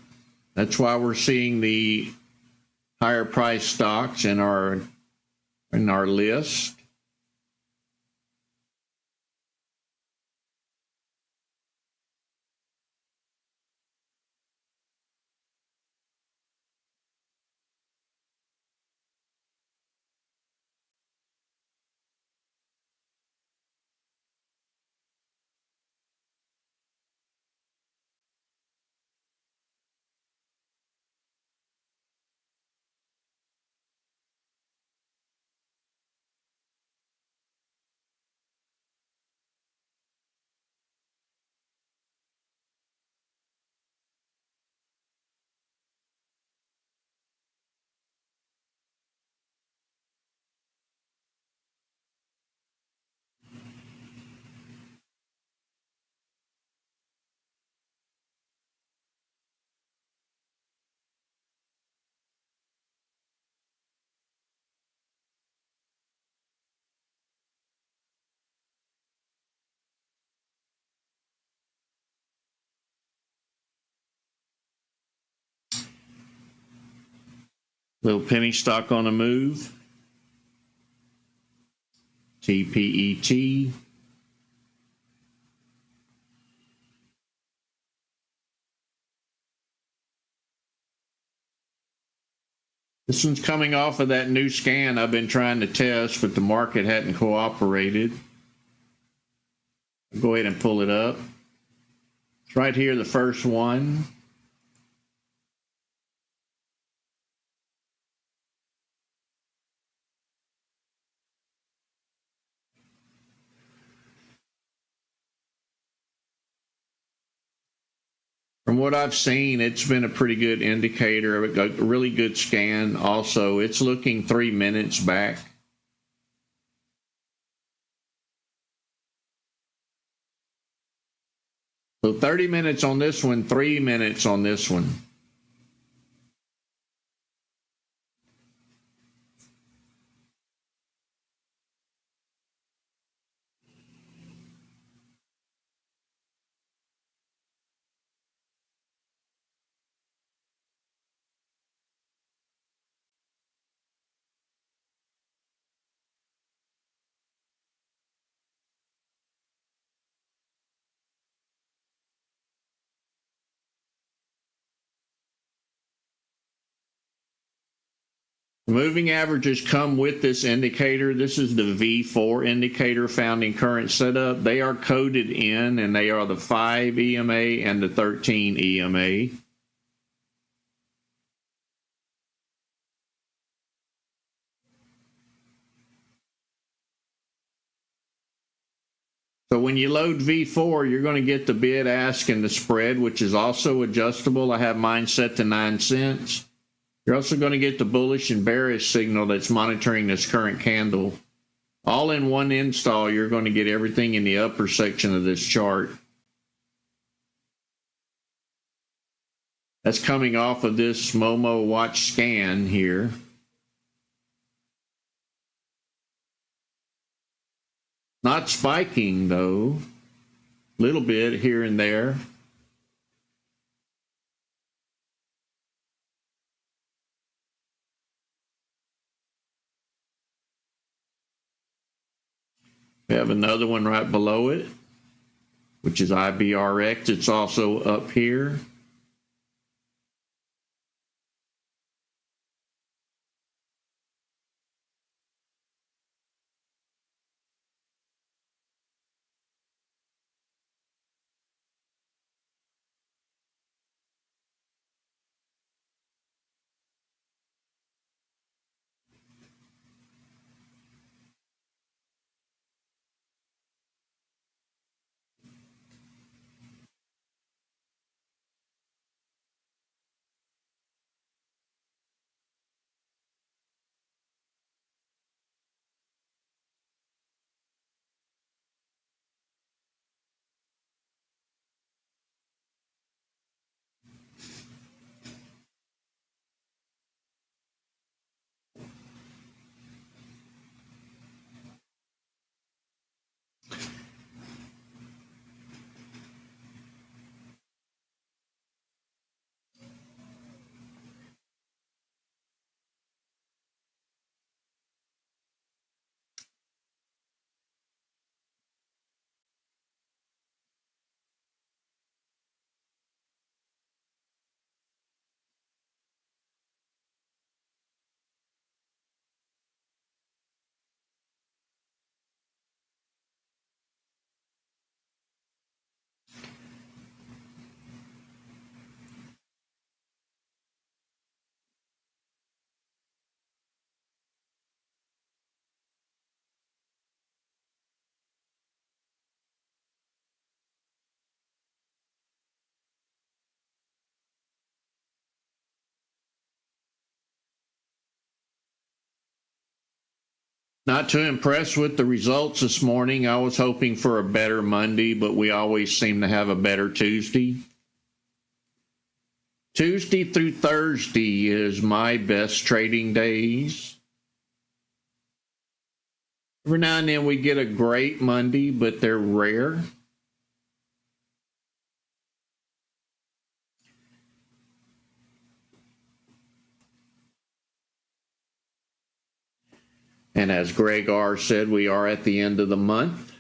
That's why we're seeing the higher price stocks in our list. Little penny stock on the move. TPET. This one's coming off of that new scan I've been trying to test, but the market hadn't cooperated. I'll go ahead and pull it up. It's right here, the first one. From what I've seen, it's been a pretty good indicator, a really good scan. Also, it's looking 3 minutes back. So 30 minutes on this one, 3 minutes on this one. Moving averages come with this indicator. This is the V4 indicator found in current setup. They are coded in, and they are the 5 EMA and the 13 EMA. So when you load V4, you're going to get the bid, ask, and the spread, which is also adjustable. I have mine set to 9 cents. You're also going to get the bullish and bearish signal that's monitoring this current candle. All in one install, you're going to get everything in the upper section of this chart. That's coming off of this Momo watch scan here. Not spiking though. little bit here and there. We have another one right below it, which is IBRX. It's also up here. Not too impressed with the results this morning. I was hoping for a better Monday, but we always seem to have a better Tuesday. Tuesday through Thursday is my best trading days. Every now and then we get a great Monday, but they're rare. And as Greg R. said, we are at the end of the month.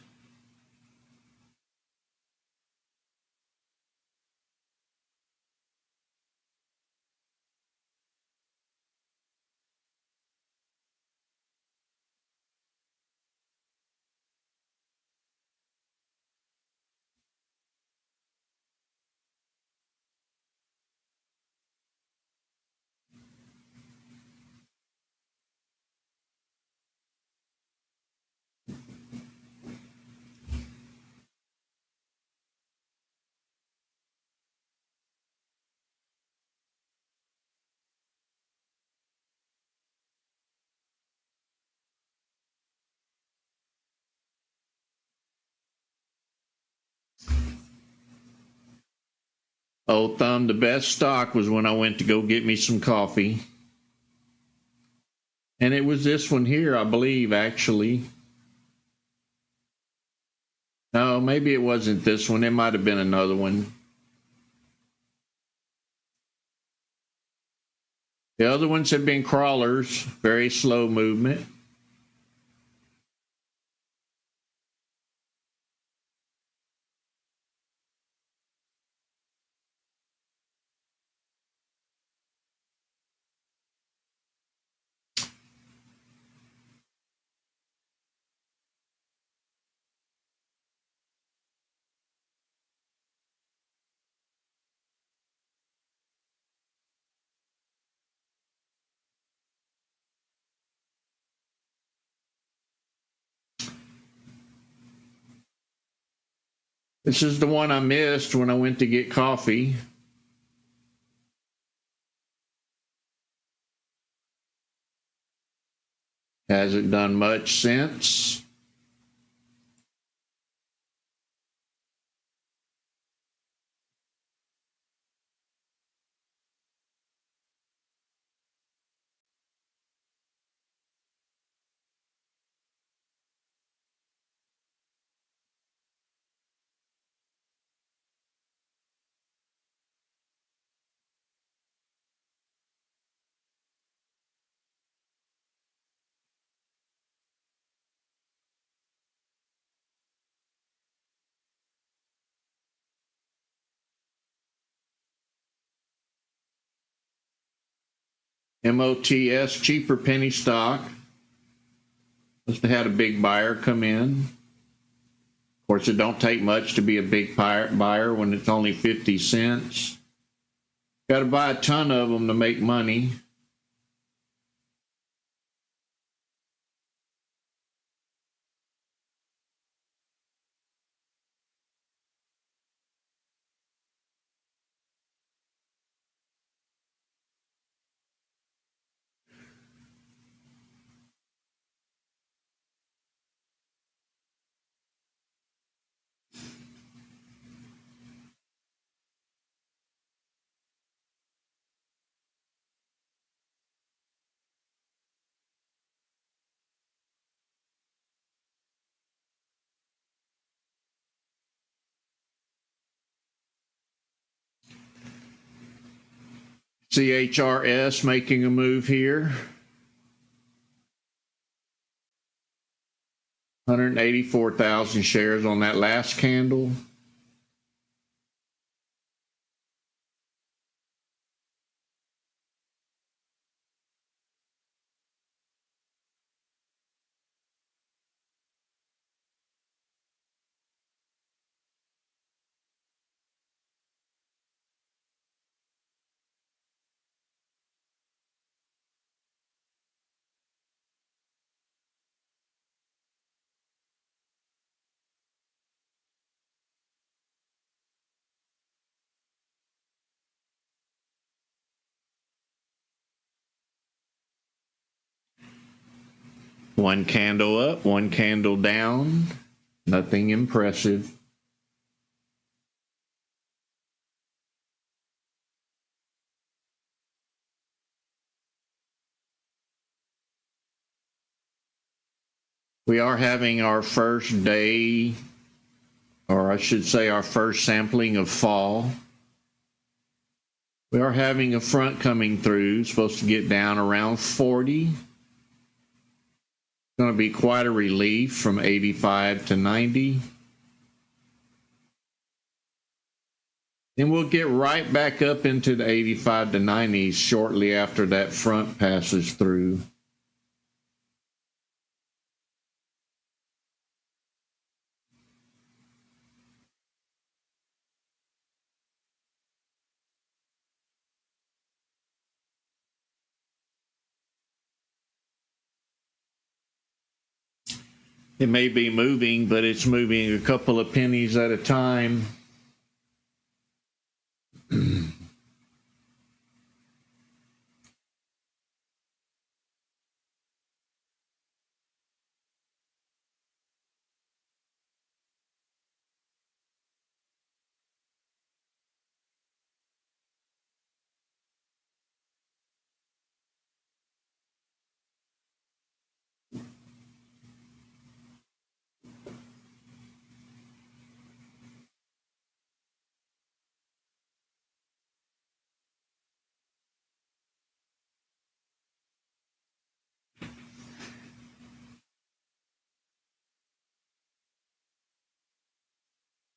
Old Thumb, the best stock was when I went to go get me some coffee. And it was this one here, I believe, actually. No, maybe it wasn't this one. It might have been another one. The other ones have been crawlers, very slow movement. This is the one I missed when I went to get coffee. Hasn't done much since. MOTS, cheaper penny stock. Must have had a big buyer come in. Of course, it don't take much to be a big buyer when it's only 50 cents. Got to buy a ton of them to make money. CHRS making a move here. 184,000 shares on that last candle. One candle up, one candle down. Nothing impressive. We are having our first day, or I should say our first sampling of fall. We are having a front coming through, supposed to get down around 40. Going to be quite a relief from 85 to 90. Then we'll get right back up into the 85 to 90s shortly after that front passes through. It may be moving, but it's moving a couple of pennies at a time.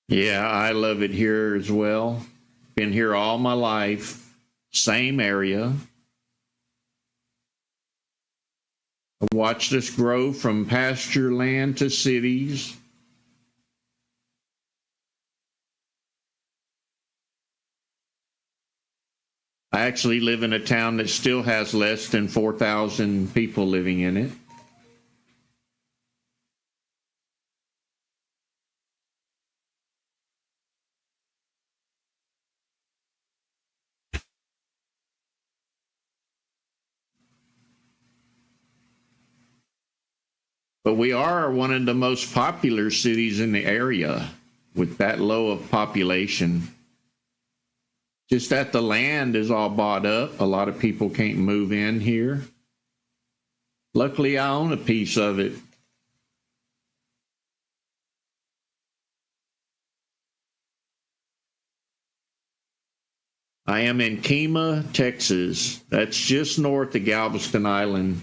Yeah, I love it here as well. Been here all my life, same area. I watched us grow from pasture land to cities. I actually live in a town that still has less than 4,000 people living in it. But we are one of the most popular cities in the area with that low of population. Just that the land is all bought up. A lot of people can't move in here. Luckily, I own a piece of it. I am in Kemah, Texas. That's just north of Galveston Island.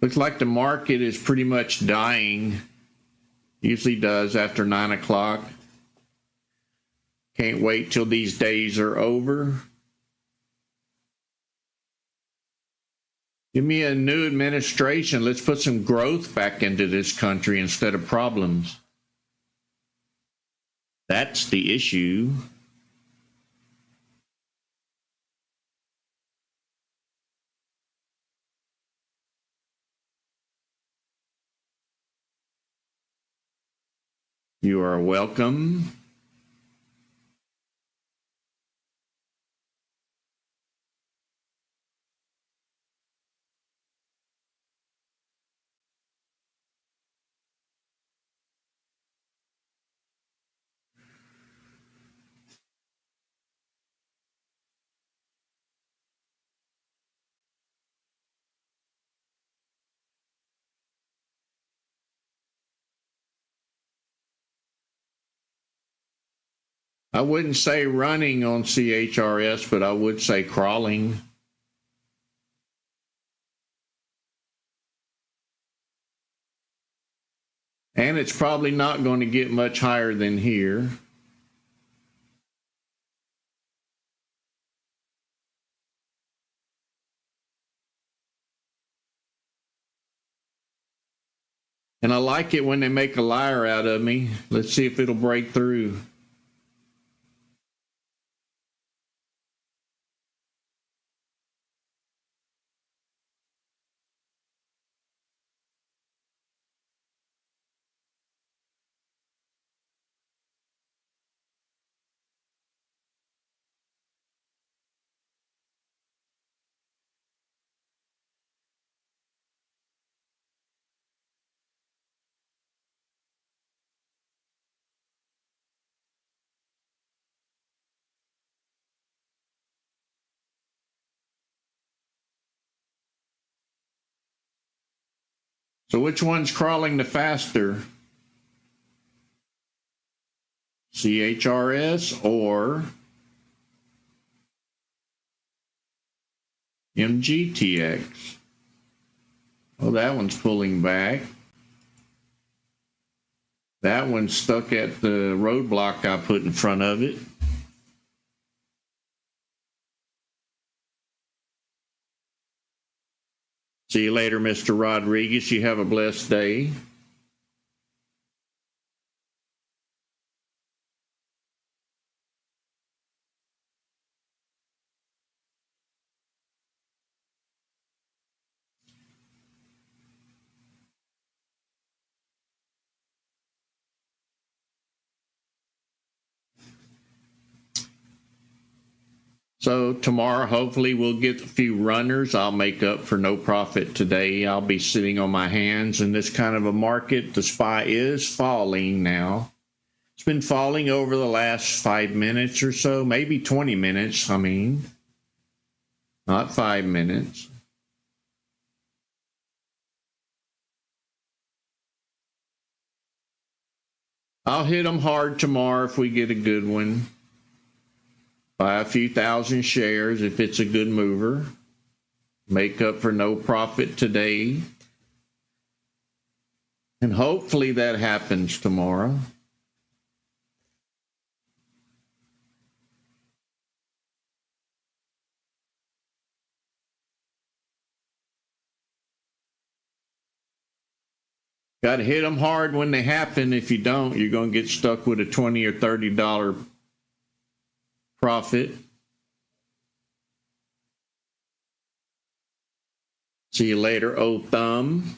Looks like the market is pretty much dying. Usually does after 9 o'clock. Can't wait till these days are over. Give me a new administration. Let's put some growth back into this country instead of problems. That's the issue. You are welcome. I wouldn't say running on CHRS, but I would say crawling. And it's probably not going to get much higher than here. And I like it when they make a liar out of me. Let's see if it'll break through. So which one's crawling the faster? CHRS or MGTX? Oh, that one's pulling back. That one's stuck at the roadblock I put in front of it. See you later, Mr. Rodriguez. You have a blessed day. So tomorrow, hopefully, we'll get a few runners. I'll make up for no profit today. I'll be sitting on my hands in this kind of a market. The SPY is falling now. It's been falling over the last 5 minutes or so, maybe 20 minutes, I mean, not 5 minutes. I'll hit them hard tomorrow if we get a good one. Buy a few thousand shares if it's a good mover. Make up for no profit today. And hopefully that happens tomorrow. Got to hit them hard when they happen. If you don't, you're going to get stuck with a $20 or $30 profit. See you later, old thumb.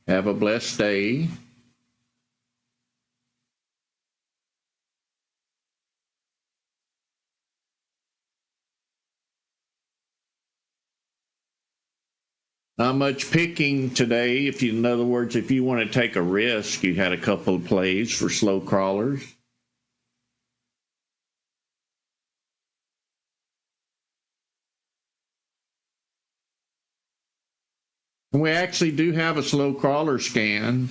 Have a blessed day. Not much picking today. In other words, if you want to take a risk, you had a couple of plays for slow crawlers. And we actually do have a slow crawler scan.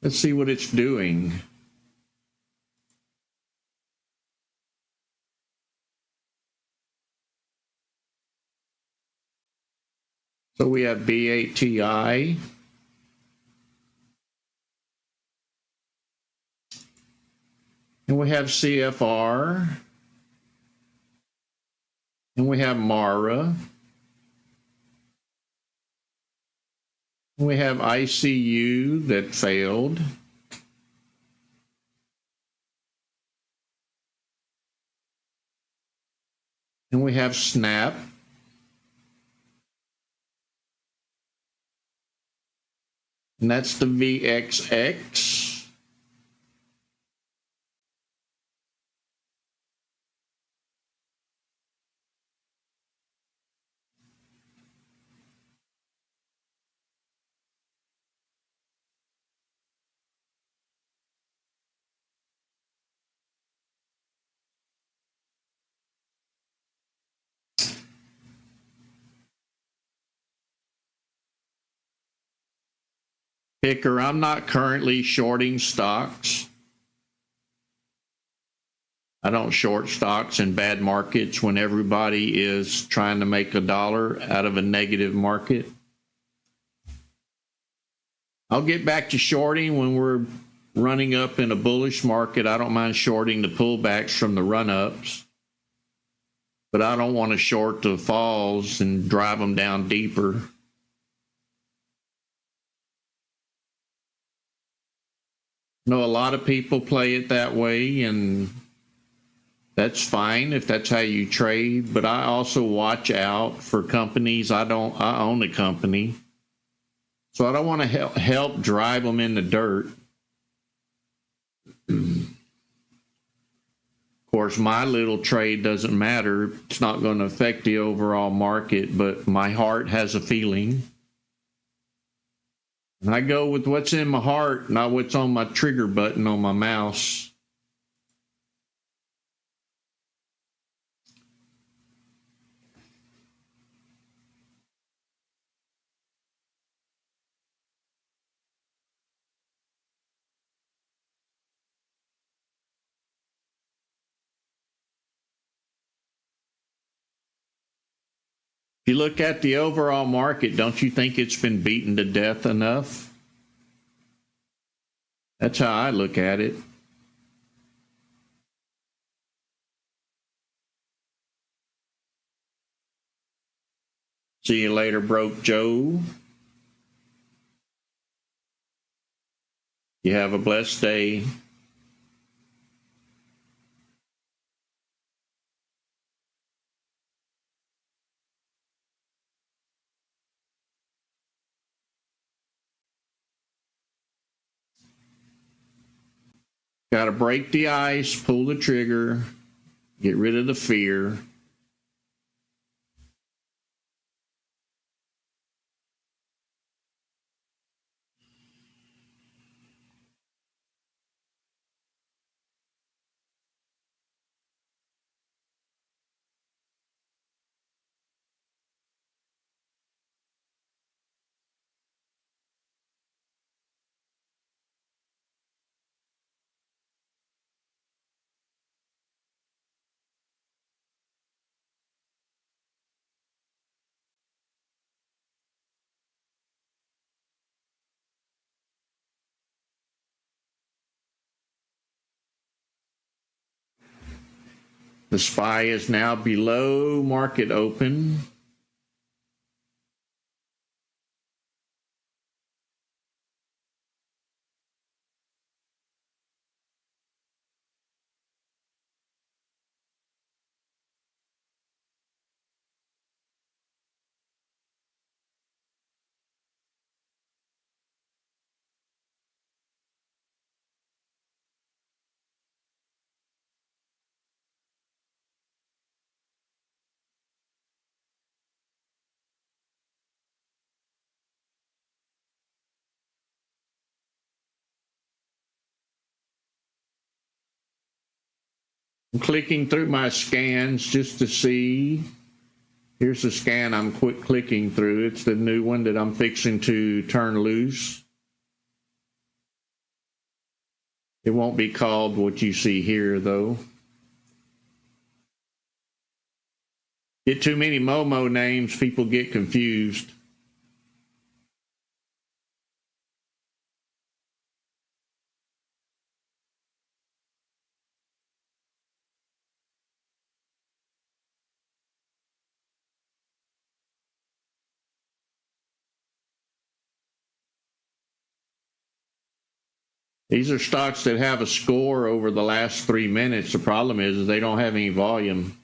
Let's see what it's doing. So we have BATI. And we have CFR. And we have MARA. We have ICU that failed. And we have SNAP. And that's the VXX. Picker, I'm not currently shorting stocks. I don't short stocks in bad markets when everybody is trying to make $1 out of a negative market. I'll get back to shorting when we're running up in a bullish market. I don't mind shorting the pullbacks from the run-ups, but I don't want to short the falls and drive them down deeper. I know a lot of people play it that way, and that's fine if that's how you trade, but I also watch out for companies. I own a company, so I don't want to help drive them in the dirt. Of course, my little trade doesn't matter. It's not going to affect the overall market, but my heart has a feeling. And I go with what's in my heart, not what's on my trigger button on my mouse. If you look at the overall market, don't you think it's been beaten to death enough? That's how I look at it. See you later, Broke Joe. You have a blessed day. Got to break the ice, pull the trigger, get rid of the fear. The SPY is now below market open. I'm clicking through my scans just to see. Here's the scan I'm clicking through. It's the new one that I'm fixing to turn loose. It won't be called what you see here, though. Get too many Momo names, people get confused. These are stocks that have a score over the last 3 minutes. The problem is they don't have any volume.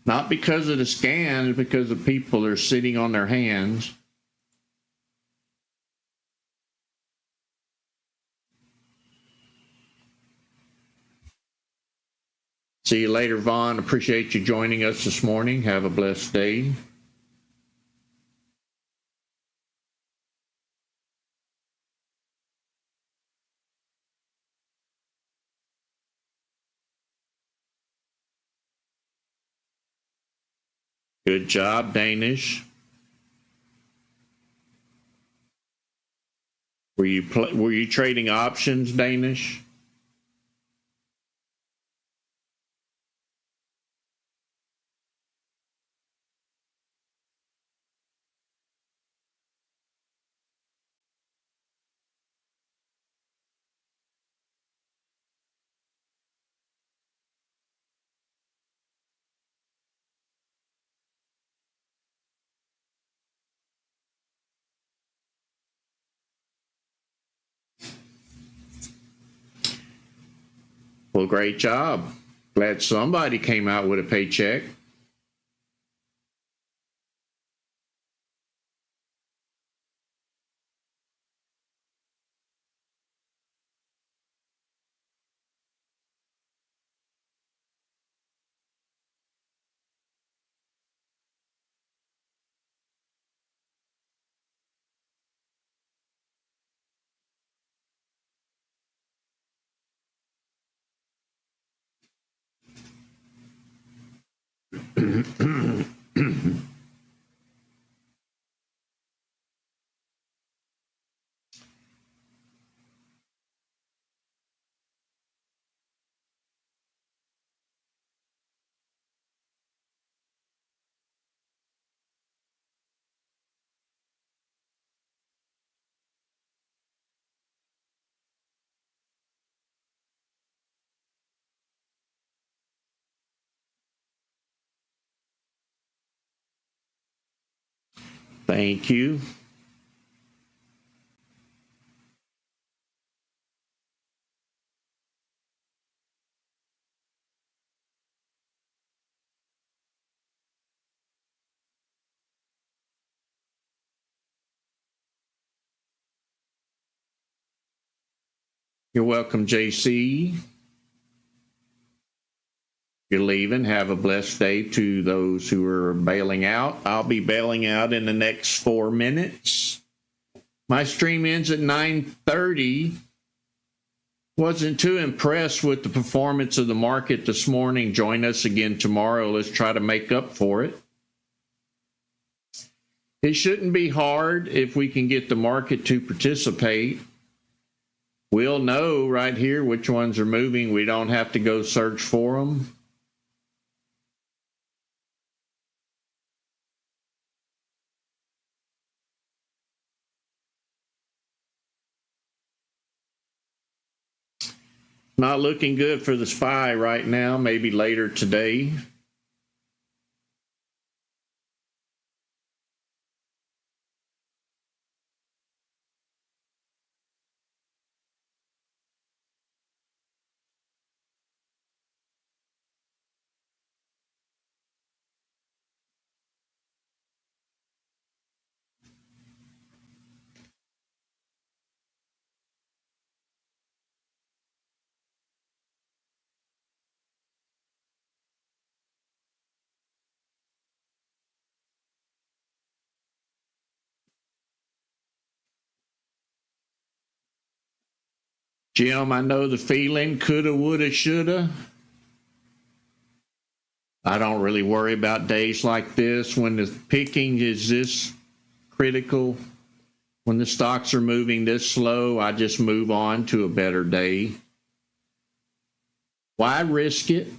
Not because of the scan, it's because the people are sitting on their hands. See you later, Vaughn. Appreciate you joining us this morning. Have a blessed day. Good job, Danish. Were you trading options, Danish? Well, great job. Glad somebody came out with a paycheck. Thank you. You're welcome, JC. You're leaving. Have a blessed day to those who are bailing out. I'll be bailing out in the next 4 minutes. My stream ends at 9:30. Wasn't too impressed with the performance of the market this morning. Join us again tomorrow. Let's try to make up for it. It shouldn't be hard if we can get the market to participate. We'll know right here which ones are moving. We don't have to go search for them. Not looking good for the SPY right now, maybe later today. Jim, I know the feeling, coulda, woulda, shoulda. I don't really worry about days like this when the picking is this critical. When the stocks are moving this slow, I just move on to a better day. Why risk it?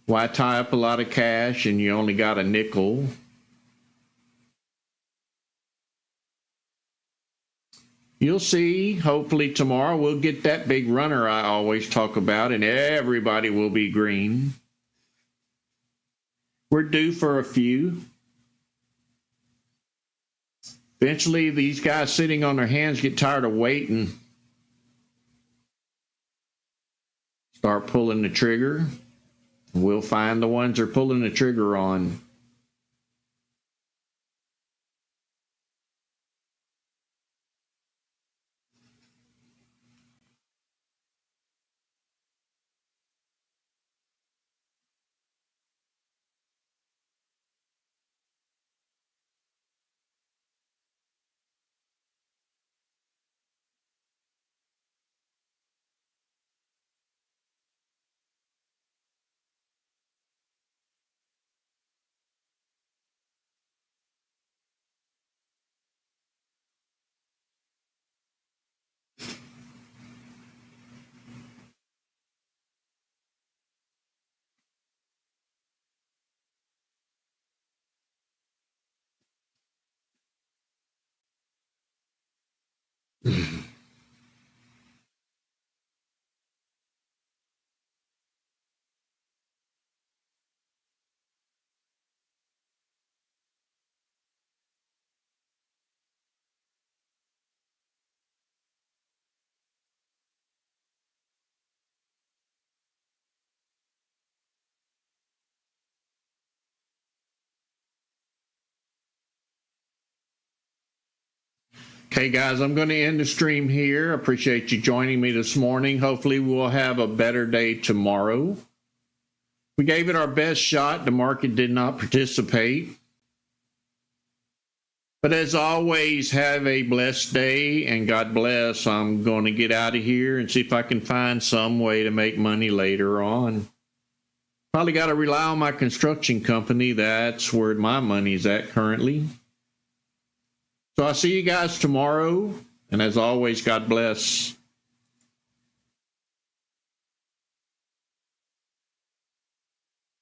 Why tie up a lot of cash and you only got a nickel? you'll see, hopefully tomorrow we'll get that big runner I always talk about, and everybody will be green. We're due for a few. Eventually, these guys sitting on their hands get tired of waiting. Start pulling the trigger. We'll find the ones they're pulling the trigger on. Okay, guys, I'm going to end the stream here. Appreciate you joining me this morning. Hopefully, we'll have a better day tomorrow. We gave it our best shot. The market did not participate. But as always, have a blessed day, and God bless. I'm going to get out of here and see if I can find some way to make money later on. Probably got to rely on my construction company. That's where my money's at currently. So I'll see you guys tomorrow. And as always, God bless.